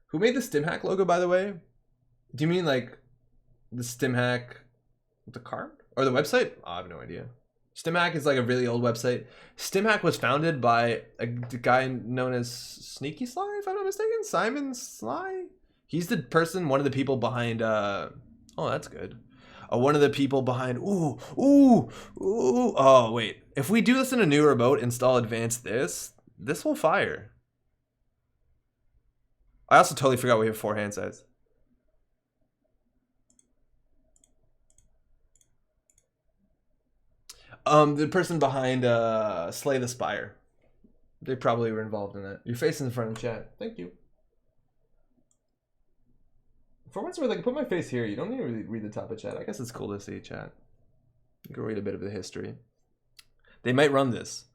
Who made the StimHack logo, by the way? Do you mean like the StimHack, the card? Or the website? Oh, I have no idea. StimHack is like a really old website. StimHack was founded by a guy known as Sneaky Sly, if I'm not mistaken. Simon Sly? He's the person, one of the people behind, oh, that's good. One of the people behind, oh, wait. If we do this in a new remote, install advanced this will fire. I also totally forgot we have 4 hand size. The person behind Slay the Spire. They probably were involved in that. Your face in the front of chat. Thank you. For once, where I can put my face here, you don't need to really read the top of chat. I guess it's cool to see chat. You can read a bit of the history. They might run this.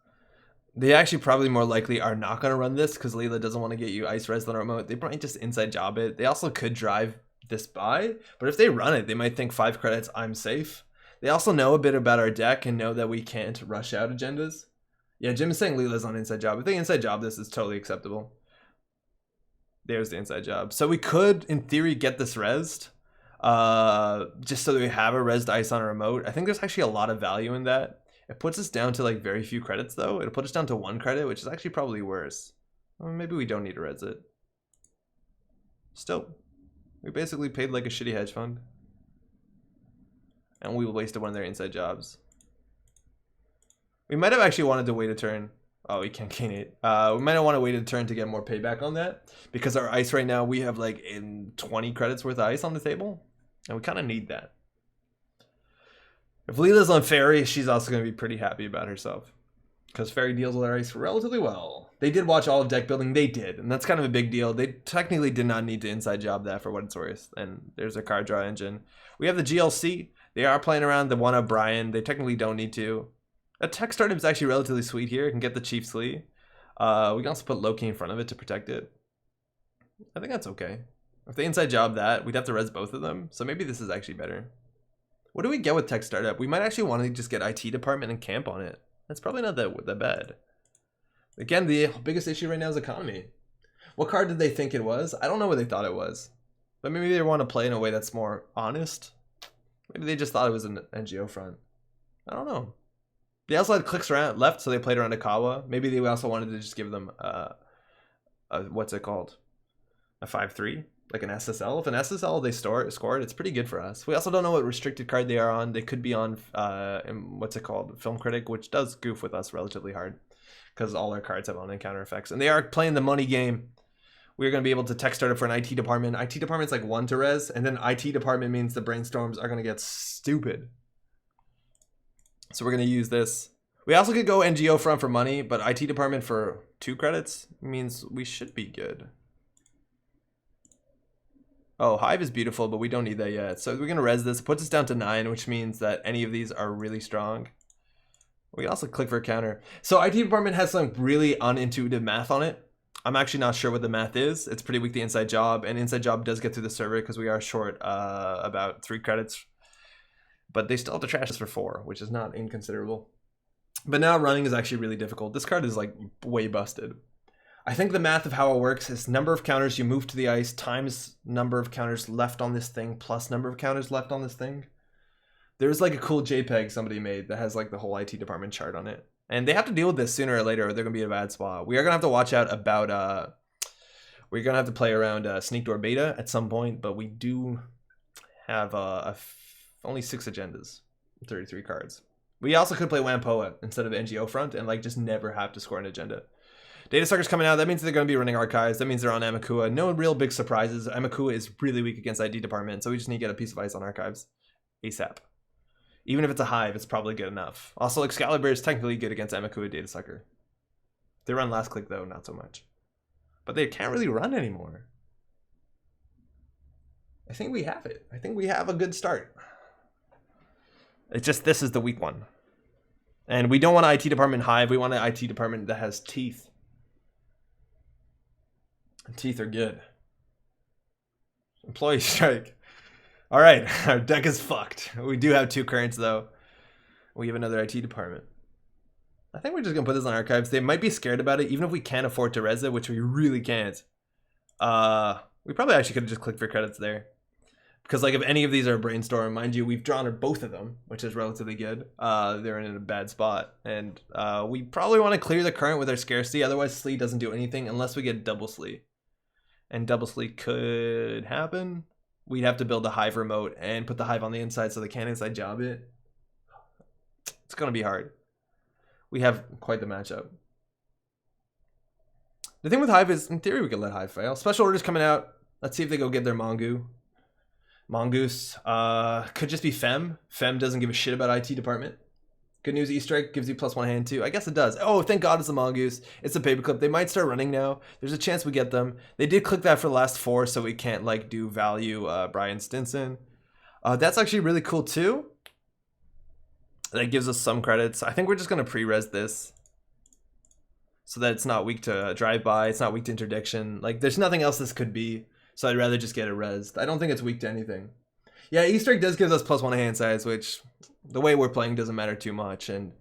They actually probably more likely are not going to run this because Leela doesn't want to get you ice res on a remote. They might just inside job it. They also could drive this by, but if they run it, they might think 5 credits, I'm safe. They also know a bit about our deck and know that we can't rush out agendas. Yeah, Jim is saying Leela's on inside job. If they inside job this, is totally acceptable. There's the inside job. So we could, in theory, get this rezzed. Just so that we have a rezzed ice on a remote. I think there's actually a lot of value in that. It puts us down to like very few credits though. It'll put us down to 1 credit, which is actually probably worse. Or maybe we don't need to res it. Still, we basically paid like a shitty hedge fund. And we wasted one of their inside jobs. We might have actually wanted to wait a turn. Oh, we can't gain it. We might have wanted to wait a turn to get more payback on that. Because our ice right now, we have like in 20 credits worth of ice on the table. And we kind of need that. If Leela's on Fairy, she's also going to be pretty happy about herself. Because Fairy deals with our ice relatively well. They did watch all of deck building. They did. And that's kind of a big deal. They technically did not need to inside job that for what it's worth. And there's a card draw engine. We have the GLC. They are playing around the one of Brian. They technically don't need to. A tech startup is actually relatively sweet here. It can get the Chief's Lee. We can also put Loki in front of it to protect it. I think that's okay. If they inside job that, we'd have to res both of them. So maybe this is actually better. What do we get with tech startup? We might actually want to just get IT department and camp on it. That's probably not that bad. Again, the biggest issue right now is economy. What card did they think it was? I don't know what they thought it was. But maybe they want to play in a way that's more honest. Maybe they just thought it was an NGO front. I don't know. They also had clicks around left, so they played around Akawa. Maybe they also wanted to just give them what's it called? A 5-3? Like an SSL. If an SSL they score it, it's pretty good for us. We also don't know what restricted card they are on. They could be on what's it called? Film Critic, which does goof with us relatively hard. Because all our cards have on-encounter effects. And they are playing the money game. We're going to be able to tech startup for an IT department. IT department's like 1 to res, and then IT department means the brainstorms are going to get stupid. So we're going to use this. We also could go NGO front for money, but IT department for 2 credits means we should be good. Oh, Hive is beautiful, but we don't need that yet. So we're going to res this. It puts us down to 9, which means that any of these are really strong. We can also click for a counter. So IT department has some really unintuitive math on it. I'm actually not sure what the math is. It's pretty weak to inside job, and inside job does get through the server because we are short about 3 credits. But they still have to trash us for 4, which is not inconsiderable. But now running is actually really difficult. This card is like way busted. I think the math of how it works is number of counters you move to the ice times number of counters left on this thing plus number of counters left on this thing. There's like a cool JPEG somebody made that has like the whole IT department chart on it. And they have to deal with this sooner or later, or they're going to be in a bad spot. We are going to have to watch out about, we're going to have to play around Sneak Door Beta at some point, but we do have only 6 agendas, 33 cards. We also could play Wampoa instead of NGO front and like just never have to score an agenda. Data Sucker's coming out. That means they're going to be running archives. That means they're on Amakua. No real big surprises. Amakua is really weak against ID department, so we just need to get a piece of ice on archives ASAP. Even if it's a Hive, it's probably good enough. Also, Excalibur is technically good against Amakua Data Sucker. They run last click though, not so much. But they can't really run anymore. I think we have it. I think we have a good start. It's just this is the weak one. And we don't want an IT department Hive. We want an IT department that has teeth. And teeth are good. Employee strike. All right, our deck is fucked. We do have 2 currents though. We have another IT department. I think we're just gonna put this on archives. They might be scared about it, even if we can't afford to res it, which we really can't. We probably actually could have just clicked for credits there. Because like if any of these are a brainstorm, mind you, we've drawn both of them, which is relatively good. They're in a bad spot. And we probably want to clear the current with our scarcity, otherwise Slee doesn't do anything unless we get double Slee. And double Slee could happen. We'd have to build a Hive remote and put the Hive on the inside so they can't inside job it. It's going to be hard. We have quite the matchup. The thing with Hive is, in theory, we could let Hive fail. Special orders coming out. Let's see if they go get their Mongoose. Mongoose could just be Fem. Fem doesn't give a shit about IT department. Good news, Easter egg gives you +1 hand too. I guess it does. Oh, thank God it's a Mongoose. It's a paperclip. They might start running now. There's a chance we get them. They did click that for the last 4, so we can't like do value Brian Stinson. That's actually really cool too. That gives us some credits. I think we're just gonna pre-res this so that it's not weak to drive-by. It's not weak to interdiction. Like there's nothing else this could be. So I'd rather just get it resed. I don't think it's weak to anything. Yeah, Easter egg does give us +1 hand size, which the way we're playing doesn't matter too much. And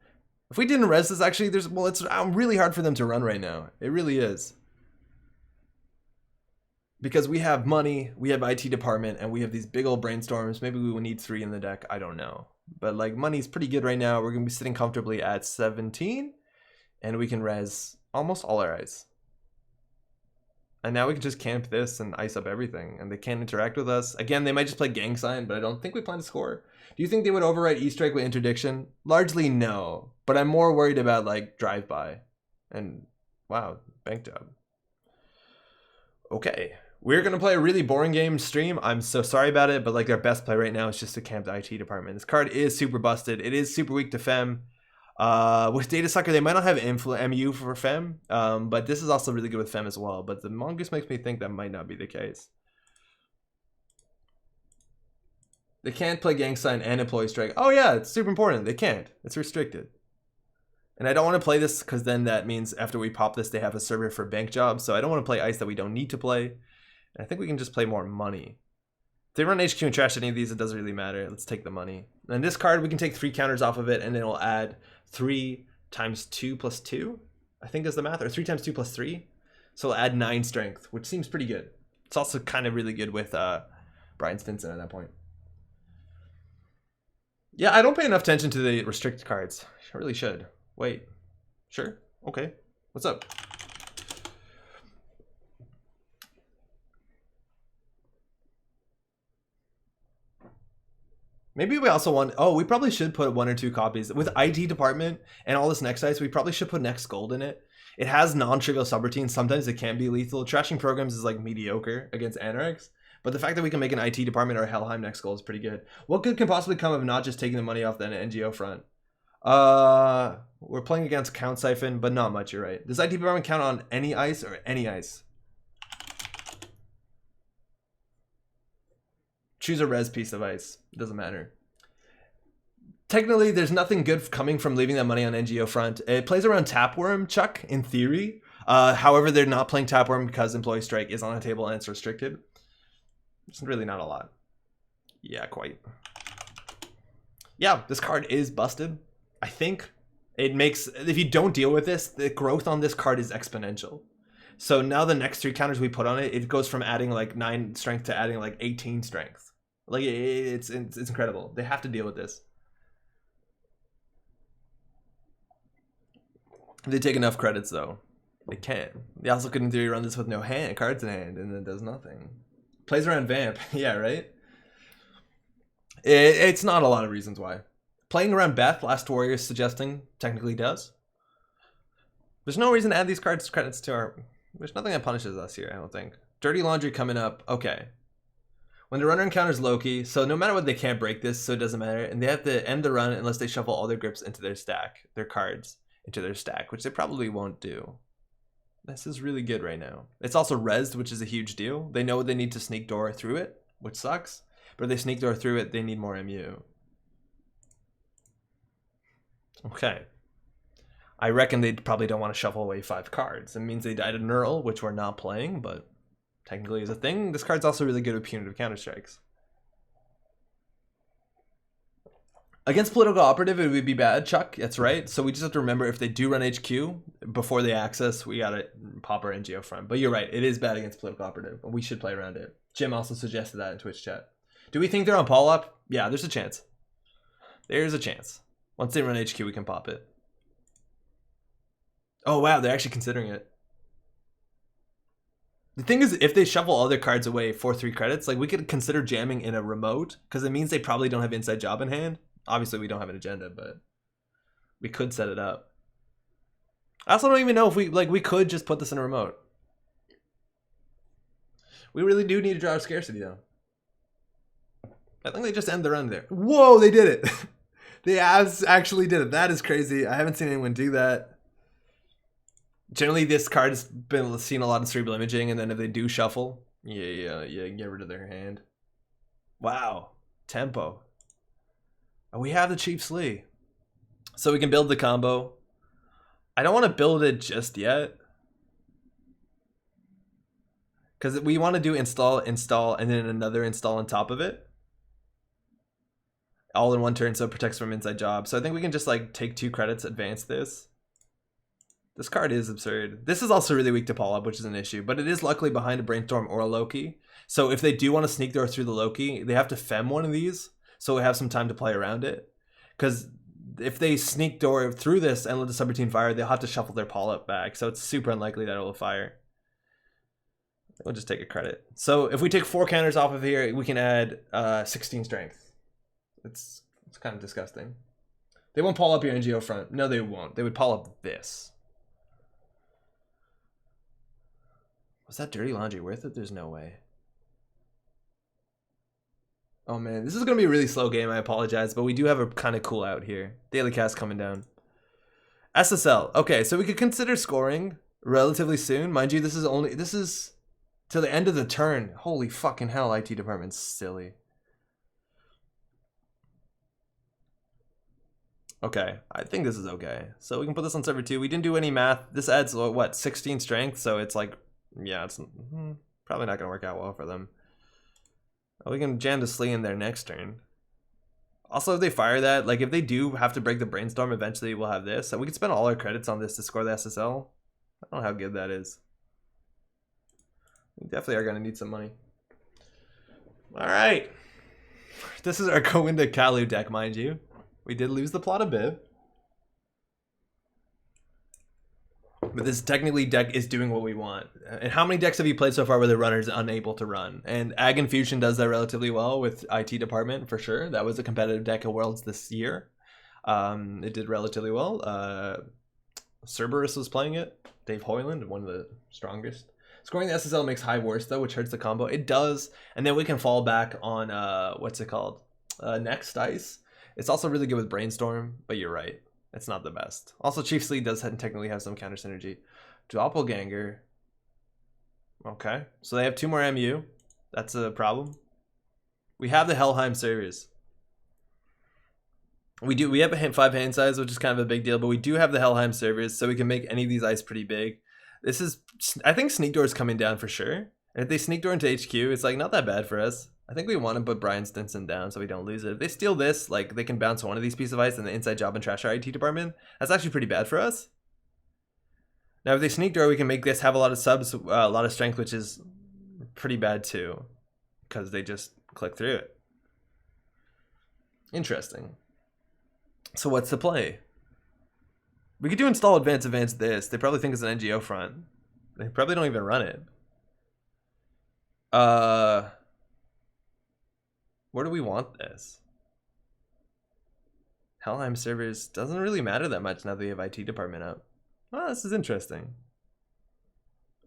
if we didn't res this, actually, it's really hard for them to run right now. It really is. Because we have money, we have IT department, and we have these big old brainstorms. Maybe we will need 3 in the deck. I don't know. But like money's pretty good right now. We're going to be sitting comfortably at 17. And we can res almost all our ice. And now we can just camp this and ice up everything. And they can't interact with us. Again, they might just play gang sign, but I don't think we plan to score. Do you think they would overwrite Easter egg with interdiction? Largely no. But I'm more worried about like drive-by. And wow, bank job. Okay. We're going to play a really boring game stream. I'm so sorry about it. But like our best play right now is just to camp the IT department. This card is super busted. It is super weak to Fem. With Data Sucker, they might not have MU for Fem, but this is also really good with Fem as well. But the Mongoose makes me think that might not be the case. They can't play Gang Sign and Employee Strike. Oh yeah, it's super important. They can't. It's restricted. And I don't want to play this because then that means after we pop this, they have a server for bank jobs. So I don't want to play ice that we don't need to play. And I think we can just play more money. If they run HQ and trash any of these, it doesn't really matter. Let's take the money. And this card, we can take 3 counters off of it, and then it'll add 3 times 2 plus 2, I think is the math, or 3 times 2 plus 3. So it'll add 9 strength, which seems pretty good. It's also kind of really good with Brian Stinson at that point. Yeah, I don't pay enough attention to the restricted cards. I really should. Wait. Sure? Okay. What's up? Maybe we also want, oh, we probably should put 1 or 2 copies. With IT department and all this next ice, we probably should put next gold in it. It has non-trivial subroutines. Sometimes it can be lethal. Trashing programs is like mediocre against Anarchs. But the fact that we can make an IT department or Helheim next goal is pretty good. What good can possibly come of not just taking the money off the NGO front? We're playing against Count Siphon, but not much, you're right. Does IT department count on any ice or any ice? Choose a res piece of ice. It doesn't matter. Technically, there's nothing good coming from leaving that money on NGO front. It plays around Tapworm, Chuck, in theory. However, they're not playing Tapworm because Employee Strike is on the table and it's restricted. It's really not a lot. Yeah, quite. Yeah, this card is busted. I think it makes, if you don't deal with this, the growth on this card is exponential. So now the next 3 counters we put on it, it goes from adding like 9 strength to adding like 18 strength. Like it's incredible. They have to deal with this. They take enough credits though. They can. They also could in theory run this with no cards in hand and then does nothing. Plays around Vamp. Yeah, right? It's not a lot of reasons why. Playing around Beth, Last Warrior is suggesting technically does. There's no reason to add these cards credits to our... There's nothing that punishes us here, I don't think. Dirty Laundry coming up. Okay. When the runner encounters Loki, so no matter what, they can't break this, so it doesn't matter. And they have to end the run unless they shuffle all their grips into their stack. Their cards into their stack, which they probably won't do. This is really good right now. It's also rezzed, which is a huge deal. They know they need to sneak door through it, which sucks. But if they sneak door through it, they need more MU. Okay. I reckon they probably don't want to shuffle away 5 cards. It means they died a Knurl, which we're not playing, but technically is a thing. This card's also really good with punitive counter-strikes. Against Political Operative, it would be bad, Chuck. That's right. So we just have to remember if they do run HQ, before they access, we gotta pop our NGO front. But you're right, it is bad against Political Operative. We should play around it. Jim also suggested that in Twitch chat. Do we think they're on Paul up? Yeah, there's a chance. There's a chance. Once they run HQ, we can pop it. Oh, wow, they're actually considering it. The thing is, if they shuffle all their cards away for 3 credits, like we could consider jamming in a remote, because it means they probably don't have Inside Job in hand. Obviously, we don't have an agenda, but we could set it up. I also don't even know if we could just put this in a remote. We really do need to draw a scarcity, though. I think they just end the run there. Whoa, they did it. They actually did it. That is crazy. I haven't seen anyone do that. Generally, this card has been seen a lot in Cerebral Imaging, and then if they do shuffle, yeah, get rid of their hand. Wow. Tempo. We have the Chief Slee. So we can build the combo. I don't want to build it just yet. Because we want to do install, and then another install on top of it. All in one turn, so it protects from Inside Job. So I think we can just like take 2 credits, advance this. This card is absurd. This is also really weak to Paul Up, which is an issue. But it is luckily behind a Brainstorm or a Loki. So if they do want to sneak door through the Loki, they have to fem one of these. So we have some time to play around it. Because if they sneak door through this and let the subroutine fire, they'll have to shuffle their Polyp back. So it's super unlikely that it will fire. We'll just take a credit. So if we take 4 counters off of here, we can add 16 strength. It's kind of disgusting. They won't pull up your NGO front. No, they won't. They would pull up this. Was that Dirty Laundry worth it? There's no way. Oh man, this is going to be a really slow game. I apologize, but we do have a kind of cool out here. Daily cast coming down. SSL. Okay, so we could consider scoring relatively soon. Mind you, this is to the end of the turn. Holy fucking hell, IT department's silly. Okay, I think this is okay. So we can put this on server 2. We didn't do any math. This adds, what, 16 strength? So it's like, yeah, it's probably not going to work out well for them. We can jam the Slee in there next turn. Also, if they fire that, like if they do have to break the Brainstorm, eventually we'll have this. So we can spend all our credits on this to score the SSL. I don't know how good that is. We definitely are going to need some money. All right. This is our go into Kalu deck, mind you. We did lose the plot a bit. But this technically deck is doing what we want. And how many decks have you played so far where the runner is unable to run? And Ag Infusion does that relatively well with IT department for sure. That was a competitive deck at Worlds this year. It did relatively well. Cerberus was playing it. Dave Hoyland, one of the strongest. Scoring the SSL makes high worse though, which hurts the combo. It does, and then we can fall back on what's it called? Next Ice. It's also really good with Brainstorm, but you're right. It's not the best. Also, Chief Sleed does technically have some counter synergy. Doppelganger. Okay, so they have 2 more MU. That's a problem. We have the Helheim servers. We have a 5 hand size, which is kind of a big deal, but we do have the Helheim servers, so we can make any of these ice pretty big. This is, I think Sneak Door is coming down for sure. And if they Sneak Door into HQ, it's like not that bad for us. I think we want to put Brian Stinson down so we don't lose it. If they steal this, like they can bounce one of these pieces of ice in the inside job and trash our IT department. That's actually pretty bad for us. Now if they Sneak Door, we can make this have a lot of subs, a lot of strength, which is pretty bad too, because they just click through it. Interesting. So what's the play? We could do install advance this. They probably think it's an NGO front. They probably don't even run it. Where do we want this? Helheim servers doesn't really matter that much now that we have IT department up. Well, this is interesting.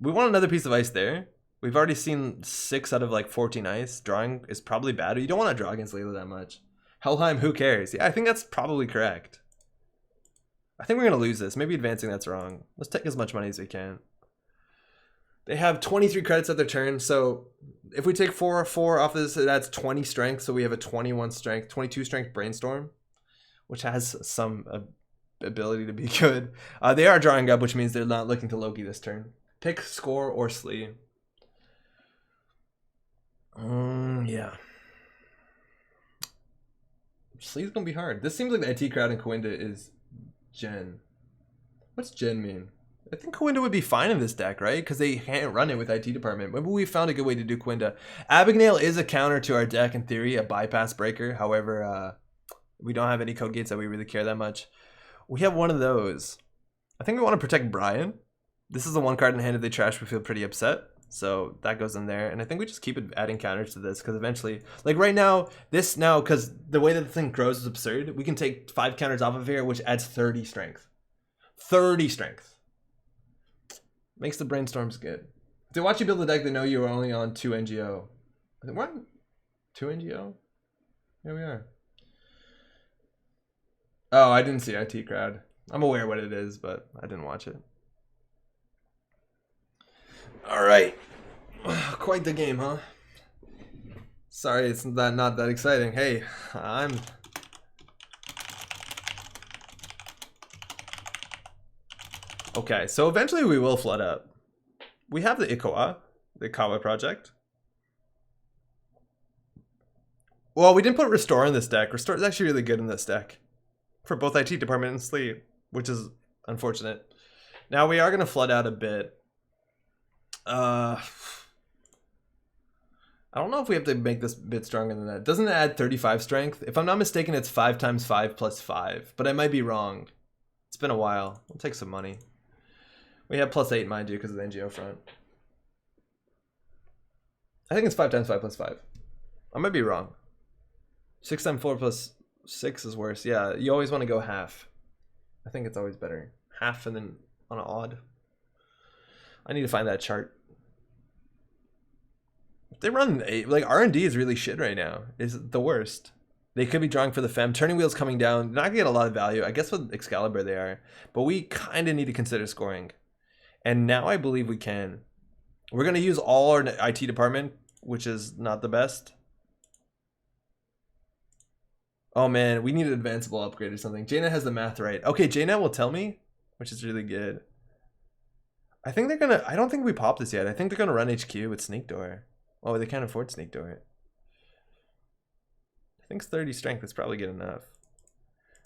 We want another piece of ice there. We've already seen 6 out of like 14 ice. Drawing is probably bad. You don't want to draw against Layla that much. Helheim, who cares? Yeah, I think that's probably correct. I think we're going to lose this. Maybe advancing that's wrong. Let's take as much money as we can. They have 23 credits at their turn, so if we take 4 off this, that's 20 strength, so we have a 21 strength, 22 strength Brainstorm, which has some ability to be good. They are drawing up, which means they're not looking to Loki this turn. Pick Score or Slee. Yeah. Slee's gonna be hard. This seems like the IT crowd in Coinda is Gen. What's Gen mean? I think Coinda would be fine in this deck, right? Because they can't run it with IT department. Maybe we found a good way to do Coinda. Abigail is a counter to our deck in theory, a bypass breaker. However, we don't have any code gates that we really care that much. We have one of those. I think we want to protect Brian. This is the one card in hand if they trash, we feel pretty upset. So that goes in there. And I think we just keep adding counters to this because eventually, like right now, because the way that the thing grows is absurd, we can take 5 counters off of here, which adds 30 strength. 30 strength. Makes the Brainstorms good. If they watch you build the deck, they know you are only on 2 NGO. What? 2 NGO? Here we are. Oh, I didn't see IT crowd. I'm aware what it is, but I didn't watch it. All right. Quite the game, huh? Sorry, it's not that exciting. Hey, Okay, so eventually we will flood up. We have the Ikawa project. Well, we didn't put Restore in this deck. Restore is actually really good in this deck. For both IT department and sleep, which is unfortunate. Now we are going to flood out a bit. I don't know if we have to make this a bit stronger than that. Doesn't it add 35 strength? If I'm not mistaken, it's 5 times 5 plus 5, but I might be wrong. It's been a while. We'll take some money. We have plus 8, mind you, because of the NGO front. I think it's 5 times 5 plus 5. I might be wrong. 6 times 4 plus 6 is worse. Yeah, you always want to go half. I think it's always better. Half and then on an odd. I need to find that chart. They run 8. Like, R&D is really shit right now. Is the worst. They could be drawing for the Fem. Turning wheels coming down. Not going to get a lot of value. I guess with Excalibur they are. But we kind of need to consider scoring. And now I believe we can. We're going to use all our IT department, which is not the best. Oh man, we need an advanceable upgrade or something. JNet has the math right. Okay, JNet will tell me, which is really good. I think they're gonna, I don't think we popped this yet. I think they're gonna run HQ with Sneak Door. Oh, they can't afford Sneak Door. I think 30 strength is probably good enough.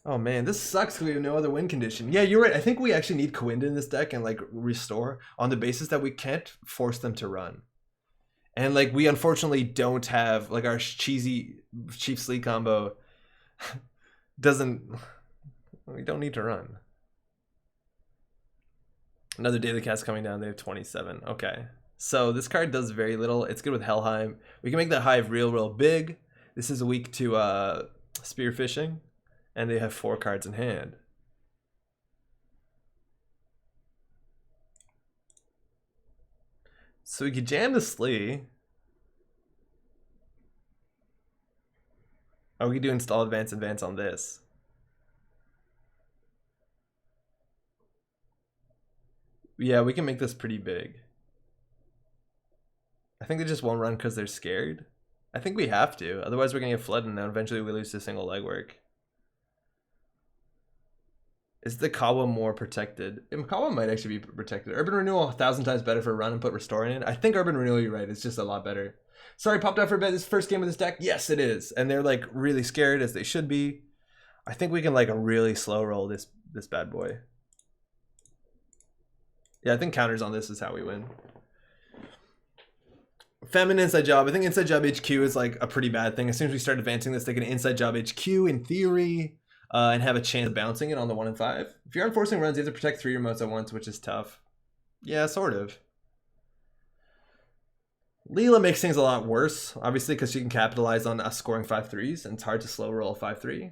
Oh man, this sucks because we have no other win condition. Yeah, you're right. I think we actually need Coinda in this deck and like Restore on the basis that we can't force them to run. And like we unfortunately don't have like our cheesy Chief Sleep combo we don't need to run. Another Daily Cast coming down. They have 27. Okay. So this card does very little. It's good with Helheim. We can make that hive real big. This is weak to spearfishing. And they have 4 cards in hand. So we could jam the Slee. Oh, we could do install advance on this. Yeah, we can make this pretty big. I think they just won't run because they're scared. I think we have to. Otherwise, we're going to get flooded and then eventually we lose to single legwork. Is the Kawa more protected? Kawa might actually be protected. Urban Renewal 1,000 times better for a run and put Restore in it. I think Urban Renewal, you're right. It's just a lot better. Sorry, popped out for a bit. This first game of this deck? Yes, it is. And they're like really scared as they should be. I think we can like really slow roll this bad boy. Yeah, I think counters on this is how we win. Feminine Inside Job. I think Inside Job HQ is like a pretty bad thing. As soon as we start advancing this, they can Inside Job HQ in theory and have a chance of bouncing it on the 1 and 5. If you're enforcing runs, you have to protect 3 remotes at once, which is tough. Yeah, sort of. Leela makes things a lot worse, obviously, because she can capitalize on us scoring 5-3s, and it's hard to slow roll 5-3.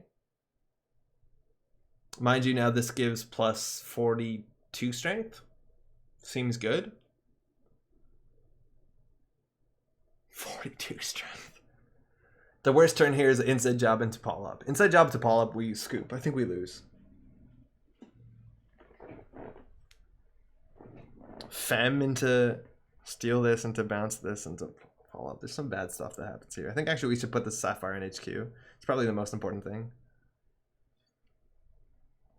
Mind you, now this gives plus 42 strength. Seems good. 42 strength. The worst turn here is Inside Job into Paul Up. Inside Job to Paul Up, we scoop. I think we lose. Fem into steal this, into bounce this, into Paul Up. There's some bad stuff that happens here. I think actually we should put the Sapphire in HQ. It's probably the most important thing.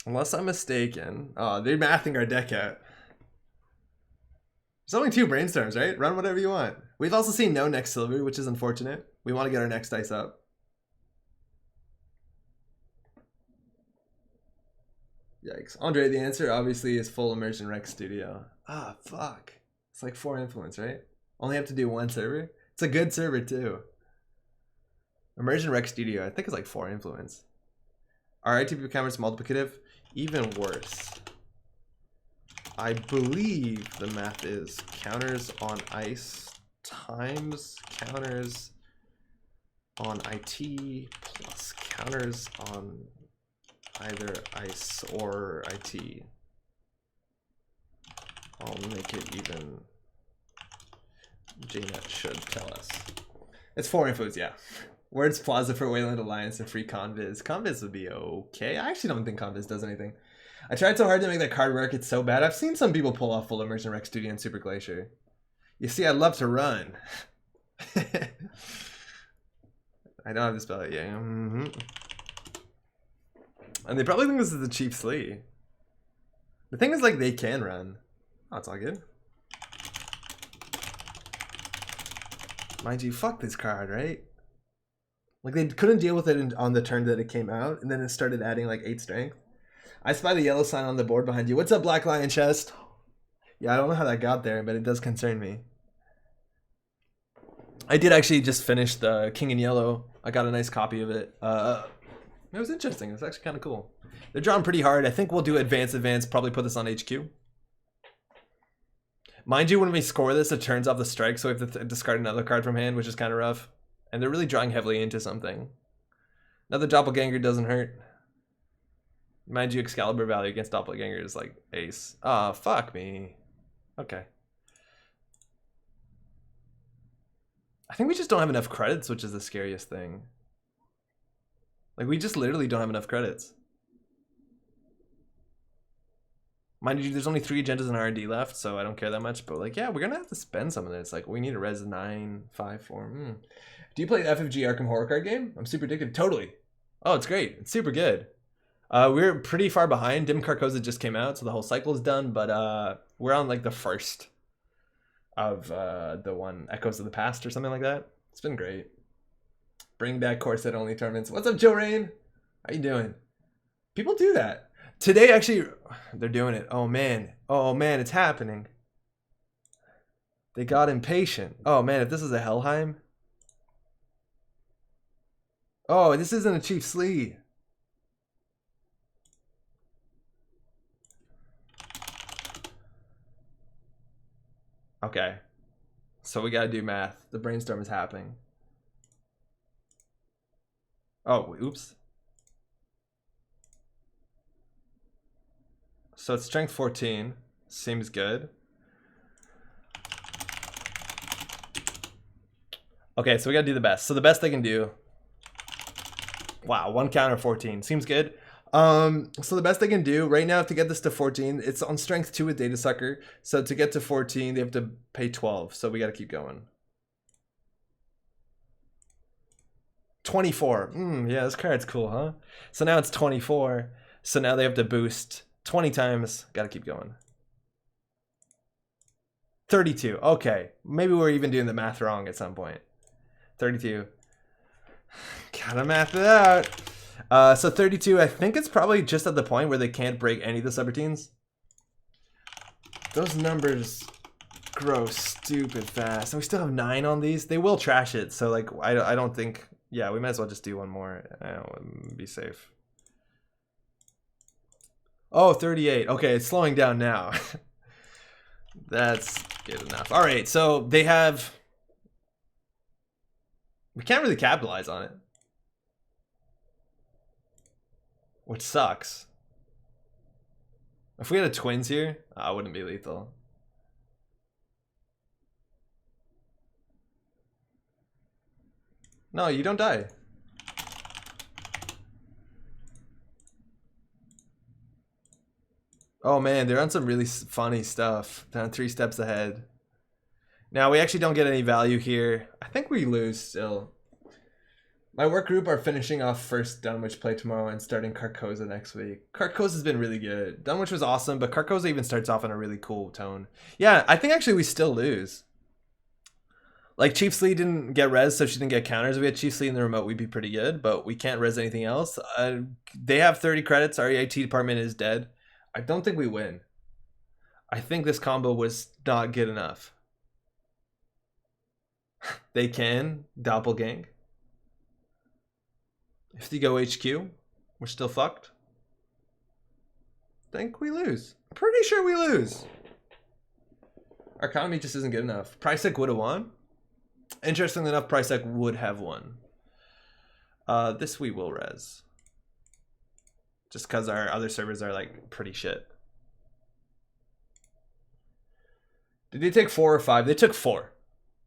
Unless I'm mistaken. Oh, they're mathing our deck out. There's only 2 brainstorms, right? Run whatever you want. We've also seen no next silver, which is unfortunate. We want to get our next dice up. Yikes. Andre, the answer obviously is full immersion rec studio. Ah, fuck. It's like 4 influence, right? Only have to do 1 server. It's a good server too. Immersion rec studio, I think it's like 4 influence. Our ITP cameras multiplicative, even worse. I believe the math is counters on ice times counters on IT plus counters on either ice or IT. I'll make it even. JNet should tell us. It's 4 infos, yeah. Words Plaza for Wayland Alliance and free Conviz. Conviz would be okay. I actually don't think Conviz does anything. I tried so hard to make that card work, it's so bad. I've seen some people pull off full immersion rec studio and Super Glacier. You see, I'd love to run. I don't have to spell it, yeah. And they probably think this is the cheap Slee. The thing is, like, they can run. Oh, it's all good. Mind you, fuck this card, right? Like, they couldn't deal with it on the turn that it came out, and then it started adding, like, 8 strength. I spy the yellow sign on the board behind you. What's up, Black Lion Chest? Yeah, I don't know how that got there, but it does concern me. I did actually just finish the King in Yellow. I got a nice copy of it. It was interesting. It was actually kind of cool. They're drawn pretty hard. I think we'll do advance, probably put this on HQ. Mind you, when we score this, it turns off the strike, so we have to discard another card from hand, which is kind of rough. And they're really drawing heavily into something. Another Doppelganger doesn't hurt. Mind you, Excalibur value against Doppelganger is like ace. Ah, oh, fuck me. Okay. I think we just don't have enough credits, which is the scariest thing. Like, we just literally don't have enough credits. Mind you, there's only 3 agendas in R&D left, so I don't care that much. But, like, yeah, we're going to have to spend some of this. Like, we need a res 9, 5, 4. Do you play the FFG Arkham Horror card game? I'm super addicted. Totally. Oh, it's great. It's super good. We're pretty far behind. Dim Carcosa just came out, so the whole cycle is done. But we're on, like, the first of the one, Echoes of the Past or something like that. It's been great. Bring back Corset only tournaments. What's up, Joe Rain? How you doing? People do that. Today, actually, they're doing it. Oh, man. Oh, man, it's happening. They got impatient. Oh, man, if this is a Helheim. Oh, this isn't a Chief Slee. Okay. So we got to do math. The brainstorm is happening. Oh, oops. So it's strength 14. Seems good. Okay, so we gotta do the best. So the best they can do. Wow, 1 counter 14. Seems good. So the best they can do right now to get this to 14, it's on strength 2 with Data Sucker. So to get to 14, they have to pay 12. So we gotta keep going. 24. Yeah, this card's cool, huh? So now it's 24. So now they have to boost 20 times. Gotta keep going. 32. Okay. Maybe we're even doing the math wrong at some point. 32. Gotta math it out. So 32, I think it's probably just at the point where they can't break any of the subroutines. Those numbers grow stupid fast. And we still have 9 on these. They will trash it. So like, I don't think... Yeah, we might as well just do one more. Be safe. Oh, 38. Okay, it's slowing down now. That's good enough. All right, so they have... We can't really capitalize on it. Which sucks. If we had a twins here, it wouldn't be lethal. No, you don't die. Oh man, they're on some really funny stuff. They're on 3 steps ahead. Now, we actually don't get any value here. I think we lose still. My work group are finishing off first Dunwich play tomorrow and starting Carcosa next week. Carcosa's been really good. Dunwich was awesome, but Carcosa even starts off on a really cool tone. Yeah, I think actually we still lose. Like, Chiefs Lee didn't get res, so she didn't get counters. If we had Chiefs Lee in the remote, we'd be pretty good, but we can't res anything else. They have 30 credits. Our IT department is dead. I don't think we win. I think this combo was not good enough. They can doppelgang. If they go HQ, we're still fucked. Think we lose. Pretty sure we lose. Our economy just isn't good enough. Pricek would have won. Interestingly enough, Pricek would have won. This we will res. Just because our other servers are like pretty shit. Did they take 4 or 5? They took 4.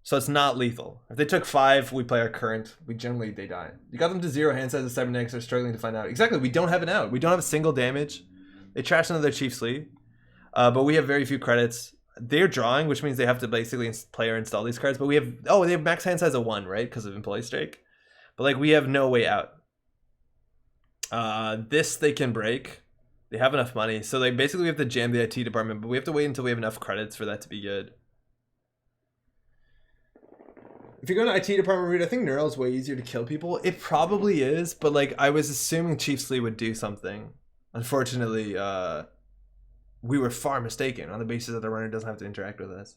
So it's not lethal. If they took 5, we play our current. They die. You got them to 0 hand size of 7x. They're struggling to find out. Exactly. We don't have an out. We don't have a single damage. They trashed another Chiefs Lee. But we have very few credits. They're drawing, which means they have to basically play or install these cards. But we have... Oh, they have max hand size of 1, right? Because of employee strike. But like, we have no way out. This they can break. They have enough money. So like, basically we have to jam the IT department. But we have to wait until we have enough credits for that to be good. If you go to IT department route, I think Neural is way easier to kill people. It probably is, but like I was assuming Chiefs Lee would do something. Unfortunately, we were far mistaken on the basis that the runner doesn't have to interact with us.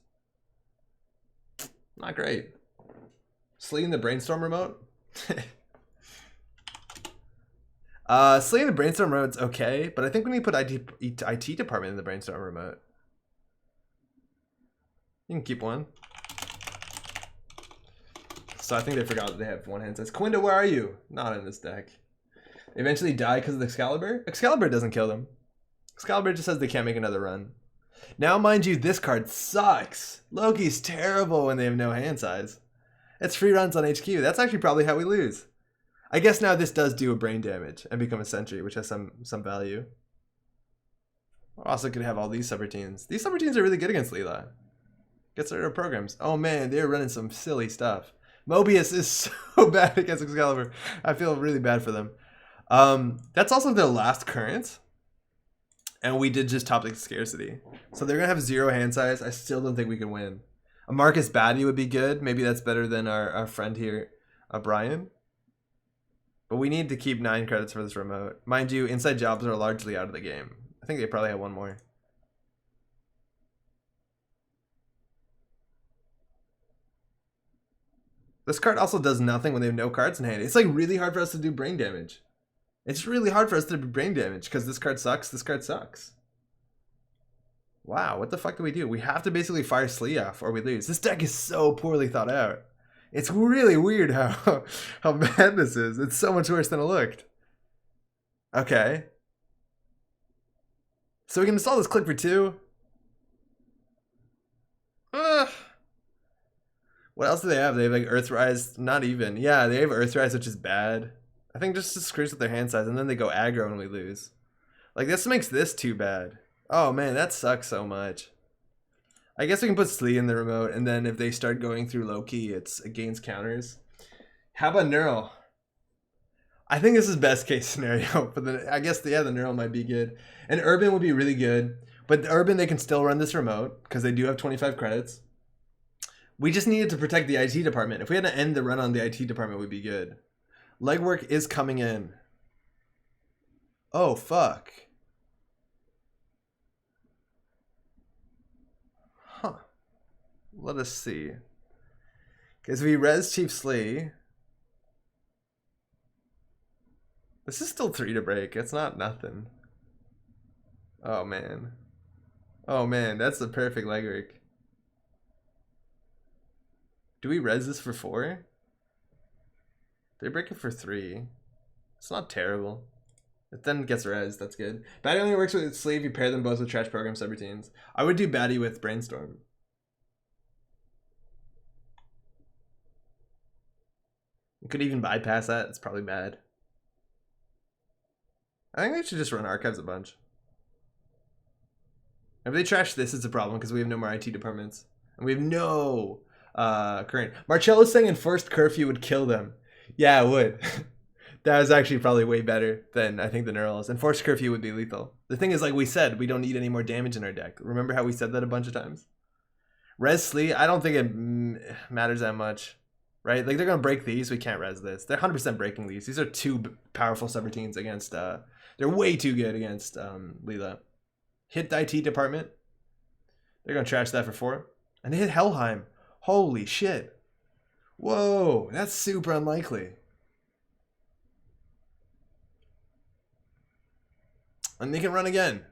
Not great. Slee in the brainstorm remote? Slee in the brainstorm remote's okay, but I think we need to put IT department in the brainstorm remote. You can keep one. So I think they forgot that they have 1 hand size. Quinda, where are you? Not in this deck. They eventually die because of the Excalibur? Excalibur doesn't kill them. Excalibur just says they can't make another run. Now, mind you, this card sucks. Loki's terrible when they have no hand size. It's free runs on HQ. That's actually probably how we lose. I guess now this does do a brain damage and become a sentry, which has some value. We're also going to have all these subroutines. These subroutines are really good against Leela. Gets rid of programs. Oh man, they're running some silly stuff. Mobius is so bad against Excalibur. I feel really bad for them. That's also their last current. And we did just top the scarcity. So they're going to have 0 hand size. I still don't think we can win. A Marcus Baddie would be good. Maybe that's better than our friend here, Brian. But we need to keep 9 credits for this remote. Mind you, inside jobs are largely out of the game. I think they probably have 1 more. This card also does nothing when they have no cards in hand. It's like really hard for us to do brain damage. It's really hard for us to do brain damage because this card sucks, this card sucks. Wow, what the fuck do we do? We have to basically fire Slee off or we lose. This deck is so poorly thought out. It's really weird how bad this is. It's so much worse than it looked. Okay. So we can install this click for 2. What else do they have? They have like Earthrise, not even. Yeah, they have Earthrise, which is bad. I think just screws with their hand size, and then they go aggro and we lose. Like, this makes this too bad. Oh man, that sucks so much. I guess we can put Slee in the remote, and then if they start going through Loki, it gains counters. How about Neural? I think this is best case scenario, but then I guess the Neural might be good. And Urban would be really good, but the Urban, they can still run this remote because they do have 25 credits. We just needed to protect the IT department. If we had to end the run on the IT department, we'd be good. Legwork is coming in. Oh, fuck. Huh. Let us see. Because we res Chief Slee. This is still 3 to break. It's not nothing. Oh, man. Oh, man. That's the perfect legwork. Do we res this for 4? They break it for 3. It's not terrible. It then gets res. That's good. Batty only works with Slee if you pair them both with trash program subroutines. I would do Batty with Brainstorm. You could even bypass that. It's probably bad. I think they should just run archives a bunch. If they trash this, it's a problem because we have no more IT departments. And we have no current. Marcello's saying enforced curfew would kill them. Yeah, it would. That was actually probably way better than I think the Neural is. Enforced curfew would be lethal. The thing is, like we said, we don't need any more damage in our deck. Remember how we said that a bunch of times? Res Slee, I don't think it matters that much. Right? Like, they're going to break these. We can't res this. They're 100% breaking these. These are 2 powerful subroutines against... they're way too good against Leela. Hit the IT department. They're going to trash that for 4. And they hit Helheim. Holy shit. Whoa. That's super unlikely. And they can run again.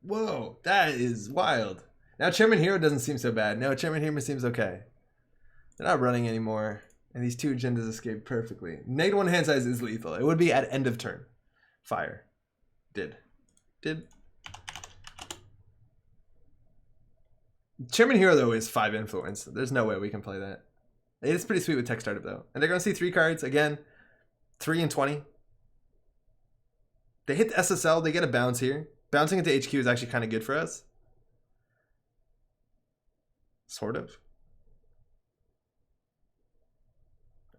Whoa. That is wild. Now Chairman Hero doesn't seem so bad. No, Chairman Hero seems okay. They're not running anymore. And these 2 agendas escape perfectly. -1 hand size is lethal. It would be at end of turn. Fire. Did. Chairman Hero, though, is 5 influence. There's no way we can play that. It is pretty sweet with tech startup, though. And they're going to see 3 cards. Again, 3 and 20. They hit the SSL. They get a bounce here. Bouncing into HQ is actually kind of good for us. Sort of.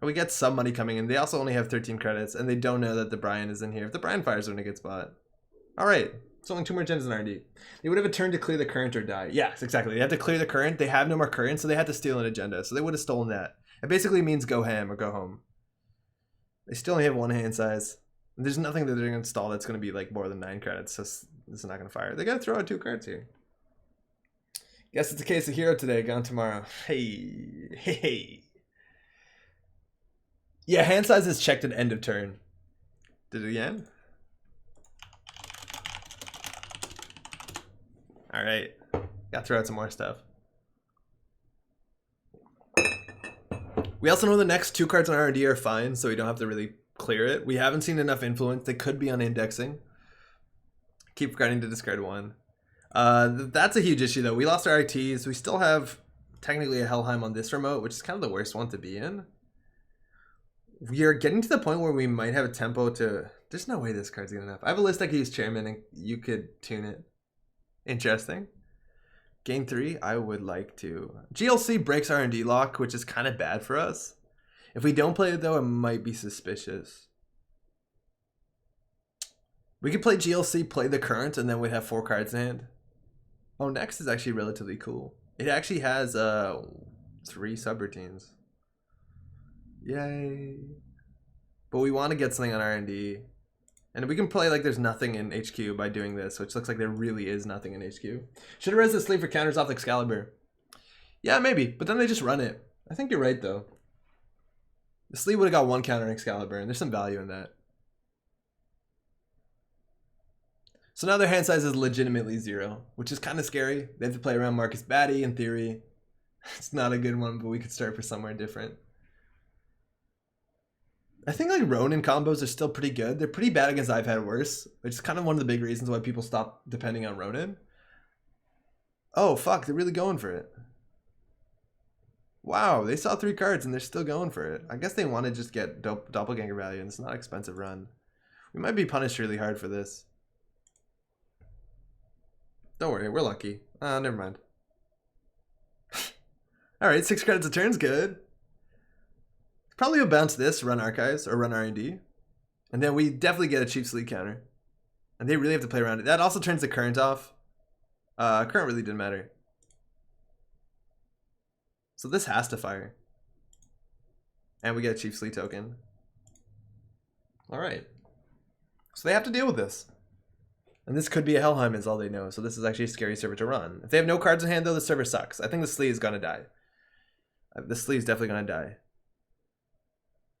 We get some money coming in. They also only have 13 credits, and they don't know that the Brian is in here. If the Brian fires when it gets bought. All right. It's only 2 more gens in RD. They would have a turn to clear the current or die. Yes, exactly. They have to clear the current. They have no more current, so they had to steal an agenda. So they would have stolen that. It basically means go ham or go home. They still only have 1 hand size. There's nothing that they're going to install that's going to be like more than 9 credits. So this is not going to fire. They got to throw out 2 cards here. Guess it's a case of hero today, gone tomorrow. Hey. Yeah, hand size is checked at end of turn. Did it again? All right. Got to throw out some more stuff. We also know the next 2 cards on R&D are fine, so we don't have to really clear it. We haven't seen enough influence. They could be on indexing. Keep forgetting to discard 1. That's a huge issue, though. We lost our ITs. We still have technically a Helheim on this remote, which is kind of the worst one to be in. We are getting to the point where we might have a tempo to... There's no way this card's good enough. I have a list I could use Chairman, and you could tune it. Interesting. Game 3, I would like to. GLC breaks R&D lock, which is kind of bad for us. If we don't play it, though, it might be suspicious. We could play GLC, play the current, and then we'd have 4 cards in hand. Oh, next is actually relatively cool. It actually has 3 subroutines. Yay. But we want to get something on R&D. And we can play like there's nothing in HQ by doing this, which looks like there really is nothing in HQ. Should have res the Sleeve for counters off Excalibur. Yeah, maybe. But then they just run it. I think you're right, though. The Sleeve would have got 1 counter in Excalibur, and there's some value in that. So now their hand size is legitimately 0, which is kind of scary. They have to play around Marcus Batty, in theory. It's not a good one, but we could start for somewhere different. I think like Ronin combos are still pretty good. They're pretty bad against I've Had Worse, which is kind of one of the big reasons why people stop depending on Ronin. Oh, fuck. They're really going for it. Wow, they saw 3 cards and they're still going for it. I guess they want to just get doppelganger value, and it's not an expensive run. We might be punished really hard for this. Don't worry, we're lucky. Never mind. Alright, 6 credits a turn's good. Probably will bounce this, run Archives, or run R&D. And then we definitely get a cheap sleep counter. And they really have to play around it. That also turns the current off. Current really didn't matter. So this has to fire. And we get a cheap sleep token. Alright. So they have to deal with this. And this could be a Helheim is all they know. So this is actually a scary server to run. If they have no cards in hand though, the server sucks. I think the sleeve is going to die. The sleeve is definitely going to die.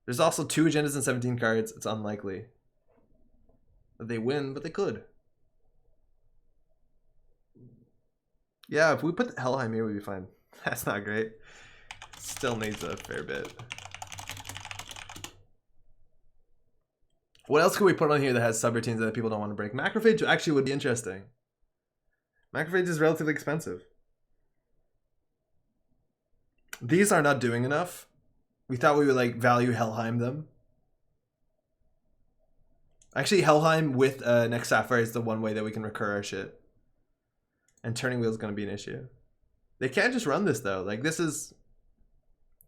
There's also 2 agendas and 17 cards. It's unlikely that they win, but they could. Yeah, if we put the Helheim here, we'd be fine. That's not great. Still needs a fair bit. What else could we put on here that has subroutines that people don't want to break? Macrophage actually would be interesting. Macrophage is relatively expensive. These are not doing enough. We thought we would like value Helheim them. Actually, Helheim with next Sapphire is the one way that we can recur our shit. And turning wheel is going to be an issue. They can't just run this though. Like this is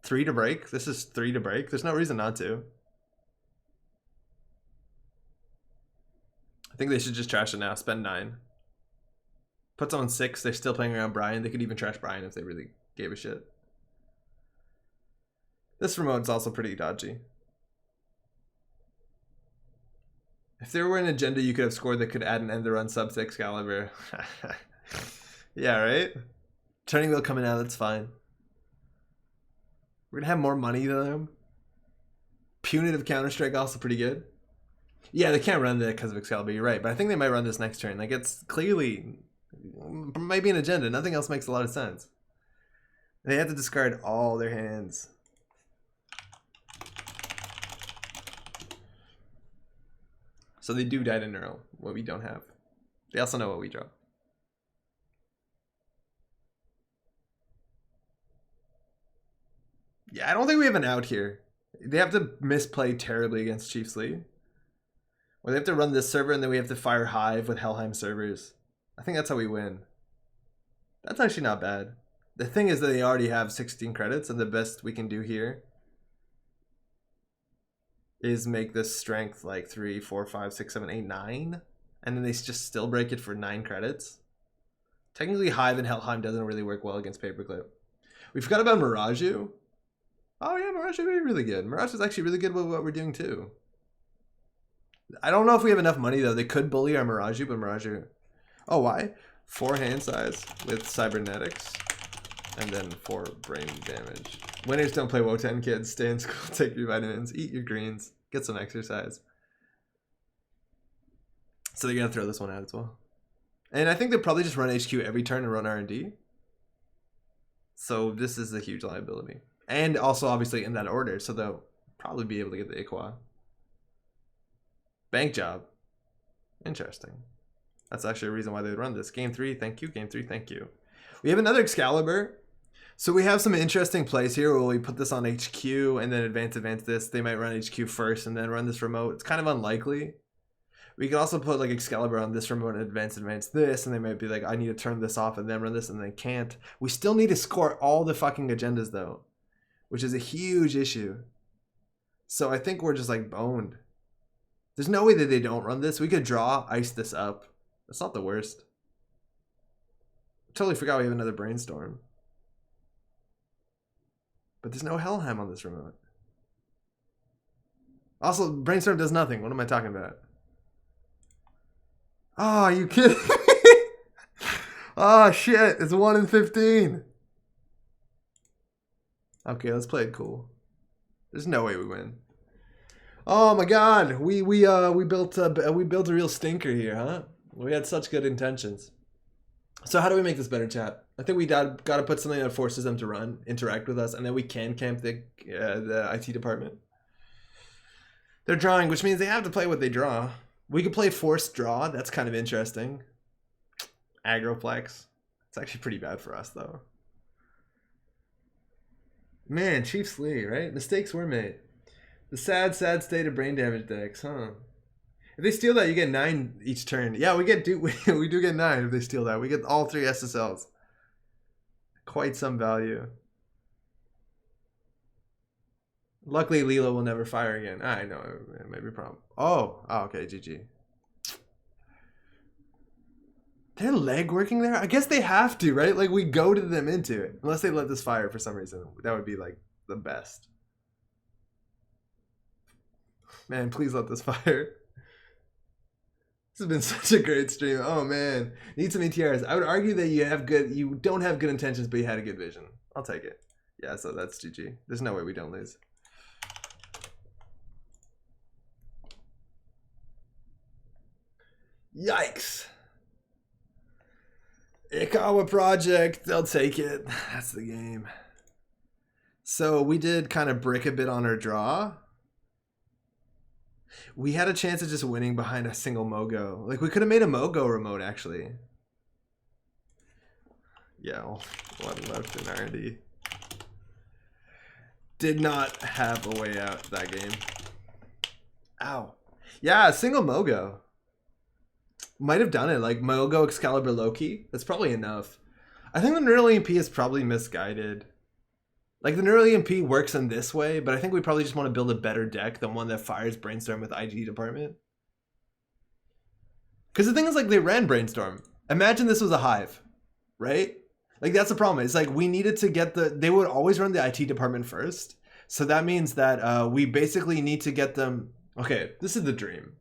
3 to break. This is 3 to break. There's no reason not to. I think they should just trash it now. Spend 9. Puts on 6. They're still playing around Brian. They could even trash Brian if they really gave a shit. This remote's also pretty dodgy. If there were an agenda you could have scored that could add an end the run sub to Excalibur. Yeah, right? Turning wheel coming out, that's fine. We're gonna have more money than them. Punitive Counter-Strike also pretty good. Yeah, they can't run that because of Excalibur, you're right. But I think they might run this next turn. Like, it's clearly... might be an agenda. Nothing else makes a lot of sense. They have to discard all their hands. So they do die to Neuro, what we don't have. They also know what we draw. Yeah, I don't think we have an out here. They have to misplay terribly against Chiefs League. Or they have to run this server and then we have to fire Hive with Helheim servers. I think that's how we win. That's actually not bad. The thing is that they already have 16 credits and the best we can do here is make this strength like 3, 4, 5, 6, 7, 8, 9. And then they just still break it for 9 credits. Technically Hive and Helheim doesn't really work well against Paperclip. We forgot about Miraju. Oh yeah, Mirage would be really good. Mirage is actually really good with what we're doing too. I don't know if we have enough money though. They could bully our Miraju, but Miraju... Oh, why? 4 hand size with cybernetics. And then 4 brain damage. Winners don't play Wotan, kids. Stay in school, take your vitamins, eat your greens, get some exercise. So they're going to throw this one out as well. And I think they'll probably just run HQ every turn and run R&D. So this is a huge liability. And also obviously in that order. So they'll probably be able to get the Iqua. Bank job. Interesting. That's actually a reason why they would run this. Game 3, thank you. Game 3, thank you. We have another Excalibur. So we have some interesting plays here where we put this on HQ and then advance this. They might run HQ first and then run this remote. It's kind of unlikely. We could also put like Excalibur on this remote and advance this, and they might be like, I need to turn this off and then run this, and they can't. We still need to score all the fucking agendas though, which is a huge issue. So I think we're just like boned. There's no way that they don't run this. We could draw, ice this up. That's not the worst. Totally forgot we have another Brainstorm. But there's no Helheim on this remote. Also, Brainstorm does nothing. What am I talking about? Oh, you kidding me? Oh, shit. It's 1 in 15. Okay, let's play it cool. There's no way we win. Oh my god. We built a real stinker here, huh? We had such good intentions. So how do we make this better, chat? I think we got to put something that forces them to interact with us, and then we can camp the IT department. They're drawing, which means they have to play what they draw. We could play forced draw. That's kind of interesting. Agroplex. It's actually pretty bad for us, though. Man, Chiefs Lee, right? Mistakes were made. The sad, sad state of brain damage decks, huh? If they steal that, you get 9 each turn. Yeah, we do get 9 if they steal that. We get all 3 SSLs. Quite some value. Luckily, Lilo will never fire again. I know, it might be a problem. Oh, okay, GG. Their leg working there? I guess they have to, right? Like, we goaded them into it. Unless they let this fire for some reason. That would be, like, the best. Man, please let this fire. This has been such a great stream. Oh, man. Need some ETRs. I would argue that you don't have good intentions, but you had a good vision. I'll take it. Yeah, so that's GG. There's no way we don't lose. Yikes. Ikawa Project, they'll take it. That's the game. So we did kind of brick a bit on our draw. We had a chance of just winning behind a single Mogo. Like, we could have made a Mogo remote, actually. Yeah, one left in R&D. Did not have a way out that game. Ow. Yeah, a single Mogo. Might have done it, like Mogo, Excalibur, Loki. That's probably enough. I think the Neural EMP is probably misguided. Like, the Neural EMP works in this way, but I think we probably just want to build a better deck than one that fires Brainstorm with IT department. Because the thing is, like, they ran Brainstorm. Imagine this was a Hive, right? Like, that's the problem. It's like, we needed to get they would always run the IT department first. So that means that we basically need to get them. Okay, this is the dream.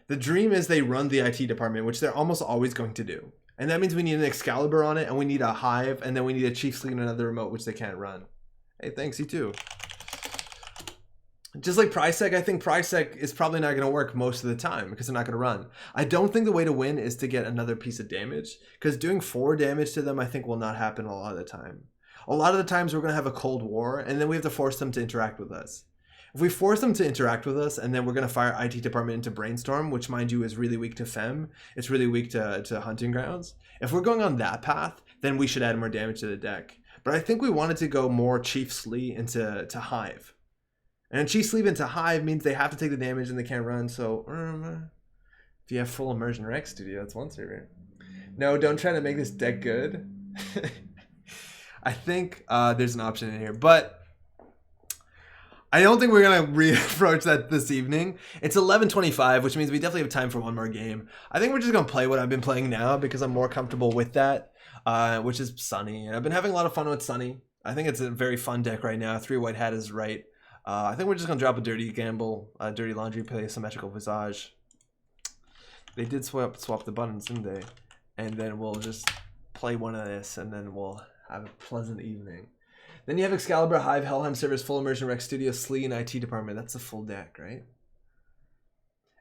The dream is they run the IT department, which they're almost always going to do. And that means we need an Excalibur on it, and we need a Hive, and then we need a Chiefs League and another remote, which they can't run. Hey, thanks, you too. Just like Prisec, I think Prisec is probably not going to work most of the time because they're not going to run. I don't think the way to win is to get another piece of damage, because doing 4 damage to them I think will not happen a lot of the time. A lot of the times we're going to have a Cold War, and then we have to force them to interact with us. If we force them to interact with us, and then we're going to fire IT department into Brainstorm, which, mind you, is really weak to Fem. It's really weak to Hunting Grounds. If we're going on that path, then we should add more damage to the deck. But I think we wanted to go more Chief Slee into Hive. And Chief Slee into Hive means they have to take the damage and they can't run. So, if you have full Immersion Rex Studio, that's one server. No, don't try to make this deck good. I think there's an option in here. But I don't think we're going to reapproach that this evening. It's 11:25, which means we definitely have time for one more game. I think we're just going to play what I've been playing now because I'm more comfortable with that, which is Sunny. And I've been having a lot of fun with Sunny. I think it's a very fun deck right now. 3 White Hat is right. I think we're just going to drop a Dirty Gamble, Dirty Laundry, play Symmetrical Visage. They did swap the buttons, didn't they? And then we'll just play one of this, and then we'll have a pleasant evening. Then you have Excalibur, Hive, Helheim Servers, Full Immersion, Rex Studio, Slee, and IT Department. That's a full deck, right?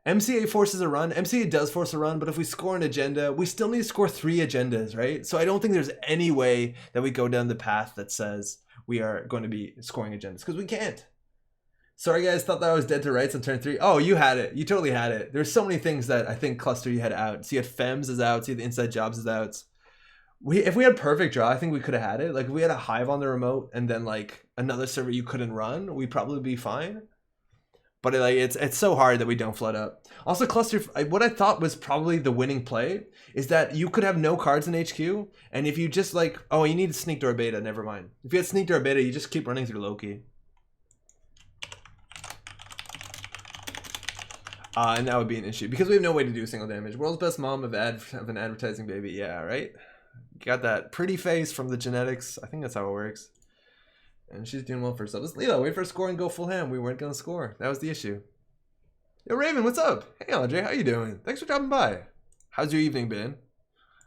MCA forces a run. MCA does force a run, but if we score an agenda, we still need to score 3 agendas, right? So I don't think there's any way that we go down the path that says we are going to be scoring agendas, because we can't. Sorry guys, thought that I was dead to rights on turn 3. Oh, you had it. You totally had it. There's so many things that I think cluster you had out. So you had Fems is out, so you had the Inside Jobs is out. If we had perfect draw, I think we could have had it. Like, if we had a Hive on the remote and then like another server you couldn't run, we'd probably be fine. But it's so hard that we don't flood up. Also, cluster, what I thought was probably the winning play is that you could have no cards in HQ, and if you just like, oh, you need Sneak Door Beta, never mind. If you had Sneak Door Beta, you just keep running through Loki. And that would be an issue because we have no way to do single damage. World's best mom of an advertising baby. Yeah, right? Got that pretty face from the genetics. I think that's how it works. And she's doing well for herself. Let's Lila, wait for a score and go full ham. We weren't going to score. That was the issue. Yo, Raven, what's up? Hey, Andre, how you doing? Thanks for dropping by. How's your evening been?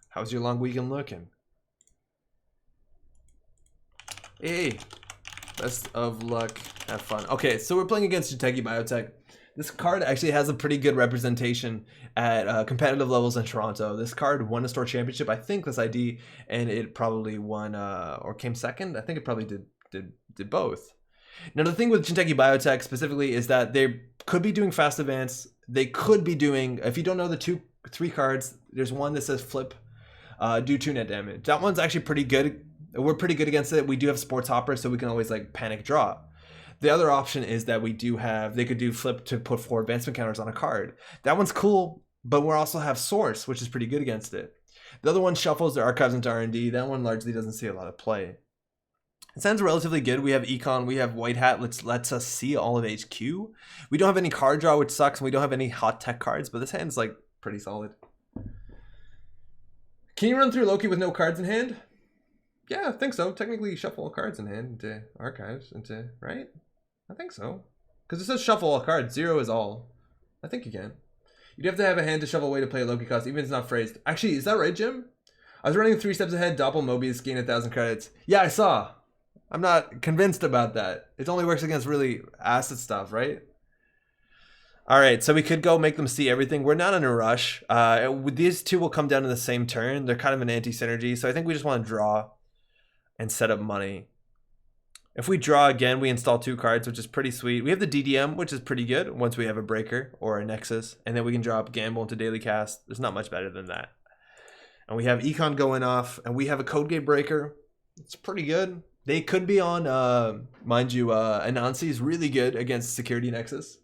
How's your long weekend looking? Hey, best of luck. Have fun. Okay, so we're playing against Jiteki Biotech. This card actually has a pretty good representation at competitive levels in Toronto. This card won a store championship, I think this ID, and it probably won or came second. I think it probably did both. Now the thing with Jiteki Biotech specifically is that they could be doing fast advance. They could be doing, if you don't know the 3 cards, there's one that says flip, do 2 net damage. That one's actually pretty good. We're pretty good against it. We do have Sports Hopper, so we can always like panic draw. The other option is that we do have, they could do flip to put 4 advancement counters on a card. That one's cool, but we also have Source, which is pretty good against it. The other one shuffles the Archives into R&D. That one largely doesn't see a lot of play. It sounds relatively good. We have Econ, we have White Hat, which lets us see all of HQ. We don't have any card draw, which sucks, and we don't have any hot tech cards, but this hand's like pretty solid. Can you run through Loki with no cards in hand? Yeah, I think so. Technically, shuffle all cards in hand into Archives, into, right? I think so. Because it says shuffle all cards. 0 is all. I think you can. You'd have to have a hand to shuffle away to play a Loki cost, even if it's not phrased. Actually, is that right, Jim? I was running 3 steps ahead, Doppel Mobius, gain 1,000 credits. Yeah, I saw. I'm not convinced about that. It only works against really acid stuff, right? All right, so we could go make them see everything. We're not in a rush. These two will come down in the same turn. They're kind of an anti-synergy, so I think we just want to draw and set up money. If we draw again, we install 2 cards, which is pretty sweet. We have the DDM, which is pretty good once we have a breaker or a nexus, and then we can drop Gamble into daily cast. There's not much better than that. And we have Econ going off, and we have a code gate breaker. It's pretty good. They could be on, mind you, Anansi is really good against security nexus.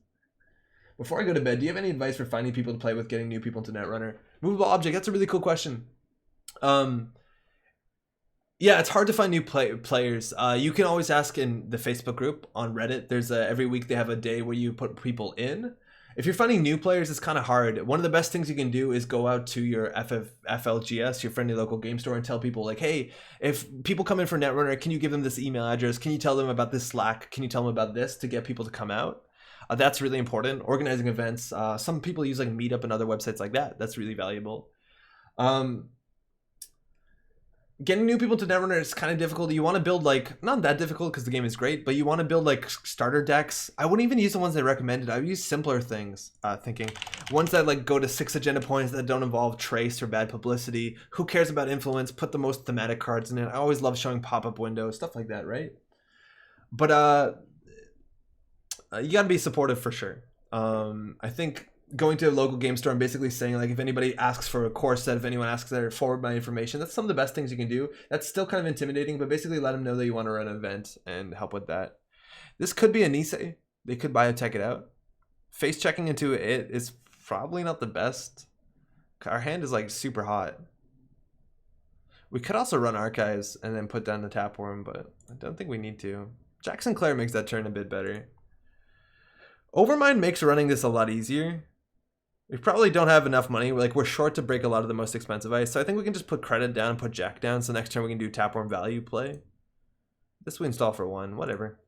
Before I go to bed, do you have any advice for finding people to play with, getting new people into Netrunner? Movable object, that's a really cool question. Yeah, it's hard to find new players. You can always ask in the Facebook group on Reddit. There's every week they have a day where you put people in. If you're finding new players, it's kind of hard. One of the best things you can do is go out to your FLGS, your friendly local game store, and tell people like, hey, if people come in for Netrunner, can you give them this email address? Can you tell them about this Slack? Can you tell them about this to get people to come out? That's really important. Organizing events. Some people use like Meetup and other websites like that. That's really valuable. Getting new people to Netrunner is kind of difficult. You want to build like, not that difficult because the game is great, but you want to build like starter decks. I wouldn't even use the ones they recommended. I would use simpler things, thinking. Ones that like go to 6 agenda points that don't involve trace or bad publicity. Who cares about influence? Put the most thematic cards in it. I always love showing pop-up windows, stuff like that, right? But you gotta be supportive for sure. I think going to a local game store and basically saying like, if anybody asks for a core set, if anyone asks that, forward my information, that's some of the best things you can do. That's still kind of intimidating, but basically let them know that you want to run an event and help with that. This could be a Nisei. They could biotech it out. Face checking into it is probably not the best. Our hand is like super hot. We could also run Archives and then put down the Tapeworm, but I don't think we need to. Jackson Clare makes that turn a bit better. Overmind makes running this a lot easier. We probably don't have enough money. We're short to break a lot of the most expensive ice, so I think we can just put credit down and put Jack down, so next turn we can do Tapeworm value play. This we install for 1, whatever.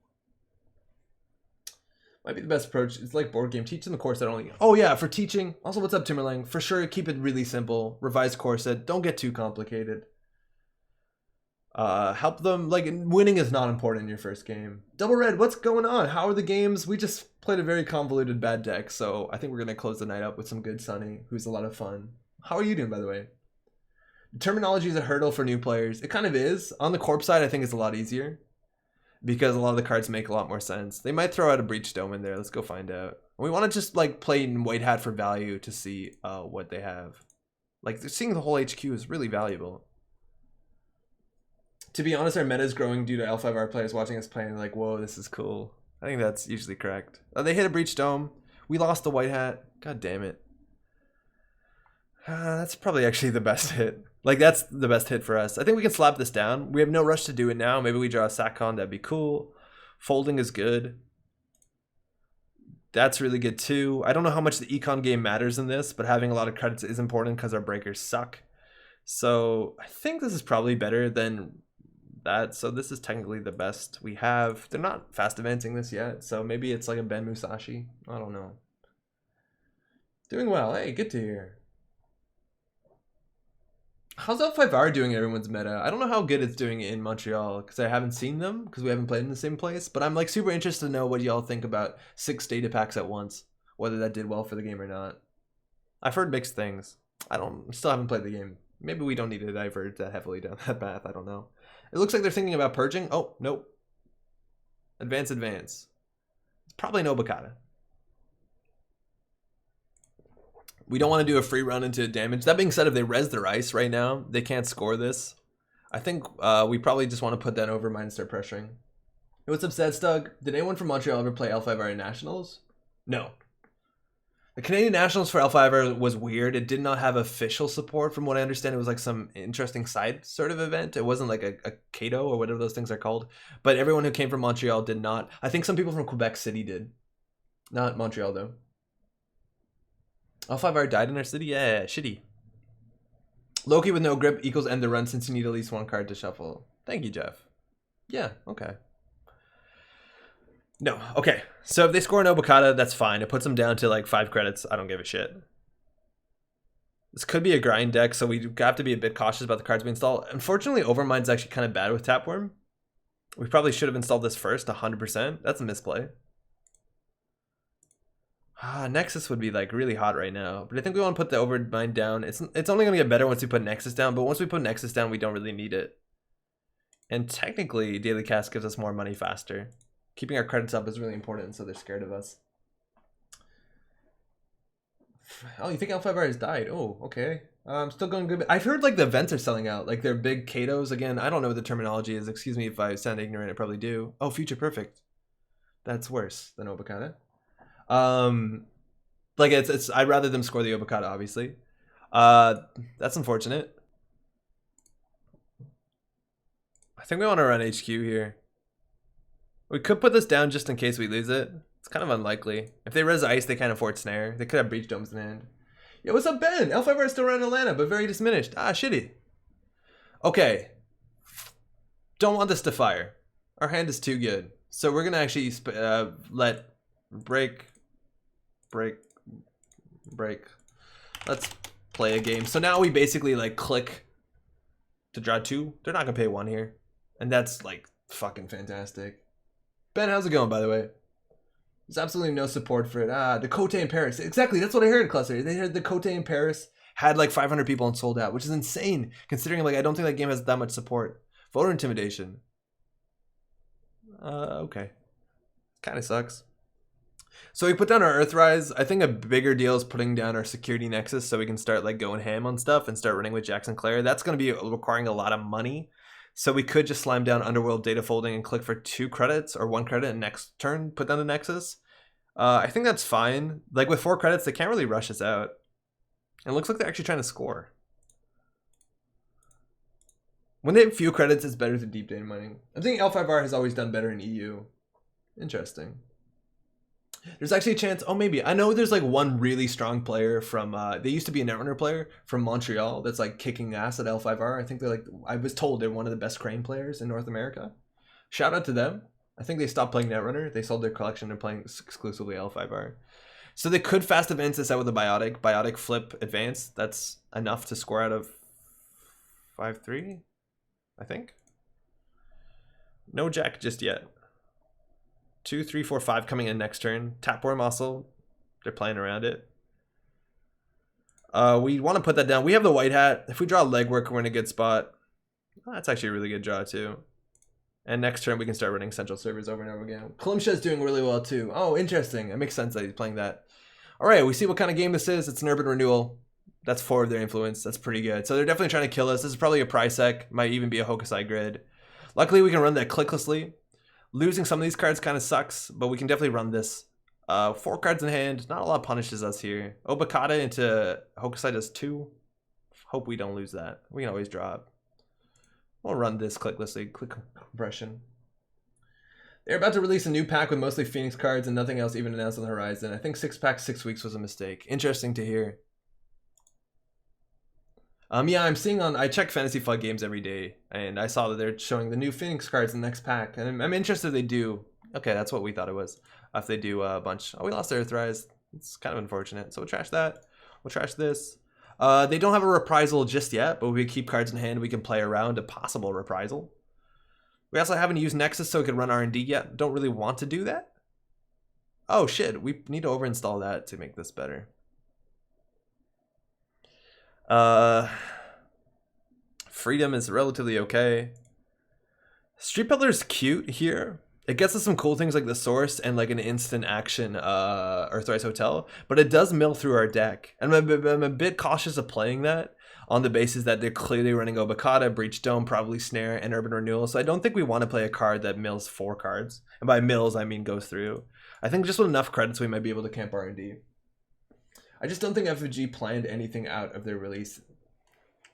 Might be the best approach. It's like board game. Teach them the core set only. Oh yeah, for teaching. Also, what's up, Timberlang? For sure, keep it really simple. Revise core set. Don't get too complicated. Help them. Like, winning is not important in your first game. Double Red, what's going on? How are the games? We just played a very convoluted bad deck, so I think we're going to close the night up with some good Sunny, who's a lot of fun. How are you doing, by the way? Terminology is a hurdle for new players. It kind of is. On the Corp side, I think it's a lot easier because a lot of the cards make a lot more sense. They might throw out a Breach Dome in there. Let's go find out. We want to just like play in White Hat for value to see what they have. Like, seeing the whole HQ is really valuable. To be honest, our meta is growing due to L5R players watching us play and like, whoa, this is cool. I think that's usually correct. They hit a Breach Dome. We lost the White Hat. God damn it. That's probably actually the best hit. Like, that's the best hit for us. I think we can slap this down. We have no rush to do it now. Maybe we draw a Satcon. That'd be cool. Folding is good. That's really good too. I don't know how much the econ game matters in this, but having a lot of credits is important because our breakers suck. So I think this is probably better than that. So this is technically the best we have. They're not fast advancing this yet, so maybe it's like a Ben Musashi. I don't know. Doing well. Hey, good to hear. How's L5R doing in everyone's meta? I don't know how good it's doing in Montreal because I haven't seen them because we haven't played in the same place, but I'm like super interested to know what y'all think about 6 data packs at once, whether that did well for the game or not. I've heard mixed things. Still haven't played the game. Maybe we don't need to diverge that heavily down that path. I don't know. It looks like they're thinking about purging. Oh, nope. Advance. It's probably no Bacata. We don't want to do a free run into damage. That being said, if they res their ice right now, they can't score this. I think we probably just want to put that over mine and start pressuring. Hey, what's up, Sadstug? Did anyone from Montreal ever play L5R Nationals? No. The Canadian Nationals for L5R was weird. It did not have official support from what I understand. It was like some interesting side sort of event. It wasn't like a Cato or whatever those things are called. But everyone who came from Montreal did not. I think some people from Quebec City did. Not Montreal, though. L5R died in our city? Yeah, shitty. Loki with no grip equals end the run since you need at least one card to shuffle. Thank you, Jeff. Yeah, okay. No, okay. So if they score an Obokata, that's fine. It puts them down to like 5 credits. I don't give a shit. This could be a grind deck, so we have to be a bit cautious about the cards we install. Unfortunately, Overmind's actually kind of bad with Tapworm. We probably should have installed this first, 100%. That's a misplay. Nexus would be like really hot right now, but I think we want to put the Overmind down. It's only going to get better once we put Nexus down, but once we put Nexus down, we don't really need it. And technically, Daily Cast gives us more money faster. Keeping our credits up is really important, so they're scared of us. Oh, you think L5R has died? Oh, okay. I'm still going good. I've heard like the events are selling out, like they're big Katos again. I don't know what the terminology is. Excuse me if I sound ignorant. I probably do. Oh, Future Perfect. That's worse than Obokata. Like it's I'd rather them score the Obokata, obviously. That's unfortunate. I think we want to run HQ here. We could put this down just in case we lose it. It's kind of unlikely. If they res ice, they can't afford snare. They could have breach domes in hand. Yo, what's up, Ben? L5R is still around Atlanta, but very diminished. Ah, shitty. Okay. Don't want this to fire. Our hand is too good. So we're gonna actually let break. Let's play a game. So now we basically like click to draw 2. They're not gonna pay 1 here, and that's like fucking fantastic. Ben, how's it going, by the way? There's absolutely no support for it. The Cote in Paris. Exactly, that's what I heard, Cluster. They heard the Cote in Paris had like 500 people and sold out, which is insane, considering like I don't think that game has that much support. Voter intimidation. Okay. Kind of sucks. So we put down our Earthrise. I think a bigger deal is putting down our security nexus so we can start like going ham on stuff and start running with Jackson Claire. That's going to be requiring a lot of money. So we could just slime down Underworld data folding and click for 2 credits or 1 credit and next turn put down the Nexus. I think that's fine. Like with 4 credits, they can't really rush us out. And it looks like they're actually trying to score. When they have few credits, it's better than deep data mining. I'm thinking L5R has always done better in EU. Interesting. There's actually a chance, oh maybe, I know there's like one really strong player from, they used to be a Netrunner player from Montreal that's like kicking ass at L5R. I think they're like, I was told they're one of the best Crane players in North America. Shout out to them. I think they stopped playing Netrunner. They sold their collection and playing exclusively L5R. So they could fast advance this out with a Biotic flip advance. That's enough to score out of 5-3, I think. No Jack just yet. 2, 3, 4, 5 coming in next turn. Tapworm also. They're playing around it. We want to put that down. We have the white hat. If we draw legwork, we're in a good spot. Oh, that's actually a really good draw too. And next turn we can start running central servers over and over again. Kalimsha's doing really well too. Oh, interesting. It makes sense that he's playing that. All right, we see what kind of game this is. It's an urban renewal. That's 4 of their influence. That's pretty good. So they're definitely trying to kill us. This is probably a Prisec. Might even be a Hokusai grid. Luckily, we can run that clicklessly. Losing some of these cards kind of sucks, but we can definitely run this. 4 cards in hand. Not a lot punishes us here. Obokata into Hokusai does 2. Hope we don't lose that. We can always draw up. We'll run this clicklessly. Click compression. They're about to release a new pack with mostly Phoenix cards and nothing else even announced on the horizon. I think 6 packs, 6 weeks was a mistake. Interesting to hear. Yeah, I'm seeing on, I check Fantasy Flight games every day, and I saw that they're showing the new Phoenix cards in the next pack, and I'm interested if they do. Okay, that's what we thought it was. If they do a bunch. Oh, we lost Earthrise. It's kind of unfortunate. So we'll trash that. We'll trash this. They don't have a reprisal just yet, but we keep cards in hand. We can play around a possible reprisal. We also haven't used Nexus, so we could run R&D yet. Don't really want to do that. Oh, shit. We need to overinstall that to make this better. Freedom is relatively okay. Street Peddler's cute here. It gets us some cool things like the source and like an instant action Earthrise Hotel, but it does mill through our deck. And I'm a bit cautious of playing that on the basis that they're clearly running Obakata, Breach Dome, probably Snare, and Urban Renewal. So I don't think we want to play a card that mills 4 cards. And by mills, I mean goes through. I think just with enough credits, we might be able to camp R&D. I just don't think FFG planned anything out of their release.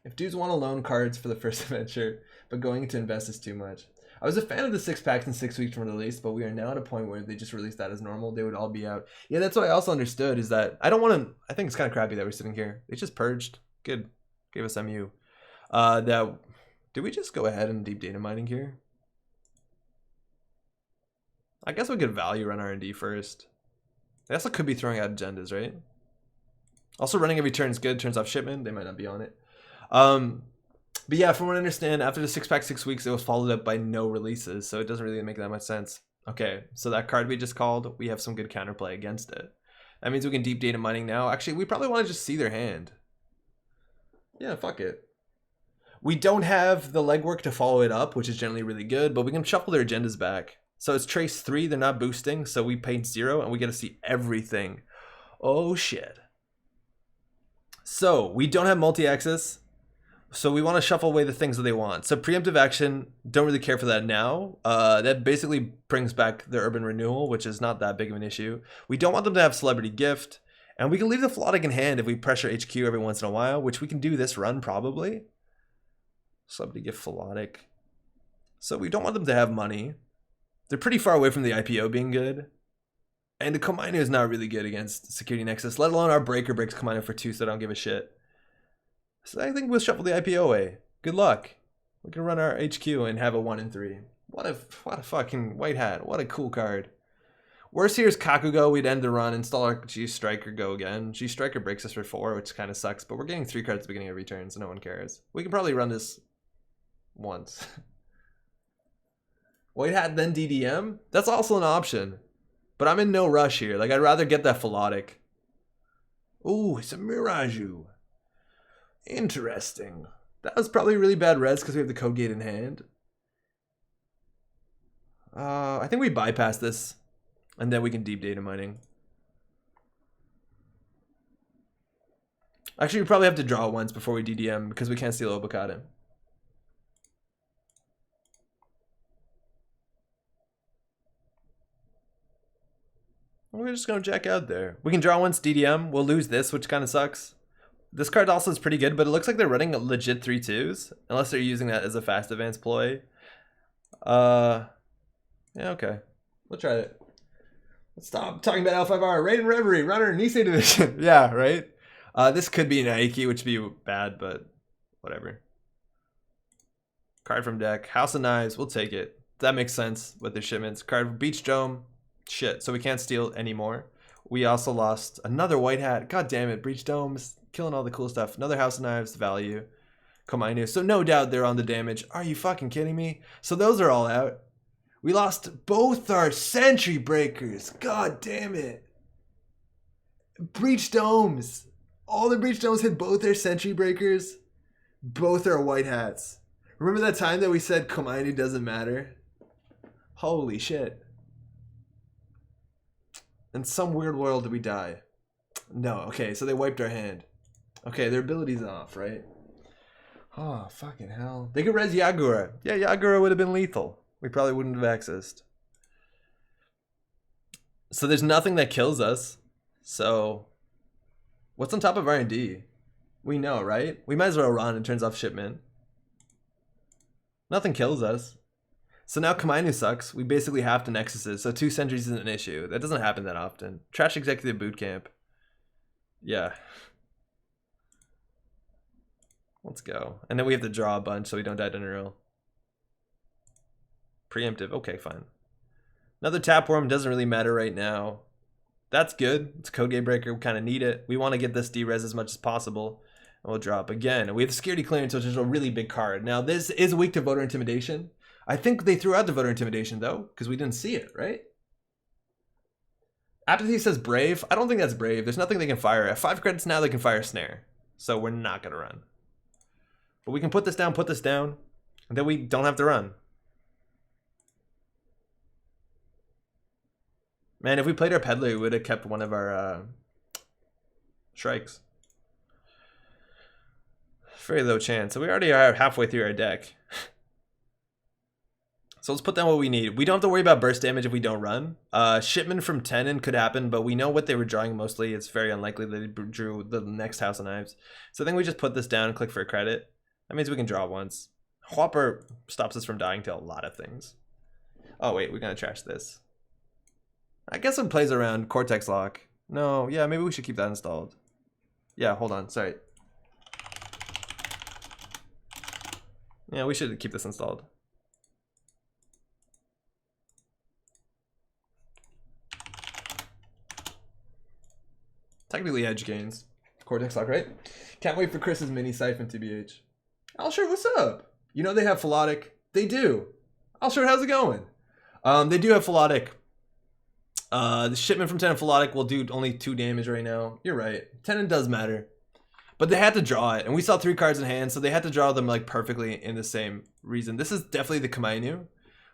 If dudes want to loan cards for the first adventure, but going to invest is too much. I was a fan of the 6-packs in 6 weeks from release, but we are now at a point where they just released that as normal. They would all be out. Yeah, that's what I also understood is that I don't want to... I think it's kind of crappy that we're sitting here. They just purged. Good. Gave us MU. Did we just go ahead and deep data mining here? I guess we could value run R&D first. They also could be throwing out agendas, right? Also, running every turn is good. Turns off shipment. They might not be on it. But yeah, from what I understand, after the 6-pack 6 weeks, it was followed up by no releases, so it doesn't really make that much sense. Okay, so that card we just called, we have some good counterplay against it. That means we can deep data mining now. Actually, we probably want to just see their hand. Yeah, fuck it. We don't have the legwork to follow it up, which is generally really good, but we can shuffle their agendas back. So it's trace 3, they're not boosting, so we paid 0, and we get to see everything. Oh shit. So, we don't have multi-axis. So we want to shuffle away the things that they want. So preemptive action, don't really care for that now. That basically brings back the Urban Renewal, which is not that big of an issue. We don't want them to have Celebrity Gift. And we can leave the Philotic in hand if we pressure HQ every once in a while, which we can do this run probably. Celebrity Gift Philotic. So we don't want them to have money. They're pretty far away from the IPO being good. And the Komainu is not really good against Security Nexus, let alone our Breaker breaks Komainu for 2, so I don't give a shit. So I think we'll shuffle the IPO away. Good luck. We can run our HQ and have a 1 and 3. What a fucking white hat. What a cool card. Worst here is Kakugo. We'd end the run, install our G Striker, go again. G Striker breaks us for 4, which kind of sucks, but we're getting 3 cards at the beginning of every turn, so no one cares. We can probably run this once. White hat, then DDM? That's also an option. But I'm in no rush here. Like, I'd rather get that Philotic. Ooh, it's a Miraju. Interesting. That was probably really bad res because we have the code gate in hand. I think we bypass this and then we can deep data mining. Actually, we probably have to draw once before we DDM because we can't steal Obakata. We're just going to jack out there. We can draw once DDM. We'll lose this, which kind of sucks. This card also is pretty good, but it looks like they're running legit 3-2s, unless they're using that as a fast advance ploy. Yeah, okay. We'll try it. Let's stop talking about L5R. Raid and Reverie, Runner, Nisei Division. Yeah, right? This could be an Aiki, which would be bad, but whatever. Card from deck. House of Knives, we'll take it. That makes sense with the shipments. Card from Beach Dome. Shit, so we can't steal anymore. We also lost another white hat. God damn it, Breach Domes. Killing all the cool stuff. Another House of Knives, value. Komainu. So no doubt they're on the damage. Are you fucking kidding me? So those are all out. We lost both our Sentry Breakers. God damn it. Breach Domes. All the Breach Domes hit both their Sentry Breakers. Both are white hats. Remember that time that we said Komainu doesn't matter? Holy shit. In some weird world did we die? No, okay, so they wiped our hand. Okay, their ability's off, right? Oh, fucking hell. They could res Yagura. Yeah, Yagura would have been lethal. We probably wouldn't have accessed. So there's nothing that kills us. So what's on top of R&D? We know, right? We might as well run and turns off shipment. Nothing kills us. So now Komainu sucks. We basically have to Nexuses, so 2 sentries isn't an issue. That doesn't happen that often. Trash Executive Bootcamp. Yeah. Let's go. And then we have to draw a bunch so we don't die to neural. Preemptive. Okay, fine. Another Tapworm doesn't really matter right now. That's good. It's a Code Gate Breaker. We kind of need it. We want to get this D-res as much as possible. And we'll drop again. We have the Security Clearance, which is a really big card. Now, this is weak to Voter Intimidation. I think they threw out the Voter Intimidation, though, because we didn't see it, right? Apathy says Brave. I don't think that's Brave. There's nothing they can fire. At 5 credits now, they can fire Snare. So we're not going to run. But we can put this down, and then we don't have to run. Man, if we played our peddler, we would have kept one of our shrikes. Very low chance. So we already are halfway through our deck. So let's put down what we need. We don't have to worry about burst damage if we don't run. Shipment from Tenon could happen, but we know what they were drawing mostly. It's very unlikely that they drew the next House of Knives. So I think we just put this down and click for a credit. That means we can draw once. Whopper stops us from dying to a lot of things. Oh wait, we're gonna trash this. I guess it plays around Cortex Lock. No, yeah, maybe we should keep that installed. Yeah, hold on, sorry. Yeah, we should keep this installed. Technically edge gains. Cortex Lock, right? Can't wait for Chris's mini siphon, TBH. Alshert, what's up? You know they have Philotic. They do. Alshert, how's it going? They do have Philotic. The shipment from Tenon Philotic will do only 2 damage right now. You're right. Tenon does matter. But they had to draw it. And we saw 3 cards in hand, so they had to draw them like perfectly in the same reason. This is definitely the Kamainu,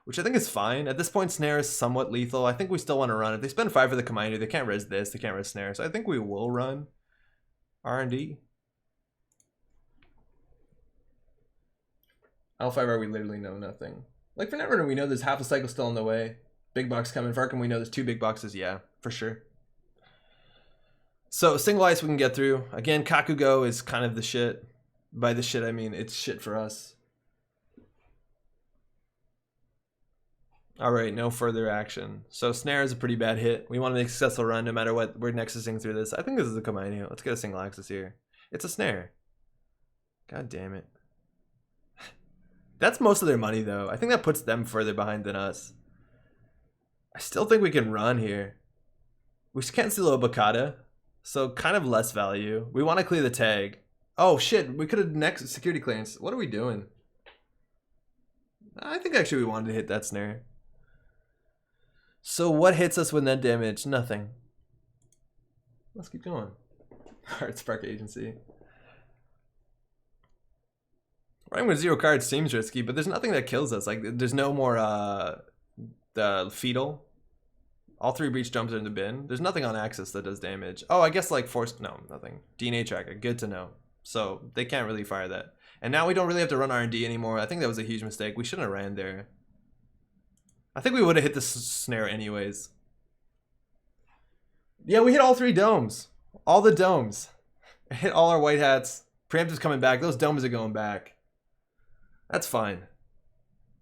which I think is fine. At this point, Snare is somewhat lethal. I think we still want to run it. They spend 5 for the Kamainu. They can't res this. They can't res Snare. So I think we will run R&D. L5R, we literally know nothing. Like for Netrunner, we know there's half a cycle still on the way. Big box coming. For Arkham, we know there's 2 big boxes. Yeah, for sure. So single ice we can get through. Again, Kakugo is kind of the shit. By the shit, I mean it's shit for us. All right, no further action. So Snare is a pretty bad hit. We want to make a successful run no matter what. We're nexusing through this. I think this is a Kamainu. Let's get a single axis here. It's a Snare. God damn it. That's most of their money, though. I think that puts them further behind than us. I still think we can run here. We can't steal Obokata, so kind of less value. We want to clear the tag. Oh, shit. We could have next security clearance. What are we doing? I think actually we wanted to hit that Snare. So what hits us with net damage? Nothing. Let's keep going. Heart Spark Agency. Running with 0 cards seems risky, but there's nothing that kills us. Like, there's no more the Fetal. All 3 breach jumps are in the bin. There's nothing on Axis that does damage. Oh, I guess like forced. No, nothing. DNA tracker. Good to know. So they can't really fire that. And now we don't really have to run R&D anymore. I think that was a huge mistake. We shouldn't have ran there. I think we would have hit the Snare anyways. Yeah, we hit all 3 domes. All the domes. Hit all our white hats. Preemptive's coming back. Those domes are going back. That's fine.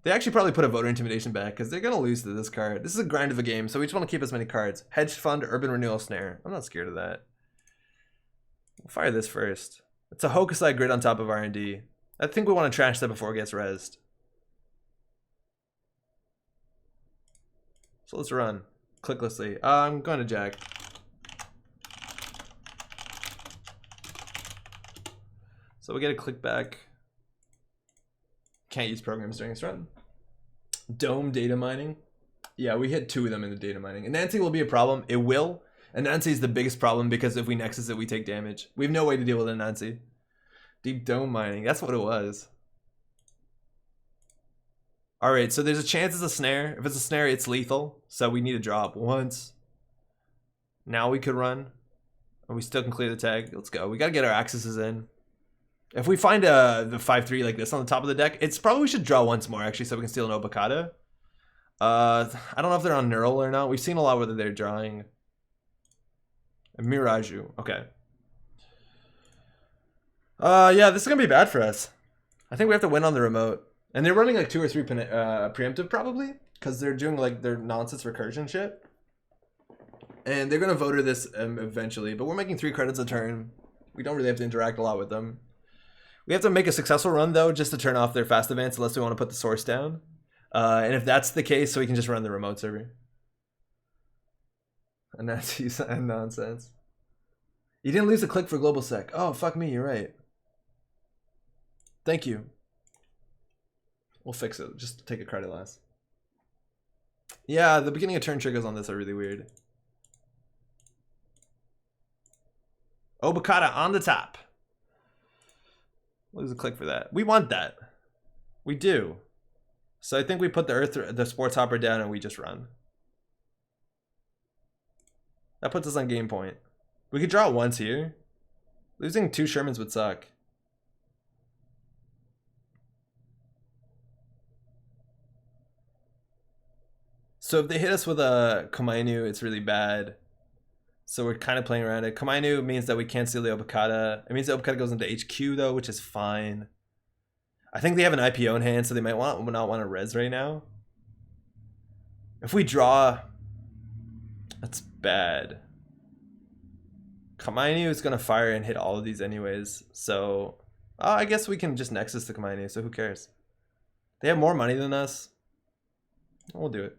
They actually probably put a voter intimidation back because they're going to lose to this card. This is a grind of a game, so we just want to keep as many cards. Hedge Fund, Urban Renewal, Snare. I'm not scared of that. We'll fire this first. It's a Hokusai grid on top of R&D. I think we want to trash that before it gets rezzed. So let's run. Clicklessly. I'm going to Jack. So we get a click back. Can't use programs during this run. Dome data mining. Yeah, we hit 2 of them in the data mining. And Nancy will be a problem. It will. And Nancy is the biggest problem because if we nexus it, we take damage. We have no way to deal with a Nancy. Deep dome mining. That's what it was. Alright, so there's a chance it's a Snare. If it's a Snare, it's lethal. So we need to drop once. Now we could run. And we still can clear the tag. Let's go. We got to get our accesses in. If we find the 5-3 like this on the top of the deck, it's probably we should draw once more actually so we can steal an Obokata. I don't know if they're on Neural or not. We've seen a lot whether they're drawing a Miraju. Okay. Yeah, this is gonna be bad for us. I think we have to win on the remote. And they're running like 2 or 3 preemptive probably because they're doing like their nonsense recursion shit. And they're gonna voter this eventually, but we're making 3 credits a turn. We don't really have to interact a lot with them. We have to make a successful run, though, just to turn off their fast advance unless we want to put the source down. And if that's the case, so we can just run the remote server. And that's nonsense. You didn't lose a click for Global Sec. Oh, fuck me, you're right. Thank you. We'll fix it. Just take a credit less. Yeah, the beginning of turn triggers on this are really weird. Obokata on the top. Lose a click for that. We want that. We do. So I think we put the sports hopper down and we just run. That puts us on game point. We could draw it once here. Losing 2 Shermans would suck. So if they hit us with a Komainu, it's really bad. So we're kind of playing around it. Komainu means that we can't steal the Obokata. It means the Obokata goes into HQ though, which is fine. I think they have an IPO in hand, so they might not want to res right now. If we draw, that's bad. Komainu is going to fire and hit all of these anyways. So I guess we can just Nexus to Komainu, so who cares? They have more money than us. We'll do it.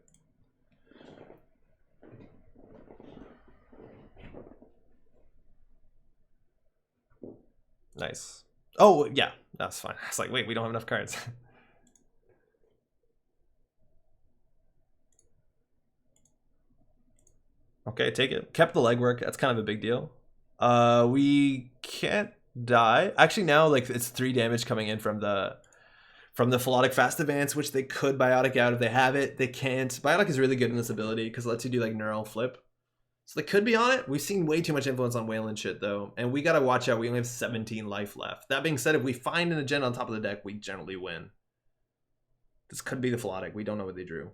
Nice. Oh, yeah, that's fine. I was like, wait, we don't have enough cards. Okay, take it. Kept the legwork. That's kind of a big deal. We can't die. Actually, now like it's 3 damage coming in from the Philotic Fast Advance, which they could Biotic out if they have it. They can't. Biotic is really good in this ability because it lets you do like Neural Flip. So they could be on it. We've seen way too much influence on Wayland shit though, and we gotta watch out. We only have 17 life left. That being said, if we find an agenda on top of the deck, we generally win. This could be the Philotic. We don't know what they drew.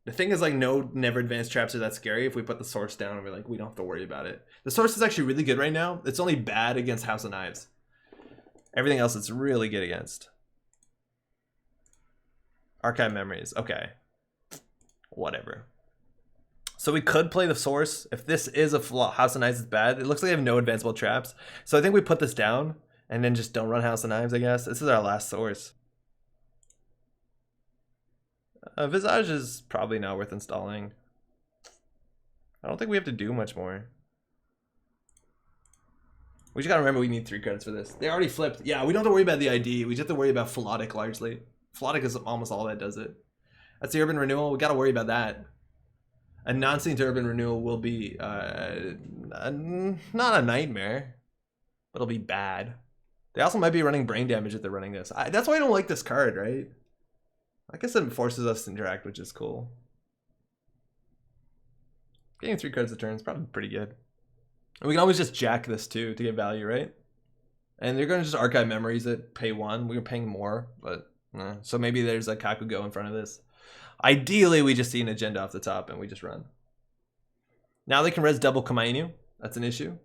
The thing is, like, no never advanced traps are that scary. If we put the source down, we're like, we don't have to worry about it. The source is actually really good right now. It's only bad against House of Knives. Everything else it's really good against. Archive Memories. Okay. Whatever. So we could play the source. If this is a House of Knives, it's bad. It looks like they have no advanceable traps. So I think we put this down and then just don't run House of Knives, I guess. This is our last source. Visage is probably not worth installing. I don't think we have to do much more. We just gotta remember we need 3 cards for this. They already flipped. Yeah, we don't have to worry about the ID. We just have to worry about Philotic largely. Philotic is almost all that does it. That's the Urban Renewal. We gotta worry about that. A non-synced Urban Renewal will be not a nightmare, but it'll be bad. They also might be running brain damage if they're running this. That's why I don't like this card, right? I guess it forces us to interact, which is cool. Getting 3 cards a turn is probably pretty good. And we can always just jack this too to get value, right? And they're going to just archive memories that pay 1. We were paying more, but so maybe there's a Kakugo in front of this. Ideally, we just see an agenda off the top and we just run. Now they can res double Komainu. That's an issue.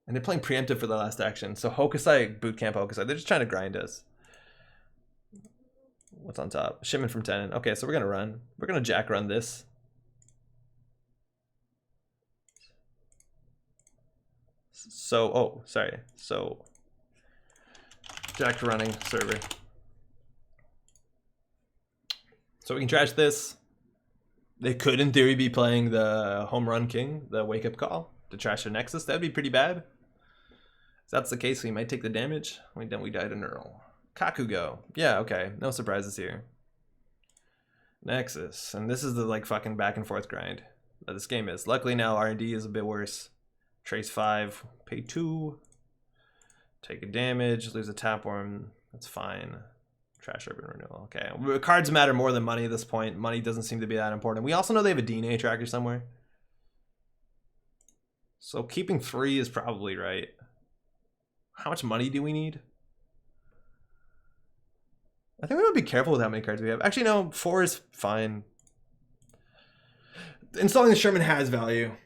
And they're playing preemptive for the last action. So Hokusai, Bootcamp Hokusai, they're just trying to grind us. What's on top? Shipment from Tenant. Okay, so we're gonna run. We're gonna jack run this. So, oh, sorry. So, jack running server. So we can trash this. They could, in theory, be playing the Home Run King, the Wake Up Call, to trash their Nexus. That'd be pretty bad. If that's the case, we might take the damage. Then we die to Neural. Kakugo. Yeah, okay. No surprises here. Nexus. And this is the like fucking back and forth grind that this game is. Luckily now R&D is a bit worse. Trace 5, pay 2. Take a damage, lose a Tapeworm. That's fine. Trash Urban Renewal. Okay. Cards matter more than money at this point. Money doesn't seem to be that important. We also know they have a DNA tracker somewhere. So keeping 3 is probably right. How much money do we need? I think we want to be careful with how many cards we have. Actually, no, 4 is fine. Installing the Sherman has value.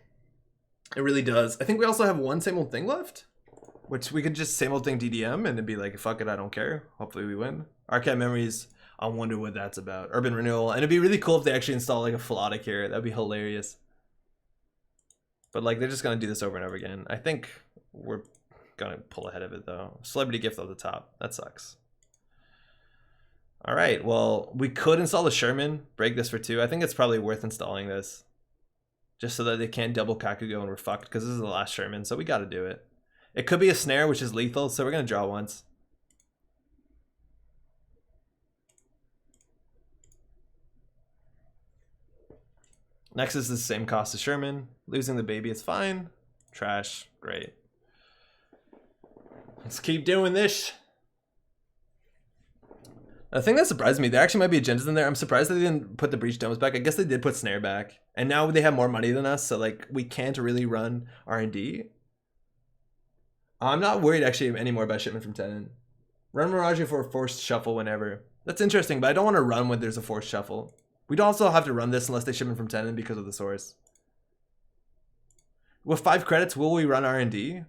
It really does. I think we also have 1 same old thing left, which we could just same old thing DDM and it'd be like, fuck it, I don't care. Hopefully we win. Archive Memories, I wonder what that's about. Urban Renewal, and it'd be really cool if they actually install like a Philotic here. That'd be hilarious. But like, they're just gonna do this over and over again. I think we're gonna pull ahead of it though. Celebrity Gift at the top. That sucks. All right, well, we could install the Sherman, break this for 2. I think it's probably worth installing this. Just so that they can't double Kakugo and we're fucked, because this is the last Sherman, so we gotta do it. It could be a snare, which is lethal, so we're gonna draw once. Nexus is the same cost as Sherman. Losing the baby is fine. Trash, great. Let's keep doing this. The thing that surprised me, there actually might be agendas in there. I'm surprised they didn't put the Breach Domes back. I guess they did put Snare back. And now they have more money than us, so like we can't really run R&D. I'm not worried actually anymore about shipment from tenant. Run Mirage for a forced shuffle whenever. That's interesting, but I don't want to run when there's a forced shuffle. We'd also have to run this unless they ship in from tenant because of the source. With 5 credits, will we run R&D?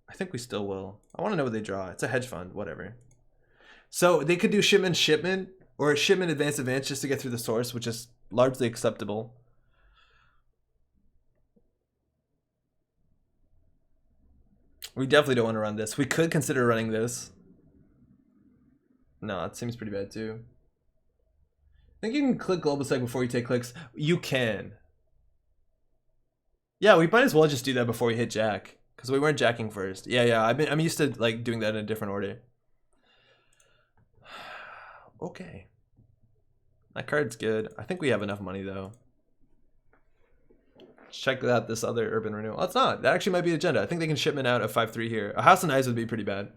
I think we still will. I want to know what they draw. It's a hedge fund, whatever. So they could do shipment, or shipment advance just to get through the source, which is largely acceptable. We definitely don't want to run this. We could consider running this. No, it seems pretty bad too. I think you can click global seg before you take clicks. You can. Yeah, we might as well just do that before we hit jack, because we weren't jacking first. Yeah. I'm used to like doing that in a different order. Okay. That card's good. I think we have enough money though. Check out this other urban renewal. Oh, it's not. That actually might be agenda. I think they can shipment out a 5-3 here. A House of Knives would be pretty bad.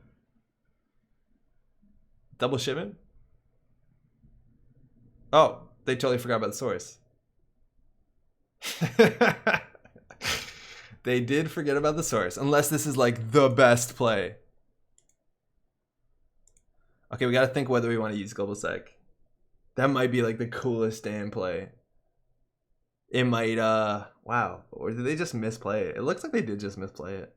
Double shipment? Oh, they totally forgot about the source. They did forget about the source, unless this is like the best play. Okay, we gotta think whether we want to use global sec. That might be like the coolest damn play. It might, wow. Or did they just misplay it? It looks like they did just misplay it.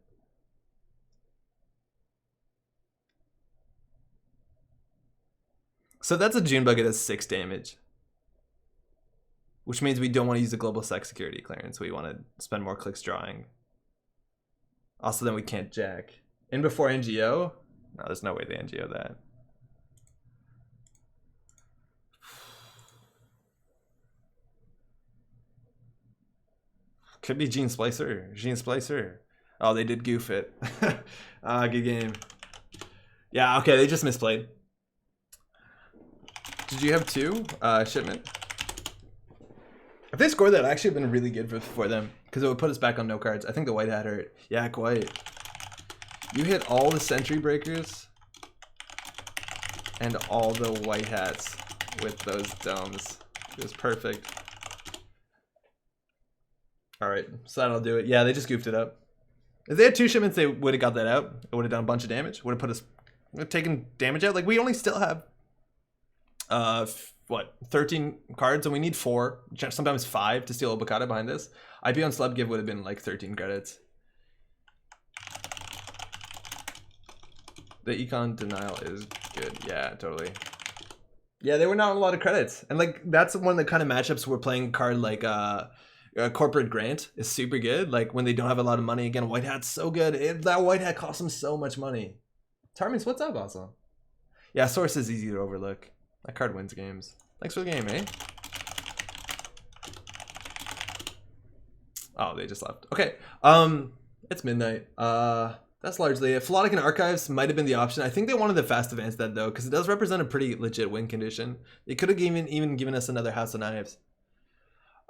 So that's a June bug. It does 6 damage. Which means we don't want to use the global sec security clearance. We want to spend more clicks drawing. Also, then we can't jack. In before NGO? No, there's no way they NGO that. Could be Gene Splicer. Oh, they did goof it. Good game. Yeah, okay, they just misplayed. Did you have 2? Shipment. If they scored that, it actually would have been really good for them, because it would put us back on no cards. I think the white hat hurt. Yeah, quite. You hit all the sentry breakers and all the white hats with those domes. It was perfect. Alright, so that'll do it. Yeah, they just goofed it up. If they had 2 shipments, they would have got that out. It would have done a bunch of damage. Would have put us, taken damage out. Like, we only still have, what, 13 cards, and we need 4, sometimes 5 to steal Obokata behind this. IP on Slub Give would have been like 13 credits. The Econ Denial is good. Yeah, totally. Yeah, they were not a lot of credits. And like, that's one of the kind of matchups we're playing a card like, Corporate Grant is super good. Like, when they don't have a lot of money, again, white hat's so good. That white hat costs them so much money. Tarmins, what's up, also? Yeah, source is easy to overlook. That card wins games. Thanks for the game, eh? Oh, they just left. Okay. It's midnight. That's largely it. Philotic and Archives might have been the option. I think they wanted the fast advance that though, because it does represent a pretty legit win condition. They could have even given us another House of Knives.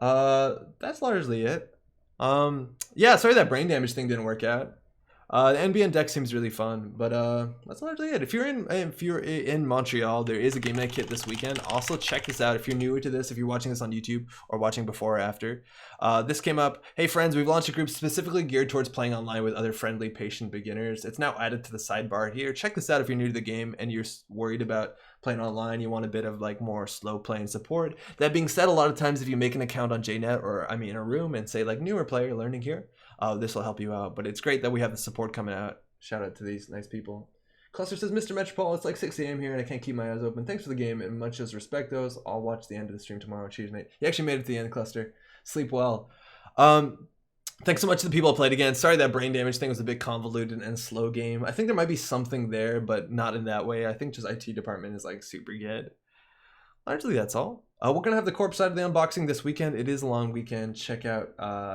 That's largely it. Yeah, sorry that brain damage thing didn't work out. The NBN deck seems really fun, but that's largely it. If you're in Montreal, there is a game night kit this weekend. Also, check this out if you're newer to this, if you're watching this on YouTube or watching before or after. This came up. Hey friends, we've launched a group specifically geared towards playing online with other friendly, patient beginners. It's now added to the sidebar here. Check this out if you're new to the game and you're worried about playing online. You want a bit of like more slow play and support. That being said, a lot of times if you make an account on JNet or in a room and say like newer player learning here, this will help you out. But it's great that we have the support coming out. Shout out to these nice people. Cluster says, Mr. Metropole, it's like 6 a.m. here and I can't keep my eyes open. Thanks for the game and much as respect those. I'll watch the end of the stream tomorrow. Cheers, mate. You actually made it to the end, Cluster. Sleep well. Thanks so much to the people I played again. Sorry that brain damage thing was a bit convoluted and slow game. I think there might be something there, but not in that way. I think just IT department is like super good. Largely that's all. We're going to have the corp side of the unboxing this weekend. It is a long weekend. Check out,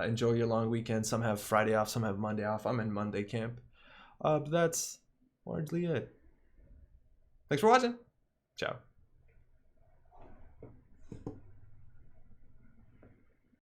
enjoy your long weekend. Some have Friday off, some have Monday off. I'm in Monday camp. But that's largely it. Thanks for watching. Ciao.